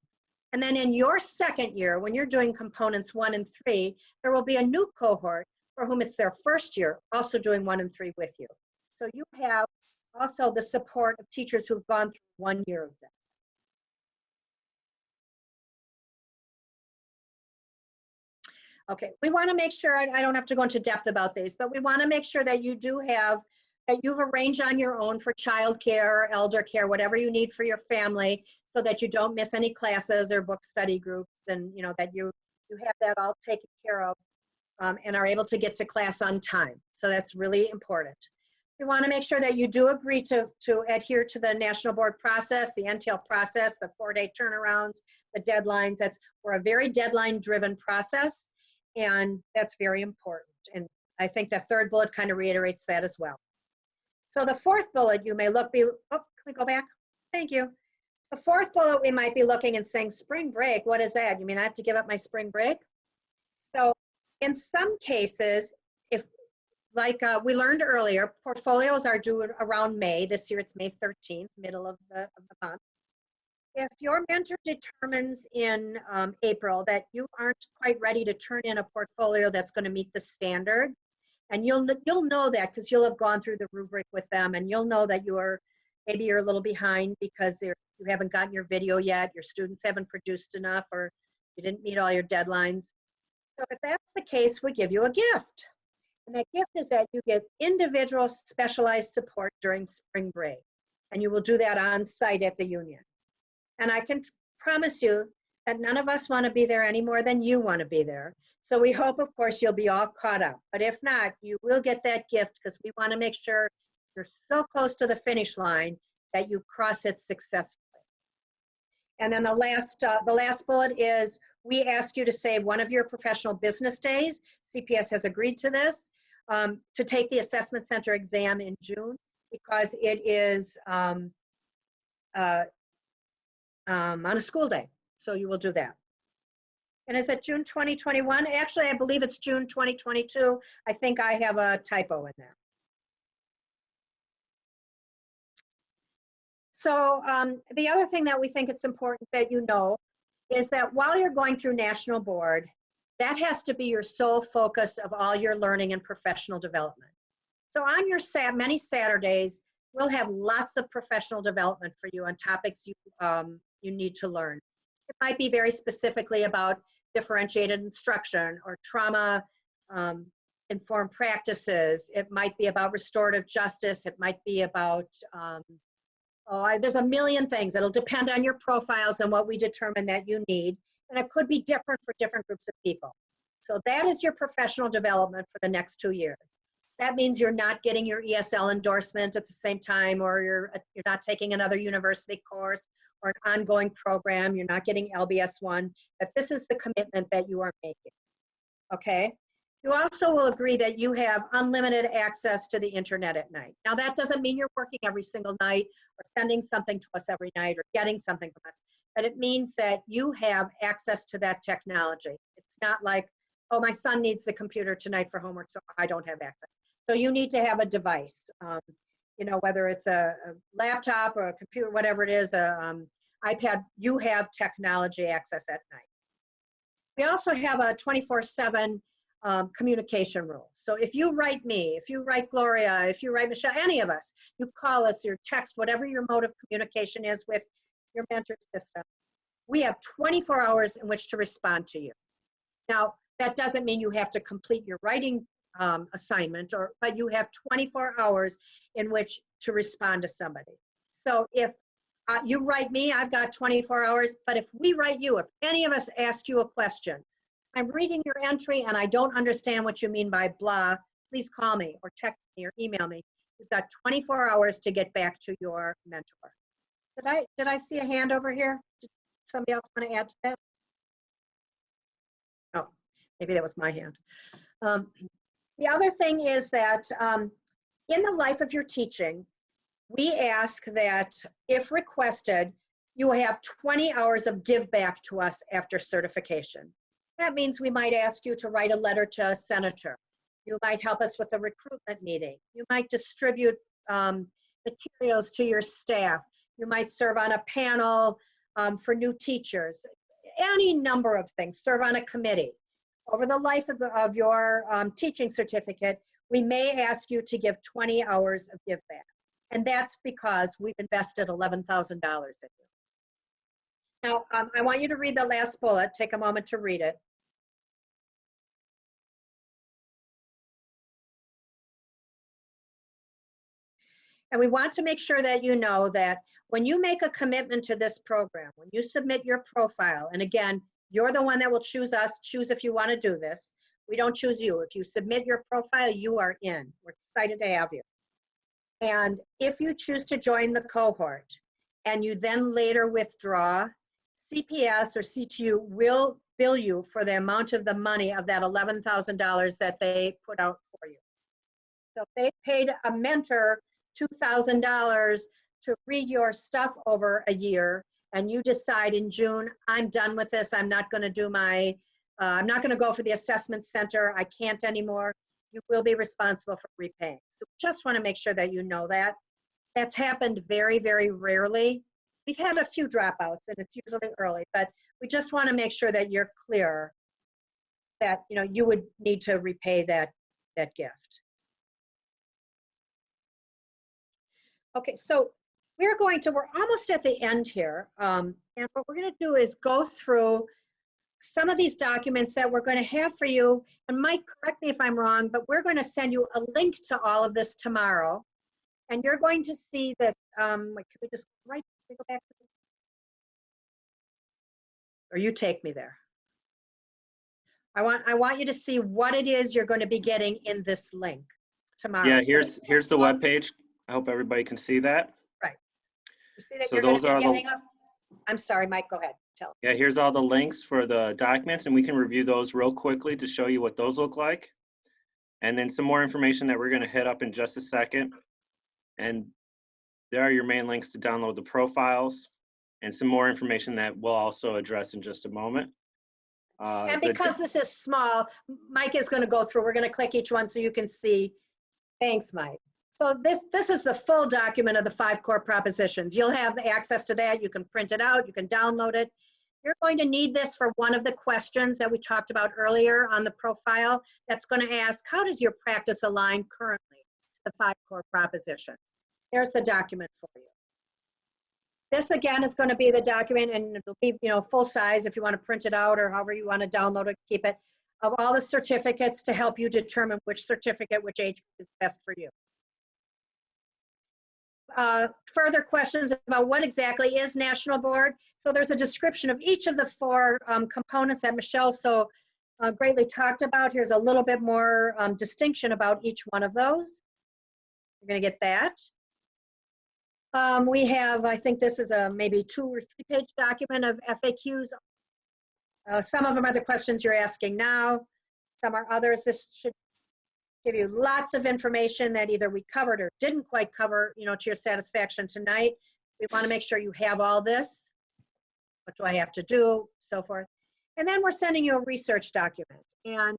And then in your second year, when you're doing components 1 and 3, there will be a new cohort for whom it's their first year, also doing 1 and 3 with you. So you have also the support of teachers who've gone through 1 year of this. Okay, we want to make sure, I don't have to go into depth about these, but we want to make sure that you do have, that you've arranged on your own for childcare, elder care, whatever you need for your family, so that you don't miss any classes or book study groups, and you know that you have that all taken care of and are able to get to class on time. So that's really important. We want to make sure that you do agree to adhere to the National Board process, the NTL process, the 4-day turnarounds, the deadlines. We're a very deadline-driven process, and that's very important. And I think the third bullet kind of reiterates that as well. So the fourth bullet, you may can we go back? Thank you. The fourth bullet, we might be looking and saying, spring break, what is that? You mean I have to give up my spring break? So in some cases, if like we learned earlier, portfolios are due around May. This year it's May 13th, middle of the month. If your mentor determines in April that you aren't quite ready to turn in a portfolio that's going to meet the standard, and you'll know that because you'll have gone through the rubric with them, and you'll know that maybe you're a little behind because you haven't gotten your video yet, your students haven't produced enough, or you didn't meet all your deadlines. So if that's the case, we give you a gift. And that gift is that you get individual specialized support during spring break. And you will do that on site at the union. And I can promise you that none of us want to be there any more than you want to be there. So we hope, of course, you'll be all caught up. But if not, you will get that gift because we want to make sure you're so close to the finish line that you cross it successfully. And then the last bullet is we ask you to save one of your professional business days. CPS has agreed to this, to take the assessment center exam in June because it is on a school day. So you will do that. And is it June 2021? Actually, I believe it's June 2022. I think I have a typo in there. So the other thing that we think it's important that you know is that while you're going through National Board, that has to be your sole focus of all your learning and professional development. So on your many Saturdays, we'll have lots of professional development for you on topics you need to learn. It might be very specifically about differentiated instruction or trauma informed practices. It might be about restorative justice. It might be about, there's a million things. It'll depend on your profiles and what we determine that you need. And it could be different for different groups of people. So that is your professional development for the next 2 years. That means you're not getting your ESL endorsement at the same time, or you're not taking another university course or an ongoing program. You're not getting LBS 1, that this is the commitment that you are making, okay? You also will agree that you have unlimited access to the internet at night. Now that doesn't mean you're working every single night or sending something to us every night or getting something from us, but it means that you have access to that technology. It's not like, oh, my son needs the computer tonight for homework, so I don't have access. So you need to have a device. you know, whether it's a laptop or a computer, whatever it is, iPad, you have technology access at night. We also have a 24/7 communication rule. So if you write me, if you write Gloria, if you write Michelle, any of us, you call us, your text, whatever your mode of communication is with your mentor system, we have 24 hours in which to respond to you. Now, that doesn't mean you have to complete your writing assignment, but you have 24 hours in which to respond to somebody. So if you write me, I've got 24 hours, but if we write you, if any of us ask you a question, I'm reading your entry and I don't understand what you mean by blah, please call me or text me or email me. You've got 24 hours to get back to your mentor. Did I see a hand over here? Did somebody else want to add to that? Oh, maybe that was my hand. The other thing is that in the life of your teaching, we ask that if requested, you have 20 hours of give back to us after certification. That means we might ask you to write a letter to a senator. You might help us with a recruitment meeting. You might distribute materials to your staff. You might serve on a panel for new teachers. Any number of things, serve on a committee. Over the life of your teaching certificate, we may ask you to give 20 hours of give back. And that's because we've invested $11,000 in you. Now, I want you to read the last bullet. Take a moment to read it. And we want to make sure that you know that when you make a commitment to this program, when you submit your profile, and again, you're the one that will choose us, choose if you want to do this. We don't choose you. If you submit your profile, you are in. We're excited to have you. And if you choose to join the cohort and you then later withdraw, CPS or CTU will bill you for the amount of the money of that $11,000 that they put out for you. So if they paid a mentor $2,000 to read your stuff over a year, and you decide in June, I'm done with this, I'm not going to do my, I'm not going to go for the assessment center, I can't anymore, you will be responsible for repaying. So just want to make sure that you know that. That's happened very, very rarely. We've had a few dropouts, and it's usually early, but we just want to make sure that you're clear that, you know, you would need to repay that gift. Okay, so we're almost at the end here. And what we're going to do is go through some of these documents that we're going to have for you. And Mike, correct me if I'm wrong, but we're going to send you a link to all of this tomorrow. And you're going to see this. Wait, can we just go back to this? Or you take me there. I want you to see what it is you're going to be getting in this link tomorrow. Yeah, here's the web page. I hope everybody can see that. Right. You see that So you're going those to be are getting up? I'm sorry, Mike, go ahead. Tell. Yeah, here's all the links for the documents, and we can review those real quickly to show you what those look like. And then some more information that we're going to hit up in just a second. And there are your main links to download the profiles and some more information that we'll also address in just a moment. And because this is small, Mike is going to go through. We're going to click each one so you can see. Thanks, Mike. So this is the full document of the 5 core propositions. You'll have access to that. You can print it out. You can download it. You're going to need this for one of the questions that we talked about earlier on the profile. That's going to ask, how does your practice align currently to the 5 core propositions? There's the document for you. This again is going to be the document, and it'll be, you know, full size if you want to print it out or however you want to download it, keep it, of all the certificates to help you determine which certificate, which age is best for you. Further questions about what exactly is National Board. So there's a description of each of the 4 components that Michelle so greatly talked about. Here's a little bit more distinction about each one of those. You're going to get that. We have, I think this is a maybe 2 or 3 page document of FAQs. Some of them are the questions you're asking now. Some are others. This should give you lots of information that either we covered or didn't quite cover, you know, to your satisfaction tonight. We want to make sure you have all this. What do I have to do? So forth. And then we're sending you a research document. And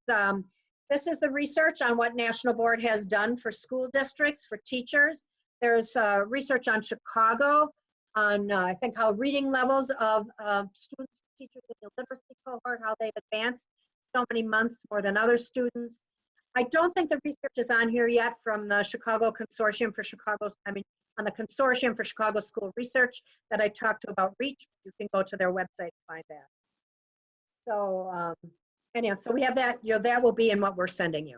this is the research on what National Board has done for school districts, for teachers. There's research on Chicago, on I think how reading levels of students, teachers in the literacy cohort, how they've advanced so many months more than other students. I don't think the research is on here yet from the Chicago Consortium for Chicago, on the Consortium for Chicago School Research that I talked to about REACH. You can go to their website and find that. So anyhow, so we have that, that will be in what we're sending you.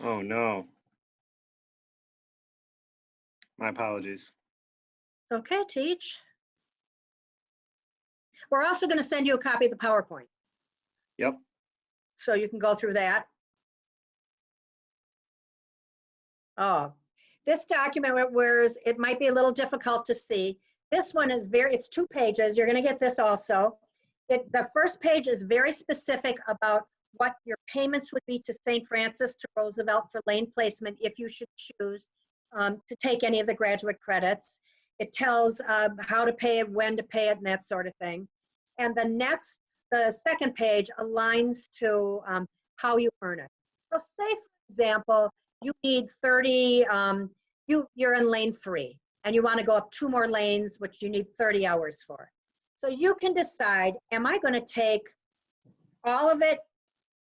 Oh, no. My apologies. Okay, Teach. We're also going to send you a copy of the PowerPoint. Yep. So you can go through that. Oh, this document, whereas it might be a little difficult to see, this one is it's 2 pages. You're going to get this also. The first page is very specific about what your payments would be to St. Francis to Roosevelt for lane placement if you should choose to take any of the graduate credits. It tells how to pay it, when to pay it, and that sort of thing. And the second page aligns to how you earn it. So say, for example, you need 30, you're in lane 3, and you want to go up 2 more lanes, which you need 30 hours for. So you can decide, am I going to take all of it?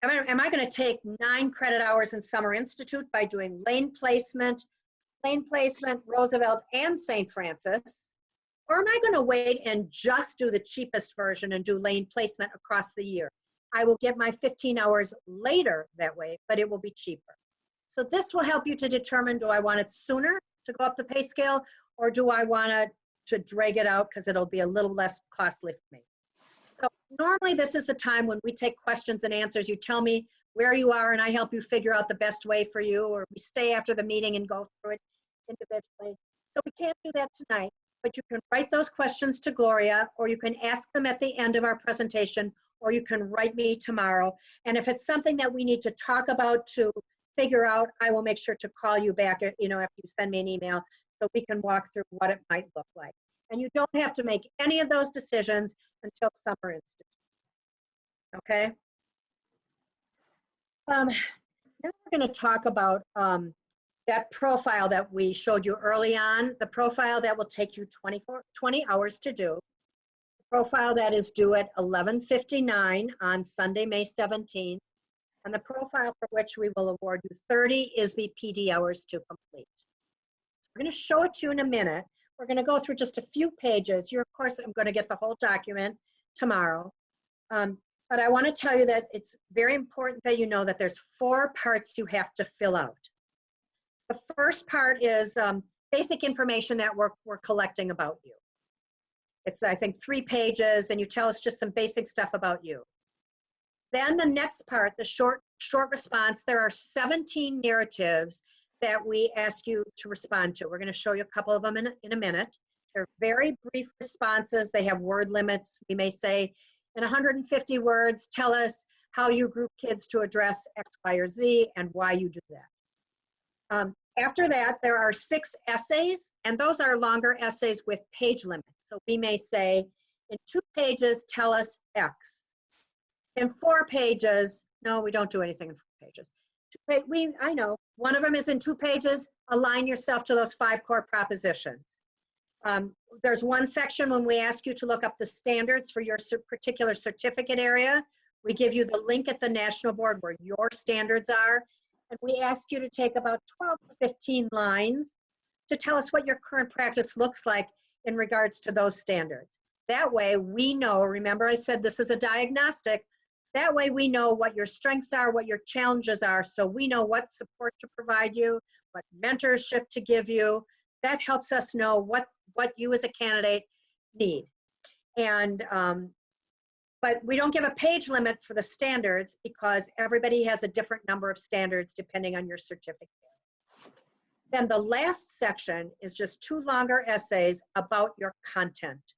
Am I going to take 9 credit hours in Summer Institute by doing lane placement, Roosevelt, and St. Francis? Or am I going to wait and just do the cheapest version and do lane placement across the year? I will get my 15 hours later that way, but it will be cheaper. So this will help you to determine, do I want it sooner to go up the pay scale, or do I want to drag it out because it'll be a little less costly for me? So normally this is the time when we take questions and answers. You tell me where you are and I help you figure out the best way for you, or we stay after the meeting and go through it individually. So we can't do that tonight, but you can write those questions to Gloria, or you can ask them at the end of our presentation, or you can write me tomorrow. And if it's something that we need to talk about to figure out, I will make sure to call you back, after you send me an email, so we can walk through what it might look like. And you don't have to make any of those decisions until Summer Institute. Okay? Now we're going to talk about that profile that we showed you early on, the profile that will take you 20 hours to do, the profile that is due at 11:59 on Sunday, May 17th, and the profile for which we will award you 30 ISB PD hours to complete. So we're going to show it to you in a minute. We're going to go through just a few pages. Of course, I'm going to get the whole document tomorrow. But I want to tell you that it's very important that you know that there's 4 parts you have to fill out. The first part is basic information that we're collecting about you. It's, I think, 3 pages, and you tell us just some basic stuff about you. Then the next part, the short response, there are 17 narratives that we ask you to respond to. We're going to show you a couple of them in a minute. They're very brief responses. They have word limits. We may say, in 150 words, tell us how you group kids to address X, Y, or Z, and why you do that. After that, there are 6 essays, and those are longer essays with page limits. So we may say, in 2 pages, tell us X. In 4 pages, no, we don't do anything in 4 pages. I know, one of them is in 2 pages, align yourself to those 5 core propositions. There's one section when we ask you to look up the standards for your particular certificate area. We give you the link at the national board where your standards are, and we ask you to take about 12 to 15 lines to tell us what your current practice looks like in regards to those standards. That way we know, remember I said this is a diagnostic, that way we know what your strengths are, what your challenges are, so we know what support to provide you, what mentorship to give you. That helps us know what you as a candidate need. And but we don't give a page limit for the standards because everybody has a different number of standards depending on your certificate. Then the last section is just 2 longer essays about your content.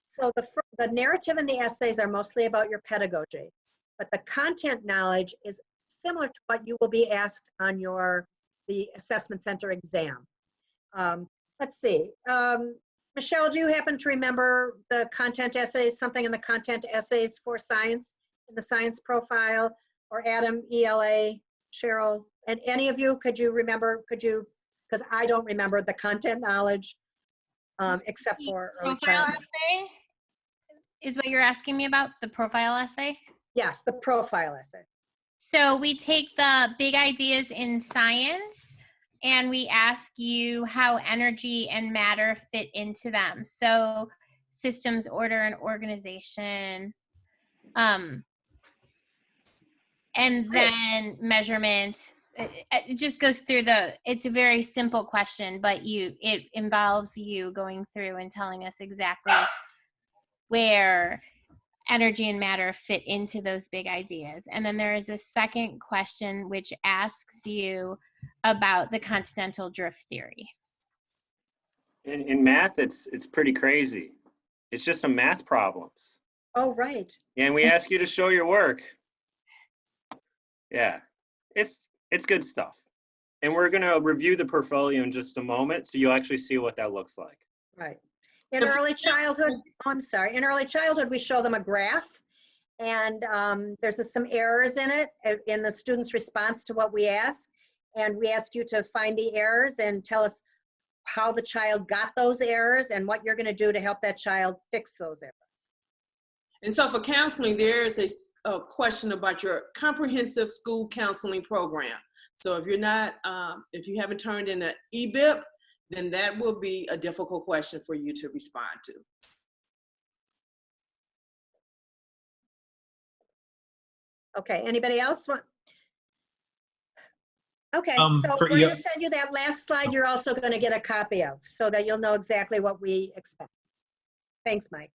So the narrative and the essays are mostly about your pedagogy, but the content knowledge is similar to what you will be asked on the assessment center exam. Let's see. Michelle, do you happen to remember the content essays, something in the content essays for science, in the science profile, or Adam, ELA, Cheryl? And any of you, could you remember, because I don't remember the content knowledge, except for early Profile childhood. essay is what you're asking me about, the profile essay? Yes, the profile essay. So we take the big ideas in science and we ask you how energy and matter fit into them. So systems, order, and organization. And then measurement. It just goes through it's a very simple question, but it involves you going through and telling us exactly where energy and matter fit into those big ideas. And then there is a second question which asks you about the continental drift theory. In math, it's pretty crazy. It's just some math problems. Oh, right. And we ask you to show your work. Yeah, it's good stuff. And we're gonna review the portfolio in just a moment, so you'll actually see what that looks like. Right. In early childhood, in early childhood, we show them a graph, and there's some errors in it, in the student's response to what we ask. And we ask you to find the errors and tell us how the child got those errors and what you're gonna do to help that child fix those errors. And so for counseling, there is a question about your comprehensive school counseling program. So if you're not, if you haven't turned in an EBIP, then that will be a difficult question for you to respond to. Okay, anybody else want? Okay, so we're gonna send you that last slide. You're also gonna get a copy of, so that you'll know exactly what we expect. Thanks, Mike.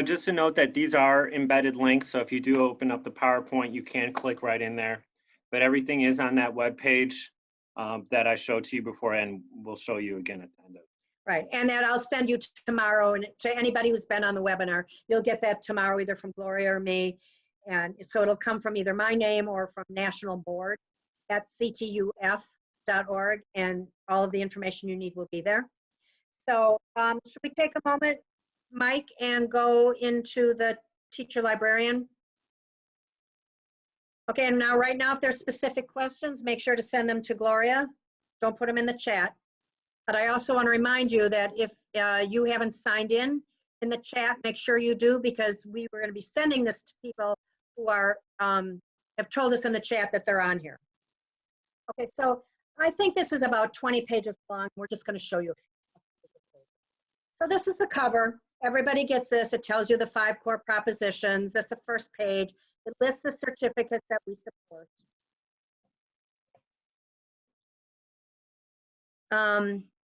Just to note that these are embedded links, so if you do open up the PowerPoint, you can click right in there. But everything is on that web page that I showed to you before, and we'll show you again at the end of it. Right, and that I'll send you tomorrow, and to anybody who's been on the webinar, you'll get that tomorrow either from Gloria or me. And so it'll come from either my name or from National Board at ctuf.org, and all of the information you need will be there. So should we take a moment, Mike, and go into the teacher librarian? Okay, and now right now, if there's specific questions, make sure to send them to Gloria. Don't put them in the chat. But I also want to remind you that if you haven't signed in the chat, make sure you do, because we were going to be sending this to people who are have told us in the chat that they're on here. Okay, so I think this is about 20 pages long. We're just going to show you a few. So this is the cover. Everybody gets this. It tells you the 5 core propositions. That's the first page. It lists the certificates that we support.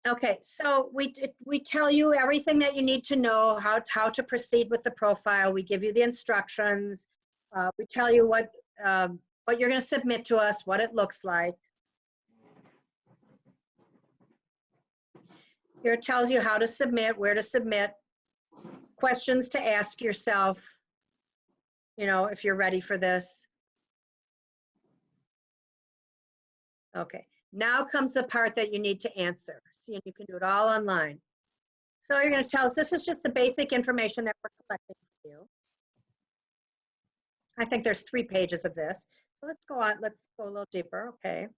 Okay, so we tell you everything that you need to know, how to proceed with the profile. We give you the instructions. We tell you what you're going to submit to us, what it looks like. Here it tells you how to submit, where to submit, questions to ask yourself, you know, if you're ready for this. Okay. Now comes the part that you need to answer. See, and you can do it all online. So you're going to tell us, this is just the basic information that we're collecting for you. I think there's 3 pages of this. So let's go on, let's go a little deeper, okay.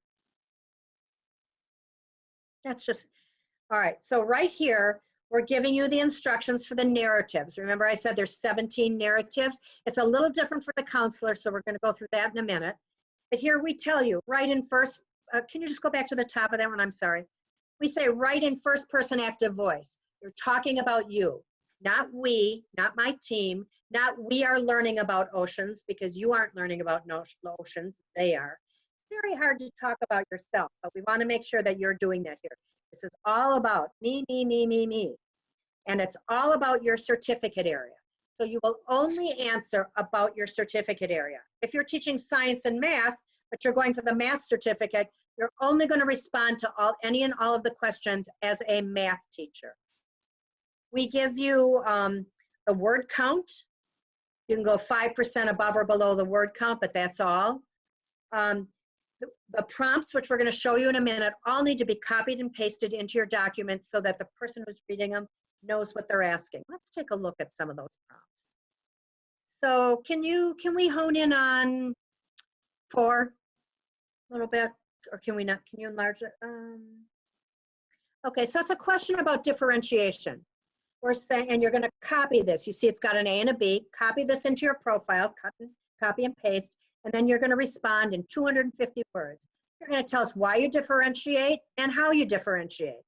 That's just, all right, so right here, we're giving you the instructions for the narratives. Remember I said there's 17 narratives. It's a little different for the counselor, so we're going to go through that in a minute. But here we tell you, write in first, can you just go back to the top of that one? I'm sorry. We say write in first person active voice. You're talking about you, not we, not my team, not we are learning about oceans, because you aren't learning about oceans, they are. It's very hard to talk about yourself, but we want to make sure that you're doing that here. This is all about me, me, me, me, me. And it's all about your certificate area. So you will only answer about your certificate area. If you're teaching science and math, but you're going for the math certificate, you're only going to respond to any and all of the questions as a math teacher. We give you a word count. You can go 5% above or below the word count, but that's all. The prompts, which we're going to show you in a minute, all need to be copied and pasted into your document so that the person who's reading them knows what they're asking. Let's take a look at some of those prompts. So can we hone in on 4 a little bit, or can we not? Can you enlarge it? Okay, so it's a question about differentiation. We're saying, and you're going to copy this. You see it's got an A and a B. Copy this into your profile, copy and paste, and then you're going to respond in 250 words. You're going to tell us why you differentiate and how you differentiate.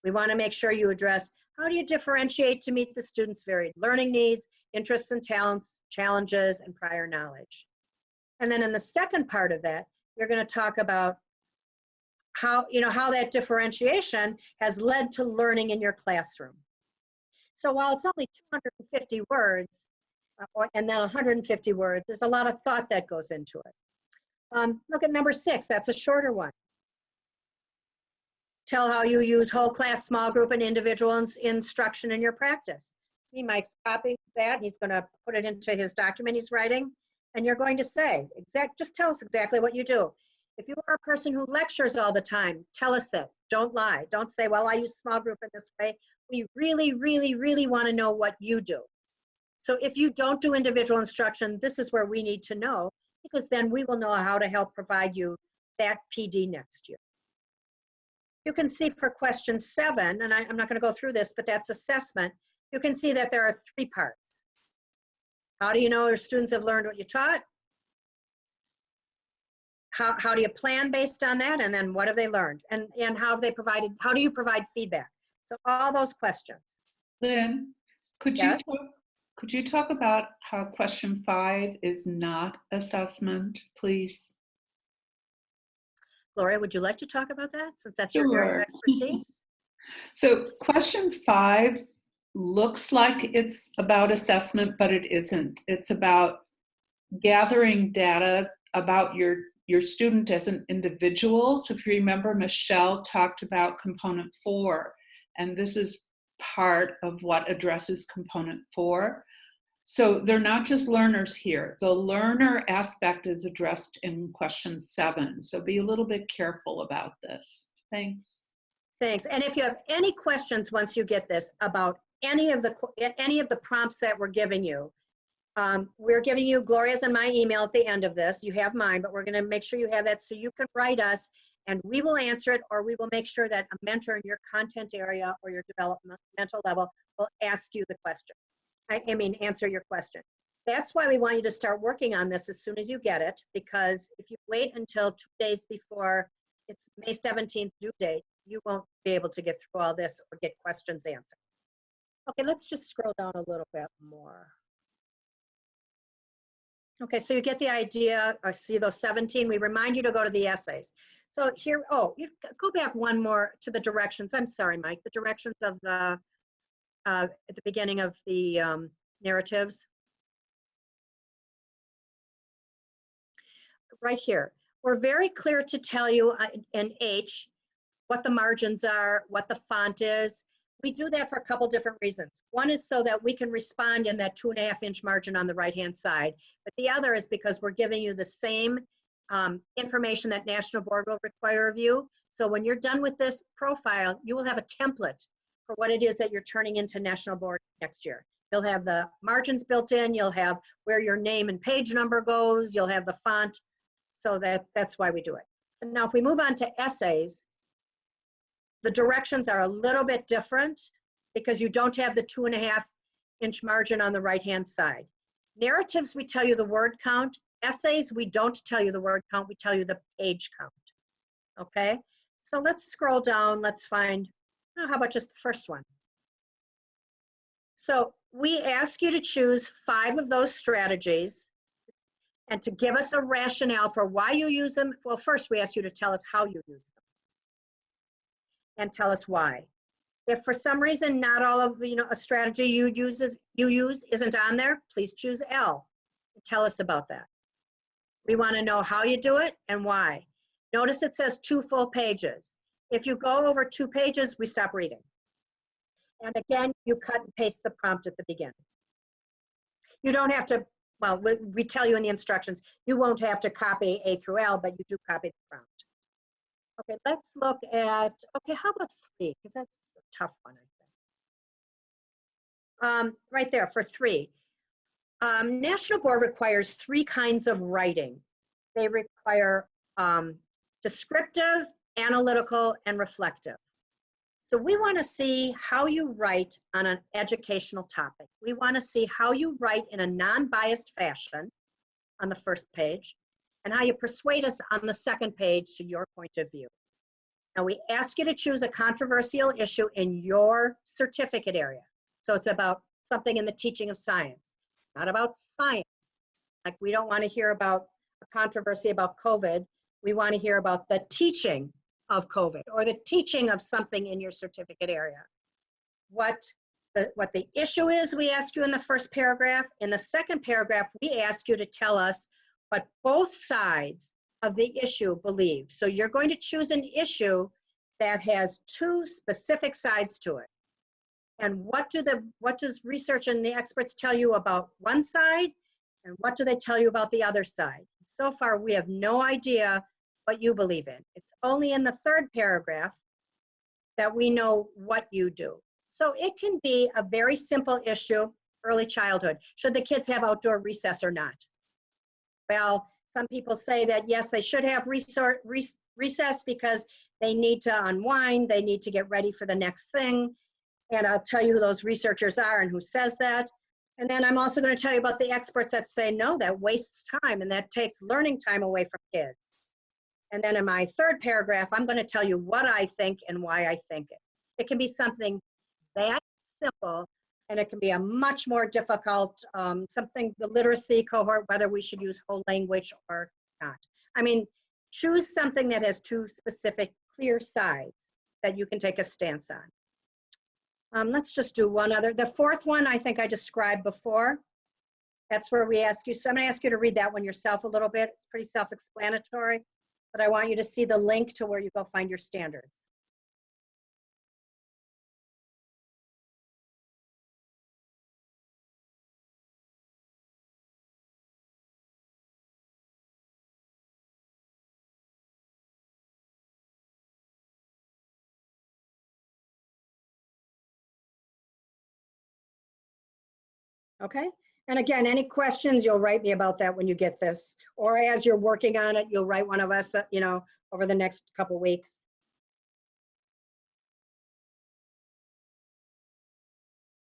We want to make sure you address how do you differentiate to meet the students' varied learning needs, interests and talents, challenges, and prior knowledge. And then in the second part of that, you're going to talk about how that differentiation has led to learning in your classroom. So while it's only 250 words, and then 150 words, there's a lot of thought that goes into it. Look at number 6, that's a shorter one. Tell how you use whole class, small group, and individual instruction in your practice. See, Mike's copying that. He's going to put it into his document he's writing. And you're going to say, just tell us exactly what you do. If you are a person who lectures all the time, tell us that. Don't lie. Don't say, well, I use small group in this way. We really, really, really want to know what you do. So if you don't do individual instruction, this is where we need to know, because then we will know how to help provide you that PD next year. You can see for question 7, and I'm not going to go through this, but that's assessment. You can see that there are 3 parts. How do you know your students have learned what you taught? How do you plan based on that? And then what have they learned? And how do you provide feedback? So all those questions. Lynn, could Yes? you talk about how question 5 is not assessment, please? Gloria, would you like to talk about that, since that's your area of expertise? So question 5 looks like it's about assessment, but it isn't. It's about gathering data about your student as an individual. So if you remember, Michelle talked about component 4, and this is part of what addresses component 4. So they're not just learners here. The learner aspect is addressed in question 7. So be a little bit careful about this. Thanks. Thanks. And if you have any questions once you get this about any of the prompts that we're giving you, we're giving you Gloria's and my email at the end of this. You have mine, but we're going to make sure you have that so you can write us and we will answer it, or we will make sure that a mentor in your content area or your developmental level will ask you the question. I mean, answer your question. That's why we want you to start working on this as soon as you get it, because if you wait until 2 days before it's May 17th due date, you won't be able to get through all this or get questions answered. Okay, let's just scroll down a little bit more. Okay, so you get the idea. I see those 17. We remind you to go to the essays. So here, you go back one more to the directions. I'm sorry, Mike, the directions of the, at the beginning of the narratives. Right here, we're very clear to tell you in H what the margins are, what the font is. We do that for a couple different reasons. One is so that we can respond in that 2.5-inch margin on the right-hand side. But the other is because we're giving you the same information that National Board will require of you. So when you're done with this profile, you will have a template for what it is that you're turning into National Board next year. You'll have the margins built in, you'll have where your name and page number goes, you'll have the font. So that's why we do it. And now if we move on to essays, the directions are a little bit different because you don't have the 2.5-inch margin on the right-hand side. Narratives, we tell you the word count. Essays, we don't tell you the word count, we tell you the page count. Okay, so let's scroll down, let's find, how about just the first one? So we ask you to choose 5 of those strategies and to give us a rationale for why you use them. Well, first we ask you to tell us how you use them and tell us why. If for some reason not all of a strategy you use isn't on there, please choose L. Tell us about that. We want to know how you do it and why. Notice it says 2 full pages. If you go over 2 pages, we stop reading. And again, you cut and paste the prompt at the beginning. You don't have to, well, we tell you in the instructions, you won't have to copy A through L, but you do copy the prompt. Okay, let's look at, okay, how about 3? Because that's a tough one, I think. Right there for 3. National Board requires 3 kinds of writing. They require descriptive, analytical, and reflective. So we want to see how you write on an educational topic. We want to see how you write in a non-biased fashion on the first page, and how you persuade us on the second page to your point of view. Now we ask you to choose a controversial issue in your certificate area. So it's about something in the teaching of science. It's not about science. Like, we don't want to hear about a controversy about COVID. We want to hear about the teaching of COVID, or the teaching of something in your certificate area. What the issue is, we ask you in the first paragraph. In the second paragraph, we ask you to tell us what both sides of the issue believe. So you're going to choose an issue that has 2 specific sides to it. And what does research and the experts tell you about one side, and what do they tell you about the other side? So far, we have no idea what you believe in. It's only in the third paragraph that we know what you do. So it can be a very simple issue, early childhood. Should the kids have outdoor recess or not? Well, some people say that yes, they should have recess because they need to unwind, they need to get ready for the next thing. And I'll tell you who those researchers are and who says that. And then I'm also going to tell you about the experts that say, no, that wastes time and that takes learning time away from kids. And then in my third paragraph, I'm going to tell you what I think and why I think it. It can be something that simple, and it can be a much more difficult, something, the literacy cohort, whether we should use whole language or not. I mean, choose something that has 2 specific, clear sides that you can take a stance on. Let's just do one other. The fourth one, I think I described before. That's where we ask you, so I'm going to ask you to read that one yourself a little bit. It's pretty self-explanatory, but I want you to see the link to where you go find your standards. Okay, and again, any questions, you'll write me about that when you get this, or as you're working on it, you'll write one of us, you know, over the next couple weeks.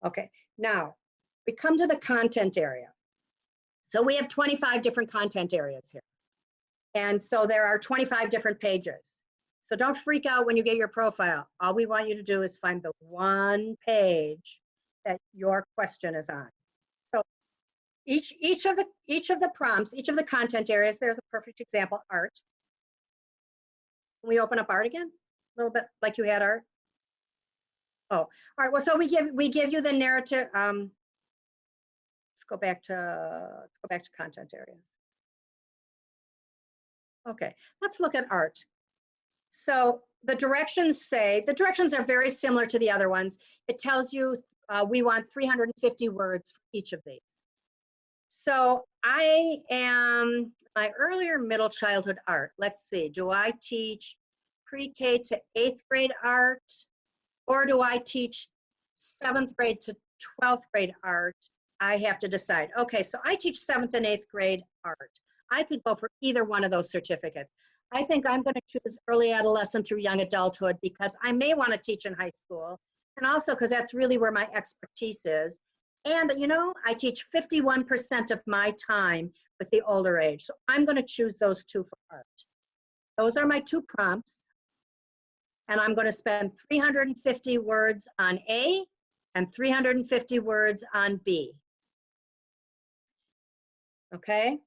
Okay, now we come to the content area. So we have 25 different content areas here. And so there are 25 different pages. So don't freak out when you get your profile. All we want you to do is find the one page that your question is on. So each of the prompts, each of the content areas, there's a perfect example, art. Can we open up art again? A little bit like you had art. Oh, all right. Well, so we give you the narrative. Let's go back to content areas. Okay, let's look at art. So the directions are very similar to the other ones. It tells you we want 350 words for each of these. So I am my earlier middle childhood art. Let's see, do I teach pre-K to 8th grade art, or do I teach 7th grade to 12th grade art? I have to decide. Okay, so I teach 7th and 8th grade art. I could go for either one of those certificates. I think I'm going to choose early adolescent through young adulthood because I may want to teach in high school, and also because that's really where my expertise is. And you know, I teach 51% of my time with the older age. So I'm going to choose those 2 for art. Those are my 2 prompts. And I'm going to spend 350 words on A and 350 words on B. Okay?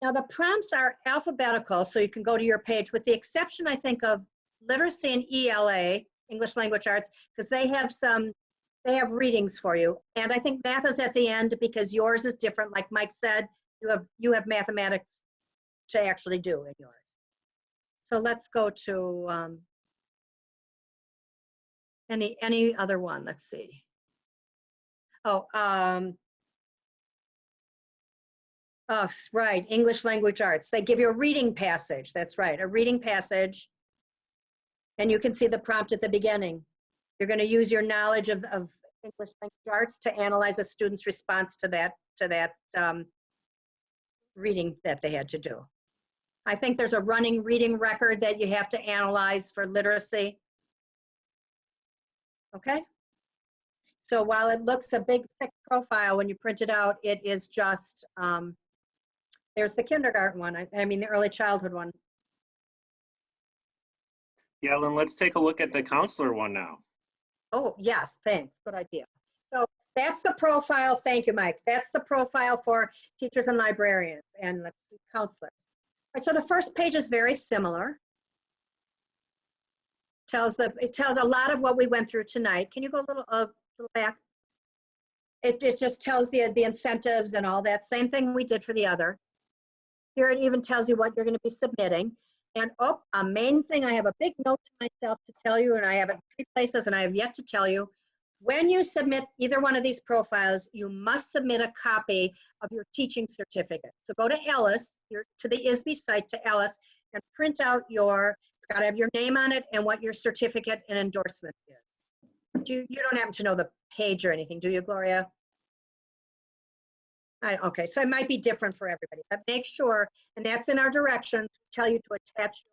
Now the prompts are alphabetical, so you can go to your page, with the exception, I think, of literacy and ELA, English Language Arts, because they have readings for you. And I think math is at the end because yours is different. Like Mike said, you have mathematics to actually do in yours. So let's go to any other one. Let's see. Oh, oh, right, English Language Arts. They give you a reading passage. That's right, a reading passage. And you can see the prompt at the beginning. You're going to use your knowledge of English Language Arts to analyze a student's response to that to that reading that they had to do. I think there's a running reading record that you have to analyze for literacy. Okay? So while it looks a big, thick profile when you print it out, it is just, there's the kindergarten one, I mean the early childhood one. Yeah, Lynn, let's take a look at the counselor one now. Oh, yes, thanks, good idea. So that's the profile, thank you, Mike. That's the profile for teachers and librarians and let's see, counselors. All right, so the first page is very similar. It tells a lot of what we went through tonight. Can you go a little back? It just tells the incentives and all that, same thing we did for the other. Here it even tells you what you're going to be submitting. And oh, a main thing, I have a big note to myself to tell you, and I have it 3 places, and I have yet to tell you. When you submit either one of these profiles, you must submit a copy of your teaching certificate. So go to Ellis, to the ISB site, to Ellis, and print out it's got to have your name on it and what your certificate and endorsement is. You don't happen to know the page or anything, do you, Gloria? Okay, so it might be different for everybody, but make sure, and that's in our directions, tell you to attach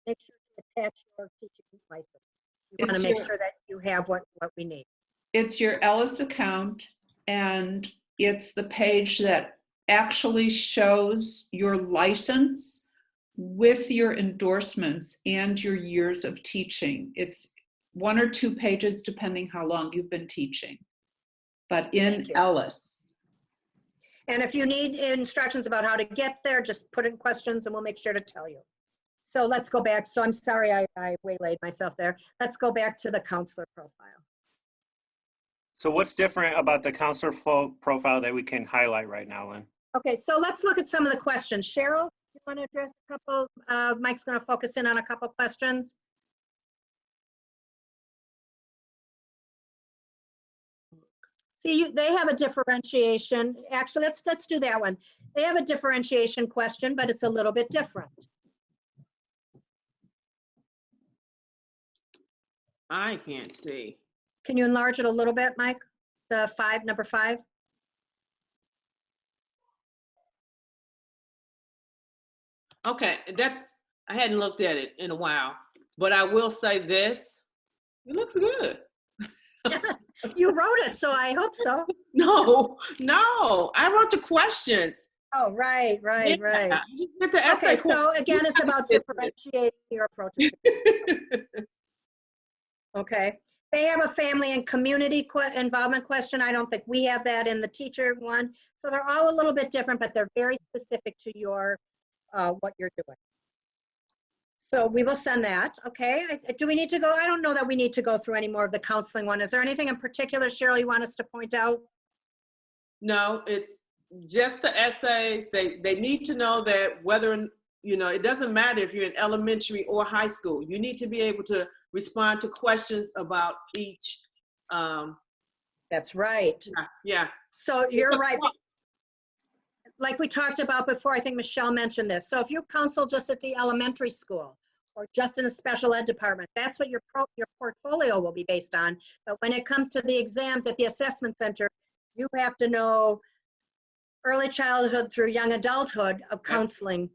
make sure to attach your teaching license. You want to make sure that you have what we need. It's your Ellis account, and it's the page that actually shows your license with your endorsements and your years of teaching. It's 1 or 2 pages depending how long you've been teaching, but in Ellis. And if you need instructions about how to get there, just put in questions and we'll make sure to tell you. So let's go back. So I'm sorry I waylaid myself there. Let's go back to the counselor profile. So what's different about the counselor profile that we can highlight right now, Lynn? Okay, so let's look at some of the questions. Cheryl, you want to address a couple? Mike's going to focus in on a couple questions. See, they have a differentiation. Actually, let's do that one. They have a differentiation question, but it's a little bit different. I can't see. Can you enlarge it a little bit, Mike? The number 5. Okay, I hadn't looked at it in a while, but I will say this, it looks good. You wrote it, so I hope so. No, I wrote the questions. Oh, right. Get the essay. Okay, so again, it's about differentiating your approaches. Okay. They have a family and community involvement question. I don't think we have that in the teacher one. So they're all a little bit different, but they're very specific to your what you're doing. So we will send that, okay? Do we need to go? I don't know that we need to go through any more of the counseling one. Is there anything in particular, Cheryl, you want us to point out? No, it's just the essays. They need to know that whether, it doesn't matter if you're in elementary or high school. You need to be able to respond to questions about each. That's right. Yeah. So you're right. Like we talked about before, I think Michelle mentioned this. So if you counsel just at the elementary school or just in a special ed department, that's what your portfolio will be based on. But when it comes to the exams at the assessment center, you have to know early childhood through young adulthood of counseling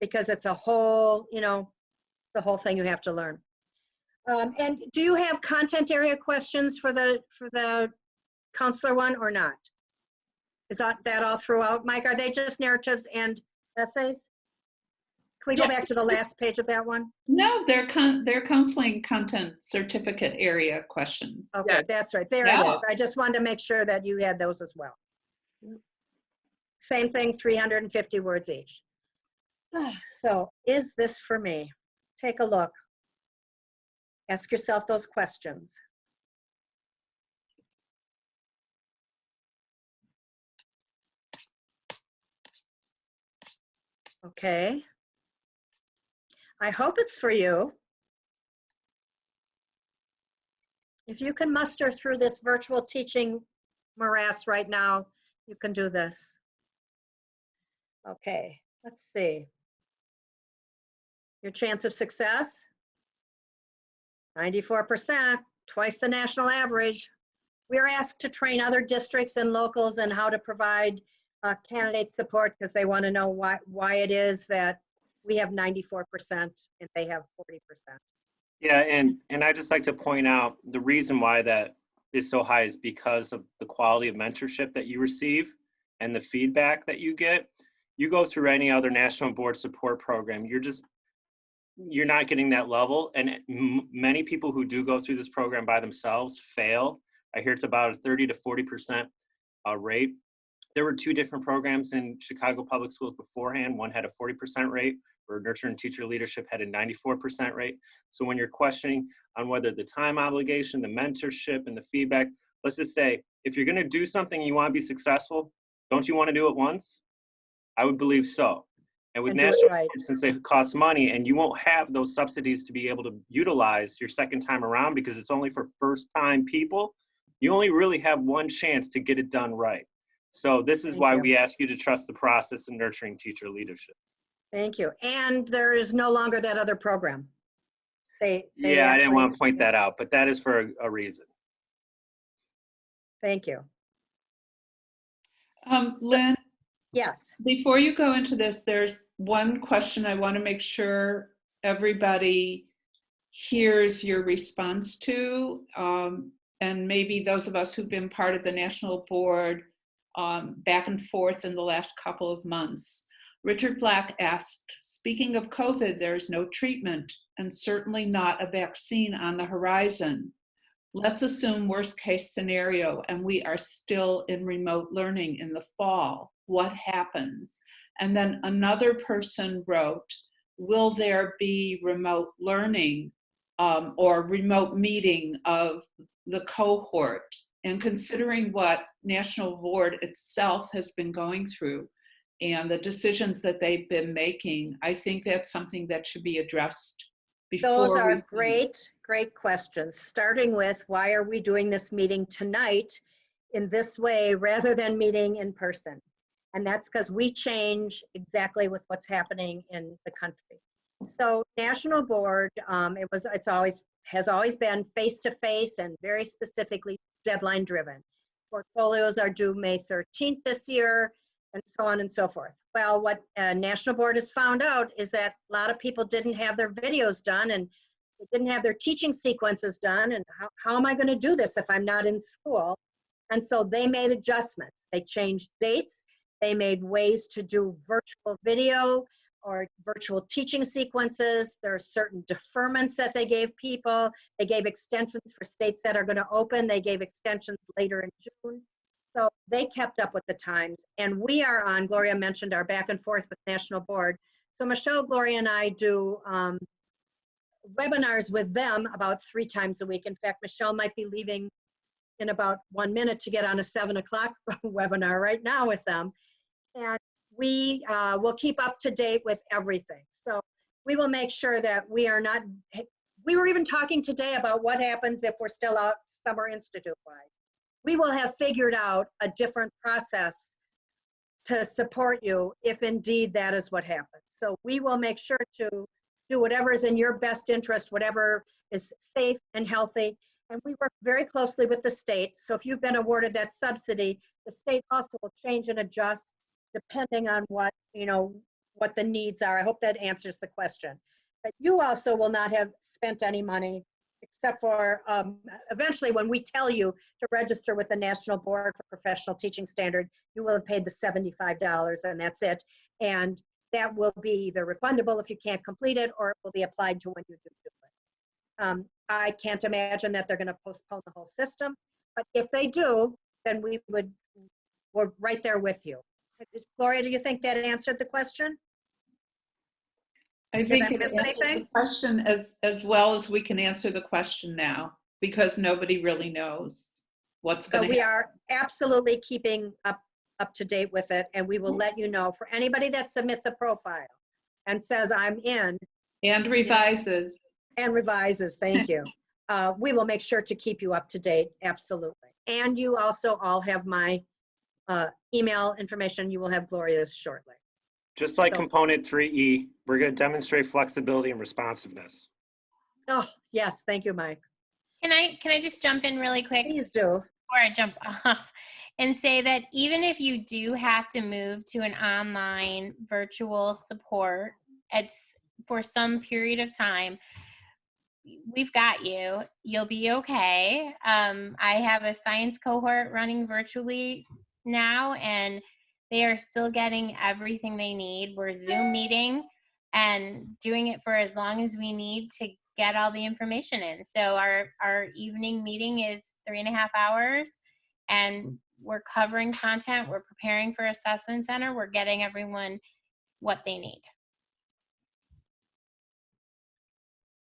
because it's a whole, the whole thing you have to learn. And do you have content area questions for the counselor one or not? Is that all throughout? Mike, are they just narratives and essays? Can we go back to the last page of that one? No, they're counseling content certificate area questions. Okay, that's right. There it is. I just wanted to make sure that you had those as well. Same thing, 350 words each. So, is this for me? Take a look. Ask yourself those questions. Okay. I hope it's for you. If you can muster through this virtual teaching morass right now, you can do this. Okay, let's see. Your chance of success, 94%, twice the national average. we're asked to train other districts and locals and how to provide candidate support because they want to know why it is that we have 94% and they have 40%. Yeah, and I just like to point out the reason why that is so high is because of the quality of mentorship that you receive and the feedback that you get. You go through any other national board support program, you're not getting that level. And many people who do go through this program by themselves fail. I hear it's about a 30 to 40% rate. There were 2 different programs in Chicago Public Schools beforehand. One had a 40% rate, where Nurture and Teacher Leadership had a 94% rate. So when you're questioning on whether the time obligation, the mentorship, and the feedback, let's just say, if you're gonna do something and you wanna be successful, don't you wanna do it once? I would believe so. And with national boards, since it costs money and you won't have those subsidies to be able to utilize your second time around because it's only for first-time people, you only really have one chance to get it done right. So this is why we ask you to trust the process in nurturing teacher leadership. Thank you. And there is no longer that other program. I didn't want to point that out, but that is for a reason. Thank you. Lynn? Yes. Before you go into this, there's one question I want to make sure everybody hears your response to, and maybe those of us who've been part of the national board back and forth in the last couple of months. Richard Flack asked, speaking of COVID, there's no treatment and certainly not a vaccine on the horizon. Let's assume worst case scenario and we are still in remote learning in the fall. What happens? And then another person wrote, will there be remote learning or remote meeting of the cohort? And considering what National Board itself has been going through and the decisions that they've been making, I think that's something that should be addressed before. Those are great questions. Starting with, why are we doing this meeting tonight in this way rather than meeting in person? And that's because we change exactly with what's happening in the country. So National Board, has always been face-to-face and very specifically deadline driven. Portfolios are due May 13th this year, and so on and so forth. Well, what National Board has found out is that a lot of people didn't have their videos done and they didn't have their teaching sequences done, and how am I going to do this if I'm not in school? And so they made adjustments. They changed dates. They made ways to do virtual video or virtual teaching sequences. There are certain deferments that they gave people. They gave extensions for states that are going to open. They gave extensions later in June. So they kept up with the times. And we are on, Gloria mentioned our back and forth with National Board. So Michelle, Gloria, and I do webinars with them about 3 times a week. In fact, Michelle might be leaving in about 1 minute to get on a 7 o'clock webinar right now with them. And we will keep up to date with everything. So we will make sure that we are not, we were even talking today about what happens if we're still out summer institute-wise. We will have figured out a different process to support you if indeed that is what happens. So we will make sure to do whatever is in your best interest, whatever is safe and healthy. And we work very closely with the state. So if you've been awarded that subsidy, the state also will change and adjust depending on what, what the needs are. I hope that answers the question. But you also will not have spent any money except for eventually when we tell you to register with the National Board for Professional Teaching Standard, you will have paid the $75 and that's it. And that will be either refundable if you can't complete it, or it will be applied to when you do it. I can't imagine that they're going to postpone the whole system, but if they do, then we're right there with you. Gloria, do you think that answered the question? I think it answered the question as well as we can answer the question now, because nobody really knows what's going to happen. We are absolutely keeping up to date with it, and we will let you know for anybody that submits a profile and says I'm in. And revises. And revises, thank you. We will make sure to keep you up to date, absolutely. And you also all have my email information. You will have Gloria's shortly. Just like component 3E, we're going to demonstrate flexibility and responsiveness. Oh, yes, thank you, Mike. Can I just jump in really quick? Please do. before I jump off and say that even if you do have to move to an online virtual support for some period of time, we've got you. You'll be okay. I have a science cohort running virtually now, and they are still getting everything they need. We're Zoom meeting and doing it for as long as we need to get all the information in. So our evening meeting is 3.5 hours, and we're covering content. We're preparing for assessment center. We're getting everyone what they need.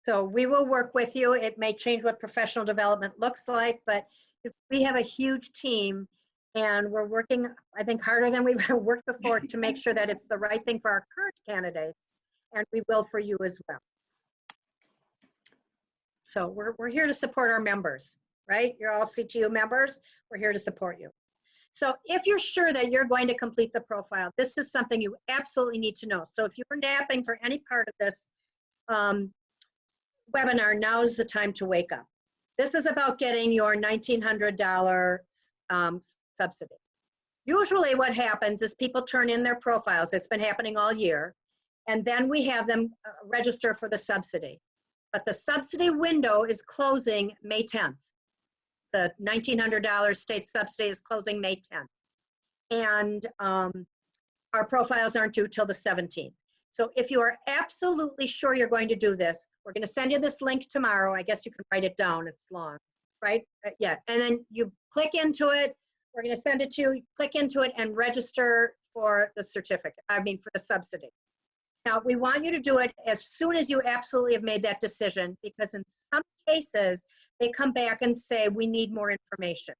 So we will work with you. It may change what professional development looks like, but if we have a huge team and we're working, I think, harder than we've worked before to make sure that it's the right thing for our current candidates, and we will for you as well. So we're here to support our members, right? You're all CTU members. We're here to support you. So if you're sure that you're going to complete the profile, this is something you absolutely need to know. So if you're napping for any part of this webinar, now is the time to wake up. This is about getting your $1,900 subsidy. Usually what happens is people turn in their profiles. It's been happening all year. And then we have them register for the subsidy. But the subsidy window is closing May 10th. The $1,900 state subsidy is closing May 10th. And our profiles aren't due till the 17th. So if you are absolutely sure you're going to do this, we're going to send you this link tomorrow. I guess you can write it down. It's long, right? Yeah. And then you click into it. We're going to send it to you. Click into it and register for the certificate. I mean, for the subsidy. Now, we want you to do it as soon as you absolutely have made that decision, because in some cases, they come back and say, we need more information.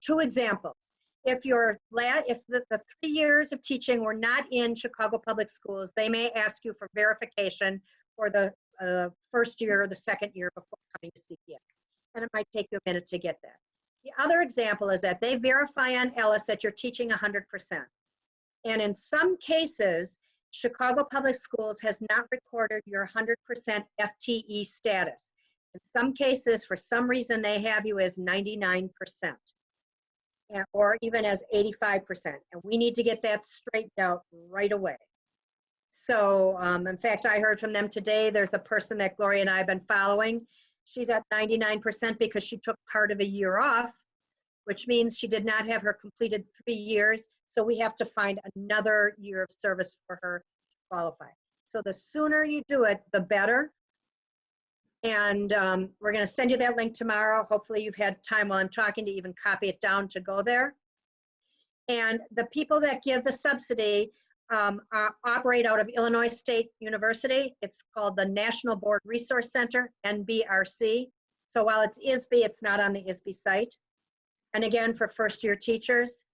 2 examples. If the 3 years of teaching were not in Chicago Public Schools, they may ask you for verification for the first year or the second year before coming to CPS. And it might take you a minute to get that. The other example is that they verify on Ellis that you're teaching 100%. And in some cases, Chicago Public Schools has not recorded your 100% FTE status. In some cases, for some reason, they have you as 99%. Or even as 85%. And we need to get that straightened out right away. So in fact, I heard from them today, there's a person that Gloria and I have been following. She's at 99% because she took part of a year off, which means she did not have her completed 3 years. So we have to find another year of service for her to qualify. So the sooner you do it, the better. And we're going to send you that link tomorrow. Hopefully you've had time while I'm talking to even copy it down to go there. And the people that give the subsidy operate out of Illinois State University. It's called the National Board Resource Center, NBRC. So while it's ISB, it's not on the ISB site. And again, for first-year teachers,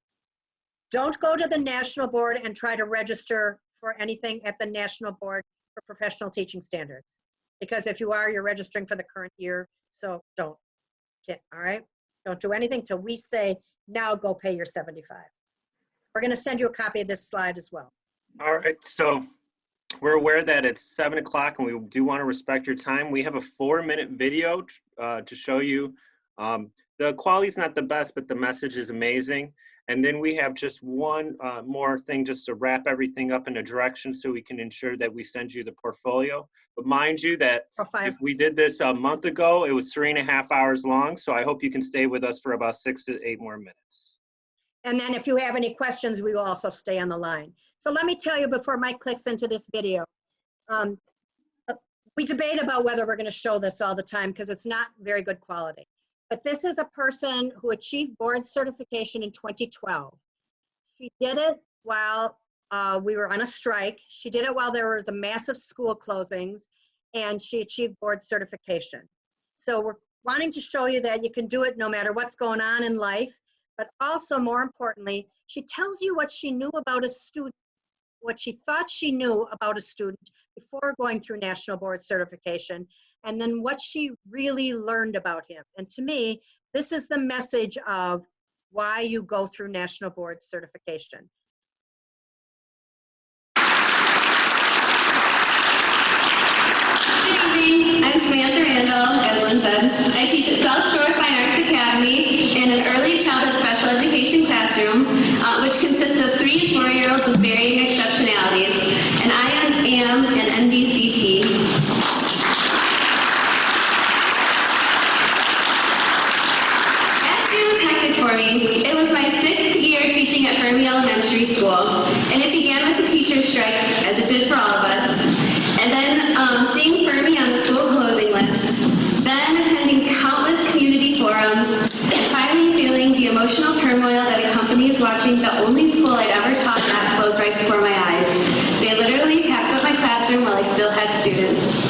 don't go to the National Board and try to register for anything at the National Board for Professional Teaching Standards. Because if you are, you're registering for the current year, so don't. Okay, all right? Don't do anything till we say, now go pay your 75. We're gonna send you a copy of this slide as well. All right, so we're aware that it's 7 o'clock and we do want to respect your time. We have a 4-minute video to show you. The quality's not the best, but the message is amazing. And then we have just one more thing just to wrap everything up in a direction so we can ensure that we send you the portfolio. But mind you that if we did this a month ago, it was 3.5 hours long. So I hope you can stay with us for about 6 to 8 more minutes. And then if you have any questions, we will also stay on the line. So let me tell you before Mike clicks into this video, we debate about whether we're going to show this all the time because it's not very good quality. But this is a person who achieved board certification in 2012. She did it while we were on a strike. She did it while there was a massive school closings, and she achieved board certification. So we're wanting to show you that you can do it no matter what's going on in life, but also more importantly, she tells you what she knew about a student, what she thought she knew about a student before going through national board certification, and then what she really learned about him. And to me, this is the message of why you go through national board certification. Good evening, I'm Samantha Randall, as Lynn said. I teach at South Shore Fine Arts Academy in an which consists of 3 and 4-year-olds with varying exceptionalities, and I am an NBCT. Last year was hectic for me. It was my 6th year teaching at Fermi Elementary School, and it began with the teacher strike, as it did for all of us, and then seeing Fermi on the school closing list, then attending countless community forums, and finally feeling the emotional turmoil that accompanies watching the only school I'd ever taught at close right before my eyes. They literally packed up my classroom while I still had students.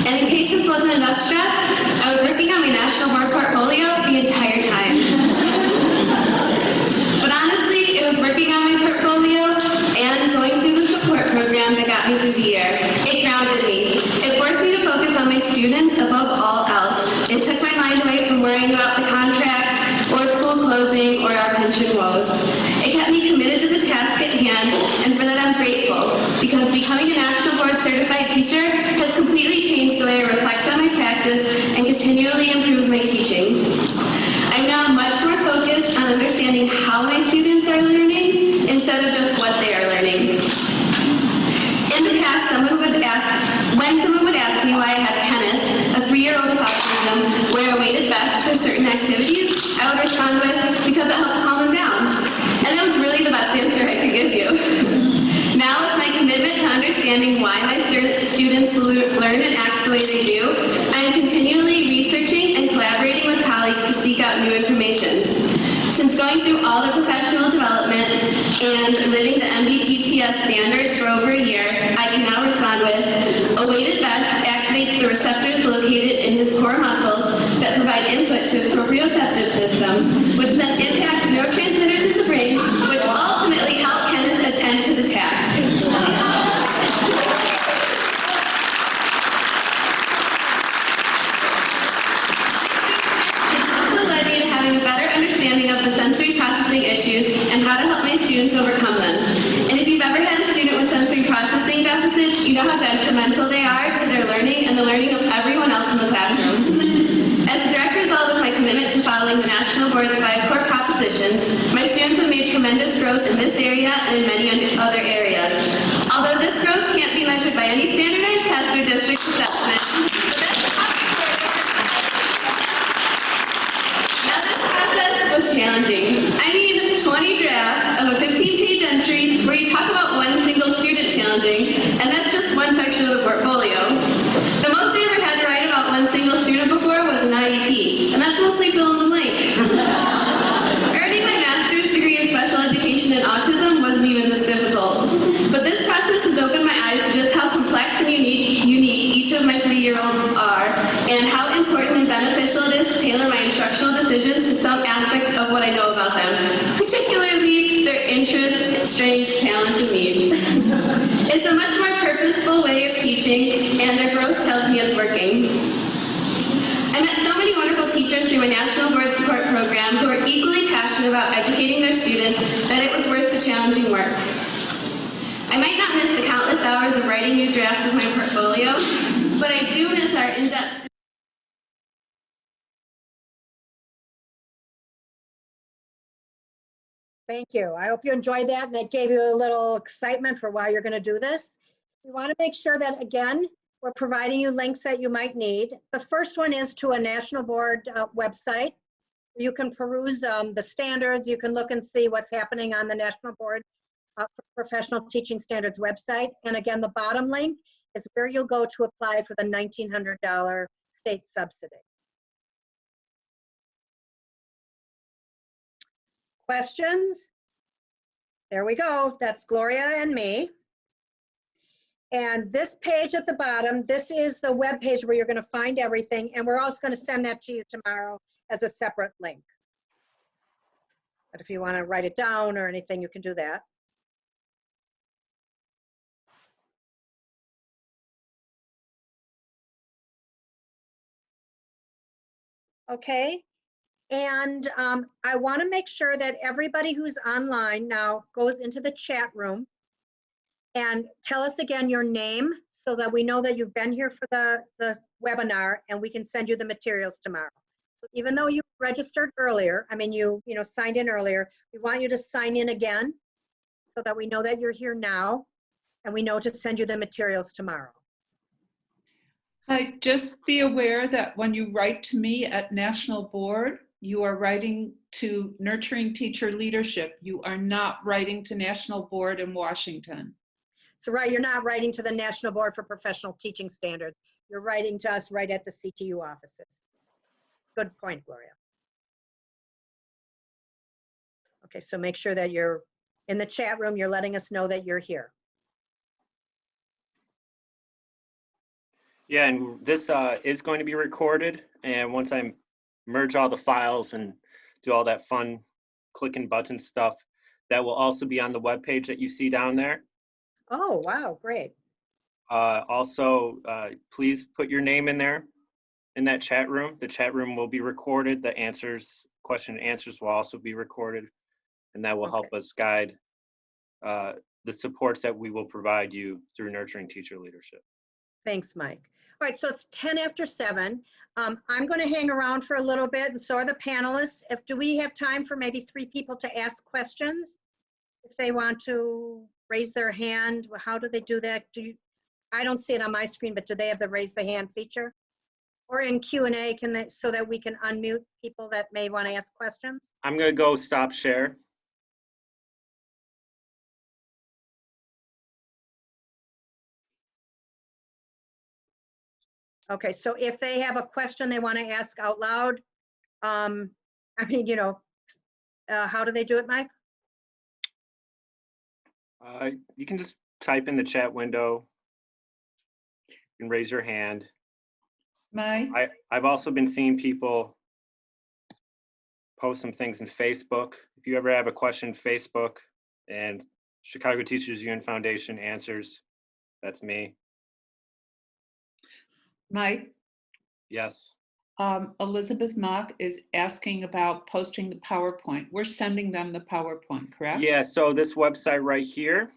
And in case this wasn't enough stress, I was working on my national board portfolio the entire time. But honestly, it was working on my portfolio and going through the support program that got me through the year. It grounded me. It forced me to focus on my students above all else. It took my mind away from worrying about the contract or school closing or our pension woes. It kept me committed to the task at hand, and for that I'm grateful, because becoming a national board certified teacher has completely changed the way I reflect on my practice and continually improve my teaching. I'm now much more focused on understanding how my students are learning instead of just what they are learning. In the past, when someone would ask me why I had Kenneth, a 3-year-old with autism, wear a weighted vest for certain activities, I would respond with, because it helps calm him down. And that was really the best answer I could give you. Now, with my commitment to understanding why my students learn and act the way they do, I am continually researching and collaborating with colleagues to seek out new information. Since going through all the professional development and living the MBPTS standards for over a year, I can now respond with, a weighted vest activates the receptors located in his core muscles that provide input to his proprioceptive system, which then impacts neurotransmitters in the brain, which will ultimately help Kenneth attend to the task. Of the sensory processing issues and how to help my students overcome them. And if you've ever had a student with sensory processing deficits, you know how detrimental they are to their learning and the learning of everyone else in the classroom. As a direct result of my commitment to following the National Board's 5 core propositions, my students have made tremendous growth in this area and in many other areas. Although this growth can't be measured by any standardized test or district assessment, was challenging. I mean, 20 drafts of a 15-page entry where you talk about one single student challenging, and that's just one section of the portfolio. The most I ever had to write about one single student before was an IEP, and that's mostly fill in the blank. Earning my master's degree in special education and autism wasn't even this difficult. But this process has opened my eyes to just how complex and unique each of my 3-year-olds are, and how important and beneficial it is to tailor my instructional decisions to some aspect of what I know about them, particularly their interests, strengths, talents, and needs. It's a much more purposeful way of teaching, and their growth tells me it's working. I met so many wonderful teachers through my National Board Support Program who are equally passionate about educating their students that it was worth the challenging work. I might not miss the countless hours of writing new drafts of my portfolio, but I do miss our in-depth. Thank you. I hope you enjoyed that and that gave you a little excitement for why you're going to do this. We want to make sure that, again, we're providing you links that you might need. The first one is to a National Board website. You can peruse the standards. You can look and see what's happening on the National Board for Professional Teaching Standards website. And again, the bottom link is where you'll go to apply for the $1,900 state subsidy. Questions? There we go. That's Gloria and me. And this page at the bottom, this is the web page where you're going to find everything. And we're also going to send that to you tomorrow as a separate link. But if you want to write it down or anything, you can do that. Okay. And I want to make sure that everybody who's online now goes into the chat room and tell us again your name so that we know that you've been here for the webinar and we can send you the materials tomorrow. So even though you registered earlier, I mean, you signed in earlier, we want you to sign in again so that we know that you're here now and we know to send you the materials tomorrow. Just be aware that when you write to me at National Board, you are writing to Nurturing Teacher Leadership. You are not writing to National Board in Washington. So right, you're not writing to the National Board for Professional Teaching Standards. You're writing to us right at the CTU offices. Good point, Gloria. Okay, so make sure that you're in the chat room, you're letting us know that you're here. Yeah, and this is going to be recorded. And once I merge all the files and do all that fun clicking button stuff, that will also be on the webpage that you see down there. Oh, wow, great. Also, please put your name in there in that chat room. The chat room will be recorded. The question and answers will also be recorded. And that will help us guide the supports that we will provide you through Nurturing Teacher Leadership. Thanks, Mike. All right, so it's 10 after 7. I'm going to hang around for a little bit, and so are the panelists. Do we have time for maybe 3 people to ask questions? If they want to raise their hand, how do they do that? I don't see it on my screen, but do they have the raise the hand feature? Or in Q&A, so that we can unmute people that may want to ask questions? I'm going to go stop share. Okay, so if they have a question they want to ask out loud, I mean, how do they do it, Mike? You can just type in the chat window and raise your hand. Mike? I've also been seeing people post some things in Facebook. If you ever have a question, Facebook and Chicago Teachers Union Foundation answers. That's me. Mike? Yes. Elizabeth Mock is asking about posting the PowerPoint. We're sending them the PowerPoint, correct? Yeah, so this website right here.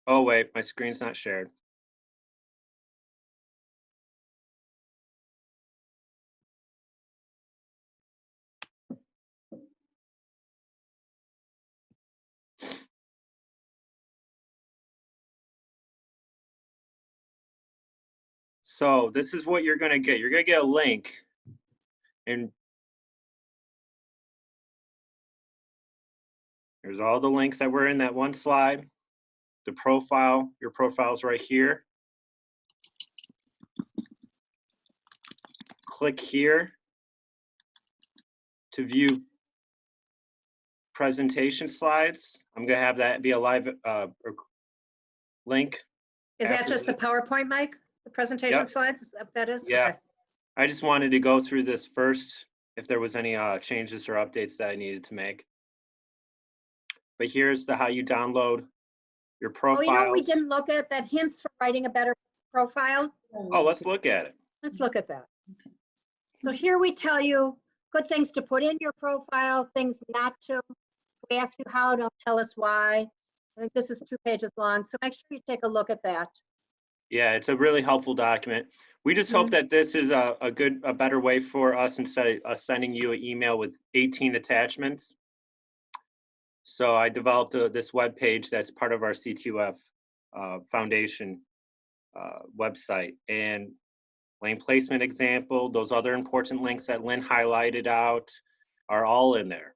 Oh, wait, my screen's not shared. So this is what you're going to get. You're going to get a link. And there's all the links that were in that one slide. The profile, your profile's right here. Click here to view presentation slides. I'm going to have that be a live link. Is that just the PowerPoint, Mike? The presentation slides? That is? Yeah. Okay. I just wanted to go through this first, if there was any changes or updates that I needed to make. But here's how you download your profiles. Oh, you know, we didn't look at that hints for writing a better profile. Oh, let's look at it. Let's look at that. So here we tell you good things to put in your profile, things not to. If we ask you how, don't tell us why. I think this is 2 pages long, so make sure you take a look at that. Yeah, it's a really helpful document. We just hope that this is a better way for us instead of us sending you an email with 18 attachments. So I developed this web page that's part of our CTUF Foundation website. And lane placement example, those other important links that Lynn highlighted out are all in there.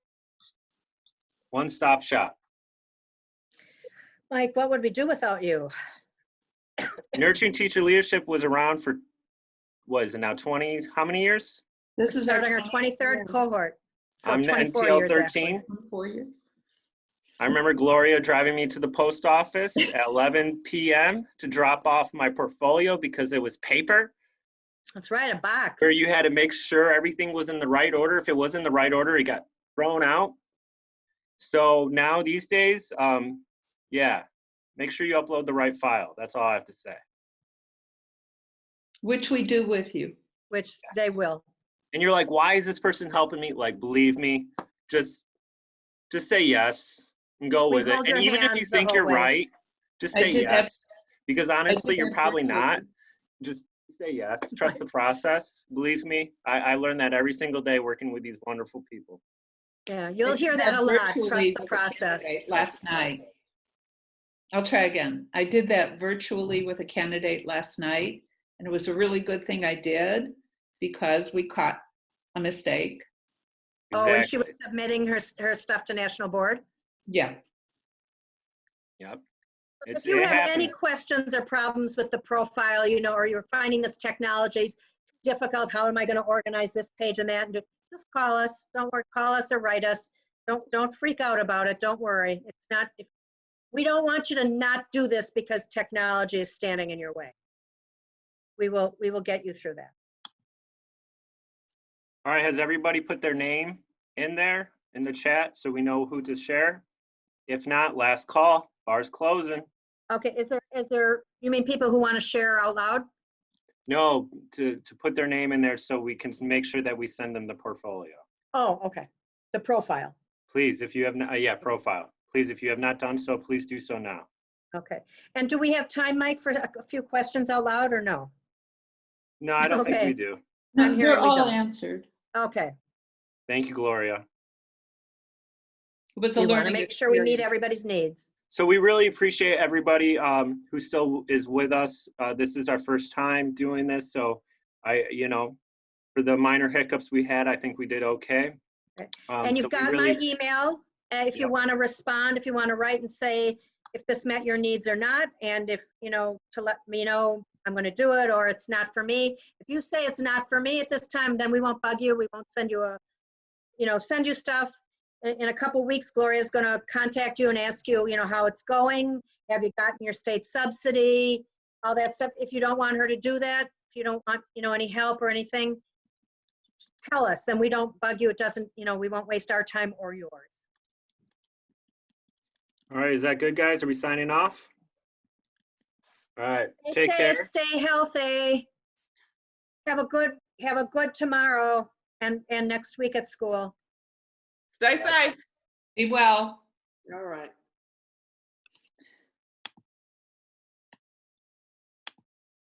One-stop shop. Mike, what would we do without you? Nurturing Teacher Leadership was around for, what is it now, 20, how many years? This is starting our 23rd cohort. So I'm 24 NTL years 13. 4 years. I remember Gloria driving me to the post office at 11 p.m. to drop off my portfolio because it was paper. That's right, a box. Where you had to make sure everything was in the right order. If it wasn't in the right order, it got thrown out. So now these days, yeah, make sure you upload the right file. That's all I have to say. Which we do with you. Which they will. And you're like, why is this person helping me? Like, believe me, just say yes and go with it. And even if you think you're right, just say yes. Because honestly, you're probably not. Just say yes. Trust the process. Believe me, I learn that every single day working with these wonderful people. Yeah, you'll hear that a lot. Trust the process. Last night. I'll try again. I did that virtually with a candidate last night, and it was a really good thing I did because we caught a mistake. Oh, and she was submitting her stuff to National Board? Yeah. Yep. If you have any questions or problems with the profile, you know, or you're finding this technology difficult, how am I going to organize this page and that, and just call us. Don't worry, call us or write us. Don't freak out about it. Don't worry. It's not, we don't want you to not do this because technology is standing in your way. We will get you through that. All right, has everybody put their name in there in the chat so we know who to share? If not, last call, bar's closing. Okay, is there, you mean people who want to share out loud? No, to put their name in there so we can make sure that we send them the portfolio. Oh, okay, the profile. Please, if you have not, yeah, profile. Please, if you have not done so, please do so now. Okay, and do we have time, Mike, for a few questions out loud or no? No, I don't think we do. I'm hearing They're we all don't. answered. Okay. Thank you, Gloria. It was a We want to learning make sure we meet experience. everybody's needs. So we really appreciate everybody who still is with us. This is our first time doing this, so for the minor hiccups we had, I think we did okay. And you've got my email. If you want to respond, if you want to write and say if this met your needs or not, and if, to let me know I'm going to do it or it's not for me. If you say it's not for me at this time, then we won't bug you. We won't send you send you stuff. In a couple weeks, Gloria's going to contact you and ask you, how it's going. Have you gotten your state subsidy? All that stuff. If you don't want her to do that, if you don't want, any help or anything, tell us, then we don't bug you. It doesn't, we won't waste our time or yours. All right, is that good, guys? Are we signing off? All right, take care. Stay healthy. Have a good tomorrow and next week at school. Stay safe. Be well. All right.